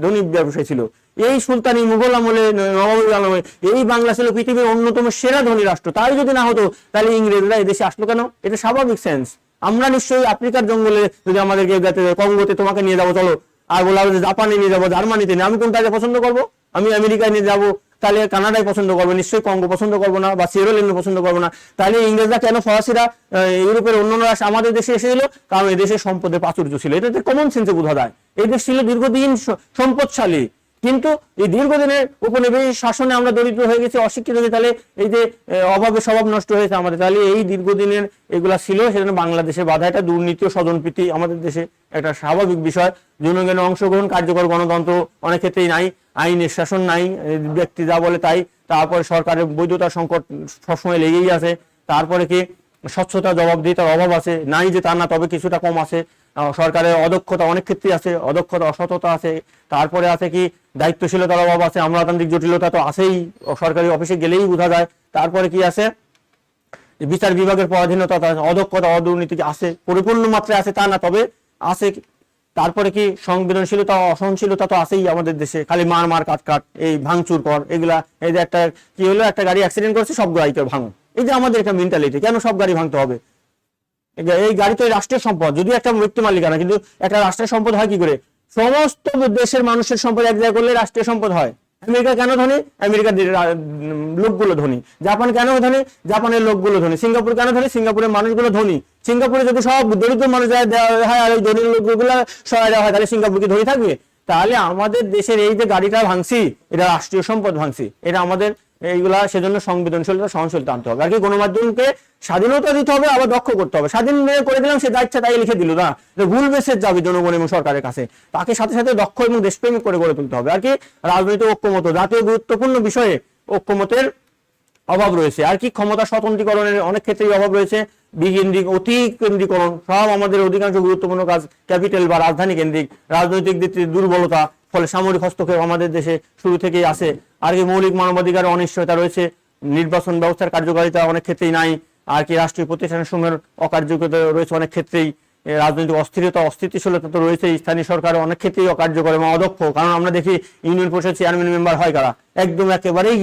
Speaker 1: ধনী ব্যবসায়ী ছিল। এই সুলতানি মুঘল আমলে, নবাবী আমলে এই বাংলা ছিল পৃথিবীর অন্যতম সেরা ধনী রাষ্ট্র। তাই যদি না হতো তাহলে ইংরেজরা এদেশে আসলো কেন? এটা স্বাভাবিক সেন্স। আমরা নিশ্চয়ই আফ্রিকার জঙ্গলে যদি আমাদেরকে কঙ্গোতে তোমাকে নিয়ে যাবো চলো, আর বলা হবে জাপানে নিয়ে যাবো, জার্মানিতে নিয়ে, আমি কোনটা পছন্দ করবো? আমি আমেরিকায় নিয়ে যাবো, তাহলে কানাডায় পছন্দ করবো, নিশ্চয়ই কঙ্গো পছন্দ করবো না, বা সিয়েরা পছন্দ করবো না। তাহলে ইংরেজরা কেন, ফরাসিরা, ইউরোপের অন্যান্য রাষ্ট্র আমাদের দেশে এসেছিল? কারণ এদেশে সম্পদের প্রাচুর্য ছিল। এটা কমন সেন্সে বোঝা যায়। এই দেশ ছিল দীর্ঘদিন সম্পদশালী, কিন্তু এই দীর্ঘদিনের উপনিবেশ শাসনে আমরা দরিদ্র হয়ে গেছি, অশিক্ষিত হয়ে, তাহলে এই যে অভাবে স্বভাব নষ্ট হয়েছে আমাদের। তাহলে এই দীর্ঘদিনের এগুলা ছিল, সেজন্য বাংলাদেশে বাধা। এটা দুর্নীতি ও স্বজনপ্রীতি আমাদের দেশে একটা স্বাভাবিক বিষয়। জনগণের অংশগ্রহণ, কার্যকর গণতন্ত্র অনেক ক্ষেত্রেই নাই, আইনের শাসন নাই, ব্যক্তি যা বলে তাই। তারপরে সরকারের বৈধতা সংকট সবসময় লেগেই আছে। তারপরে কি স্বচ্ছতা, জবাবদিহিতার অভাব আছে, নাই যে তা না, তবে কিছুটা কম আছে। সরকারের অদক্ষতা অনেক ক্ষেত্রে আছে, অদক্ষতা, অসততা আছে। তারপরে আছে কি দায়িত্বশীলতার অভাব আছে, আমলাতান্ত্রিক জটিলতা তো আছেই, সরকারি অফিসে গেলেই বোঝা যায়। তারপরে কি আছে, বিচার বিভাগের পরাধীনতা, অদক্ষতা, অদুর্নীতি আছে, পরিপূর্ণ মাত্রায় আছে তা না, তবে আছে। তারপরে কি সংবেদনশীলতা, অসহনশীলতা তো আছেই আমাদের দেশে, খালি মার কাট, এই ভাঙচুর কর, এগুলা। এই যে একটা কি হলো, একটা গাড়ি অ্যাক্সিডেন্ট করছে, সব গাড়িকে ভাঙো, এই যে আমাদের একটা মেন্টালিটি। কেন সব গাড়ি ভাঙতে হবে? এই গাড়ি তো রাষ্ট্রের সম্পদ, যদি একটা ব্যক্তি মালিকানা, কিন্তু একটা রাষ্ট্রের সম্পদ হয় কি করে? সমস্ত দেশের মানুষের সম্পদ এক জায়গায় করলে রাষ্ট্রীয় সম্পদ হয়। আমেরিকা কেন ধনী? আমেরিকার লোকগুলো ধনী। জাপান কেন ধনী? জাপানের লোকগুলো ধনী। সিঙ্গাপুর কেন ধনী? সিঙ্গাপুরের মানুষগুলো ধনী। সিঙ্গাপুরে যদি সব দরিদ্র মানুষ দেওয়া হয় আর ওই ধনী লোকগুলো সহায় দেওয়া হয়, তাহলে সিঙ্গাপুর কি ধনী থাকবে? তাহলে আমাদের দেশের এই যে গাড়িটা ভাঙছি, এটা রাষ্ট্রীয় সম্পদ ভাঙছি, এটা আমাদের এইগুলা। সেজন্য সংবেদনশীলতা, সহনশীলতা আনতে হবে। আর কি গণমাধ্যমকে স্বাধীনতা দিতে হবে, আবার দক্ষ করতে হবে। স্বাধীন করে দিলাম, সে যা ইচ্ছা তাই লিখে দিল না, ভুল মেসেজ যাবে জনগণ এবং সরকারের কাছে। তাকে সাথে সাথে দক্ষ এবং দেশপ্রেমিক করে গড়ে তুলতে হবে। আর কি রাজনৈতিক ঐক্যমত, জাতীয় গুরুত্বপূর্ণ বিষয়ে ঐক্যমতের অভাব রয়েছে। আর কি ক্ষমতা স্বতন্ত্রীকরণের অনেক ক্ষেত্রেই অভাব রয়েছে। বিকেন্দ্রিক, অতি কেন্দ্রীকরণ, সব আমাদের অধিকাংশ গুরুত্বপূর্ণ কাজ ক্যাপিটাল বা রাজধানী কেন্দ্রিক। রাজনৈতিক দিক থেকে দুর্বলতা, ফলে সামরিক হস্তক্ষেপ আমাদের দেশে শুরু থেকেই আছে। আর কি মৌলিক মানবাধিকারের অনিশ্চয়তা রয়েছে। নির্বাচন ব্যবস্থার কার্যকারিতা অনেক ক্ষেত্রেই নাই। আর কি রাষ্ট্রীয় প্রতিষ্ঠানের সমূহের অকার্যকতা রয়েছে অনেক ক্ষেত্রেই। রাজনৈতিক অস্থিরতা, অস্থিতিশীলতা তো রয়েছে। স্থানীয় সরকার অনেক ক্ষেত্রেই অকার্যকর এবং অদক্ষ। কারণ আমরা দেখি ইউনিয়ন পরিষদ চেয়ারম্যান মেম্বার হয় কারা? একদম একেবারেই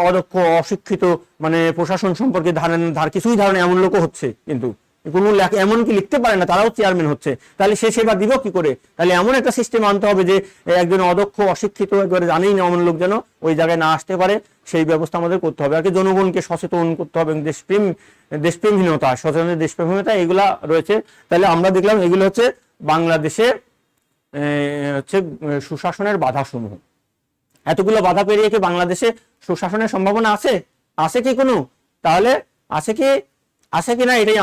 Speaker 1: অদক্ষ, অশিক্ষিত, মানে প্রশাসন সম্পর্কে ধার কিছুই ধারণা এমন লোকও হচ্ছে, কিন্তু কোনো এমনকি লিখতে পারে না, তারাও চেয়ারম্যান হচ্ছে। তাহলে সে সেবা দিব কি করে? তাহলে এমন একটা সিস্টেম আনতে হবে যে একজন অদক্ষ, অশিক্ষিত, একবারে জানেই না এমন লোক যেন ওই জায়গায় না আসতে পারে, সেই ব্যবস্থা আমাদের করতে হবে। আর কি জনগণকে সচেতন করতে হবে। দেশপ্রেমহীনতা, সচেতন দেশপ্রেমহীনতা, এগুলা রয়েছে। তাহলে আমরা দেখলাম এগুলো হচ্ছে বাংলাদেশে হচ্ছে সুশাসনের বাধা সমূহ। এতগুলো বাধা পেরিয়ে কি বাংলাদেশে সুশাসনের সম্ভাবনা আছে? আছে কি কোনো? তাহলে আছে কি না, এটাই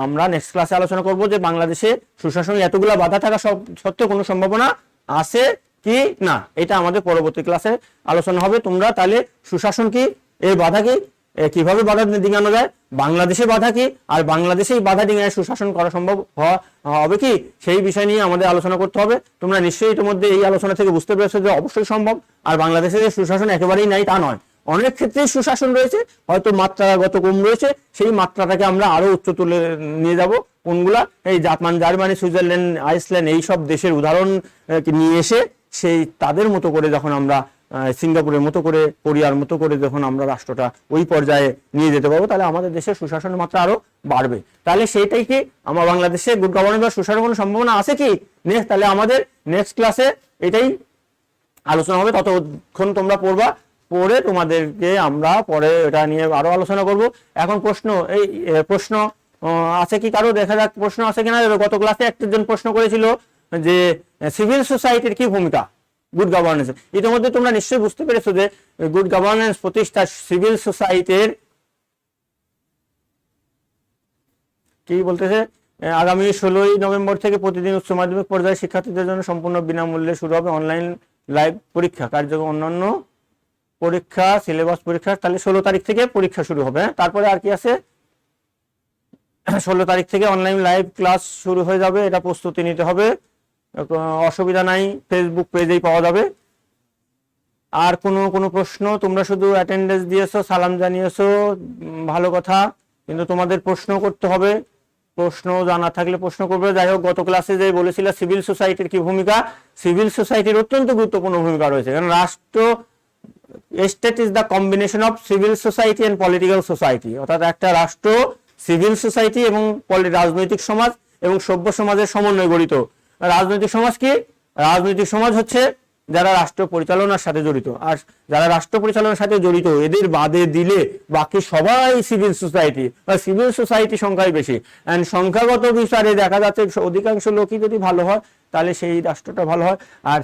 Speaker 1: আমরা নেক্সট ক্লাসে আলোচনা করব, যে বাংলাদেশে সুশাসনের এতগুলো বাধা থাকা সত্ত্বেও কোনো সম্ভাবনা আছে কি না, এটা আমাদের পরবর্তী ক্লাসে আলোচনা হবে। তোমরা তাহলে সুশাসন কি, এর বাধা কি, কিভাবে বাধা ডিঙানো যায়, বাংলাদেশে বাধা কি, আর বাংলাদেশেই বাধা ডিঙায় সুশাসন করা সম্ভব হবে কি, সেই বিষয় নিয়ে আমাদের আলোচনা করতে হবে। তোমরা নিশ্চয়ই ইতিমধ্যে এই আলোচনা থেকে বুঝতে পেরেছো যে অবশ্যই সম্ভব। আর বাংলাদেশে যে সুশাসন একেবারেই নাই তা নয়, অনেক ক্ষেত্রেই সুশাসন রয়েছে, হয়তো মাত্রাগত কম রয়েছে। সেই মাত্রাটাকে আমরা আরো উচ্চ তুলে নিয়ে যাব। কোনগুলা? এই জাপান, জার্মানি, সুইজারল্যান্ড, আইসল্যান্ড, এই সব দেশের উদাহরণ নিয়ে এসে সেই তাদের মতো করে যখন আমরা সিঙ্গাপুরের মতো করে, কোরিয়ার মতো করে যখন আমরা রাষ্ট্রটা ওই পর্যায়ে নিয়ে যেতে পারবো, তাহলে আমাদের দেশের সুশাসনের মাত্রা আরো বাড়বে। তাহলে সেইটাই কি আমার বাংলাদেশে গুড গভর্নেন্স বা সুশাসনের সম্ভাবনা আছে কি? নেক্সট, তাহলে আমাদের নেক্সট ক্লাসে এটাই আলোচনা হবে। ততক্ষণ তোমরা পড়ে তোমাদেরকে আমরা পরে এটা নিয়ে আরো আলোচনা করব। এখন প্রশ্ন আছে কি কারো? দেখা যাক প্রশ্ন আছে কিনা। গত ক্লাসে একজন প্রশ্ন করেছিল যে সিভিল সোসাইটির কি ভূমিকা গুড গভর্নেন্স। ইতিমধ্যে তোমরা নিশ্চয়ই বুঝতে পেরেছো যে গুড গভর্নেন্স প্রতিষ্ঠা সিভিল সোসাইটির কি বলতেছে, আগামী 16ই নভেম্বর থেকে প্রতিদিন উচ্চ মাধ্যমিক পর্যায়ে শিক্ষার্থীদের জন্য সম্পূর্ণ বিনামূল্যে শুরু হবে অনলাইন লাইভ পরীক্ষা কার্যক্রম। অন্যান্য পরীক্ষা সিলেবাস পরীক্ষা তাহলে 16 তারিখ থেকে পরীক্ষা শুরু হবে। তারপরে আর কি আছে, 16 তারিখ থেকে অনলাইন লাইভ ক্লাস শুরু হয়ে যাবে, এটা প্রস্তুতি নিতে হবে, অসুবিধা নাই, ফেসবুক পেজেই পাওয়া যাবে। আর কোনো প্রশ্ন? তোমরা শুধু অ্যাটেন্ডেন্স দিয়েছো, সালাম জানিয়েছো, ভালো কথা, কিন্তু তোমাদের প্রশ্ন করতে হবে। প্রশ্ন জানা থাকলে প্রশ্ন করবে। যাই হোক, গত ক্লাসে যে বলেছিল সিভিল সোসাইটির কি ভূমিকা, সিভিল সোসাইটির অত্যন্ত গুরুত্বপূর্ণ ভূমিকা রয়েছে। কারণ state is the combination of civil society and political society, অর্থাৎ একটা রাষ্ট্র সিভিল সোসাইটি এবং রাজনৈতিক সমাজ এবং সভ্য সমাজের সমন্বয়ে গঠিত। রাজনৈতিক সমাজ কি? রাজনৈতিক সমাজ হচ্ছে যারা রাষ্ট্র পরিচালনার সাথে জড়িত, আর যারা রাষ্ট্র পরিচালনার সাথে জড়িত এদের বাদে দিলে বাকি সবাই সিভিল সোসাইটি বা সিভিল সোসাইটি সংখ্যাই বেশি। এন্ড সংখ্যাগত বিচারে দেখা যাচ্ছে অধিকাংশ লোকই যদি ভালো হয় তাহলে সেই রাষ্ট্রটা ভালো হয়। আর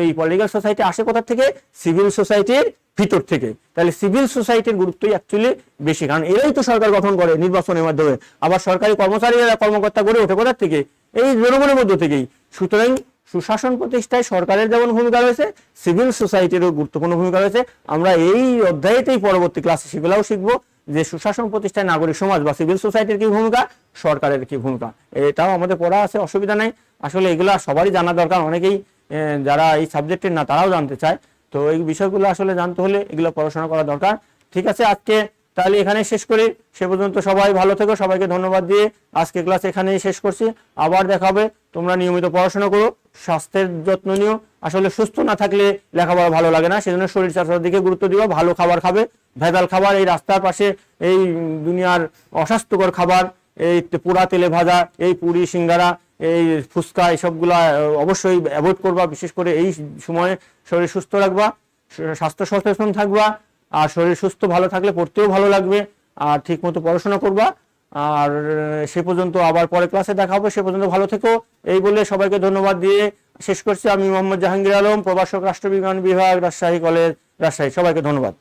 Speaker 1: এই পলিটিক্যাল সোসাইটি আসে কোথা থেকে? সিভিল সোসাইটির ভিতর থেকে। তাহলে সিভিল সোসাইটির গুরুত্বই অ্যাকচুয়ালি বেশি, কারণ এরাই তো সরকার গঠন করে নির্বাচনের মাধ্যমে, আবার সরকারি কর্মচারীরা কর্মকর্তা গড়ে ওঠে কোথা থেকে? এই জনগণের মধ্য থেকেই। সুতরাং সুশাসন প্রতিষ্ঠায় সরকারের যেমন ভূমিকা রয়েছে, সিভিল সোসাইটিরও গুরুত্বপূর্ণ ভূমিকা রয়েছে। আমরা এই অধ্যায়তেই পরবর্তী ক্লাসে সেগুলাও শিখবো যে সুশাসন প্রতিষ্ঠায় নাগরিক সমাজ বা সিভিল সোসাইটির কি ভূমিকা, সরকারের কি ভূমিকা। এটাও আমাদের পড়া আছে, অসুবিধা নাই। আসলে এগুলো সবারই জানা দরকার, অনেকেই যারা এই সাবজেক্টের না তারাও জানতে চায়। তো এই বিষয়গুলো আসলে জানতে হলে এগুলো পড়াশোনা করা দরকার। ঠিক আছে, আজকে তাহলে এখানে শেষ করি। সে পর্যন্ত সবাই ভালো থেকো, সবাইকে ধন্যবাদ দিয়ে আজকে ক্লাস এখানেই শেষ করছি। আবার দেখা হবে। তোমরা নিয়মিত পড়াশোনা করো, স্বাস্থ্যের যত্ন নিও। আসলে সুস্থ না থাকলে লেখাপড়া ভালো লাগে না, সেজন্য শরীর চর্চার দিকে গুরুত্ব দিও। ভালো খাবার খাবে, ভেজাল খাবার, এই রাস্তার পাশে এই দুনিয়ার অস্বাস্থ্যকর খাবার, এই পোড়া তেলে ভাজা, এই পুরি সিঙ্গারা, এই ফুচকা, এইসবগুলা অবশ্যই অ্যাভয়েড করবা। বিশেষ করে এই সময়ে শরীর সুস্থ রাখবা, স্বাস্থ্য সচেতন থাকবা। আর শরীর সুস্থ ভালো থাকলে পড়তেও ভালো লাগবে, আর ঠিক মতো পড়াশোনা করবা। আর সে পর্যন্ত আবার পরে ক্লাসে দেখা হবে। সে পর্যন্ত ভালো থেকো। এই বলে সবাইকে ধন্যবাদ দিয়ে শেষ করছি। আমি মোহাম্মদ জাহাঙ্গীর আলম, প্রভাষক, রাষ্ট্রবিজ্ঞান বিভাগ, রাজশাহী কলেজ, রাজশাহী। সবাইকে ধন্যবাদ।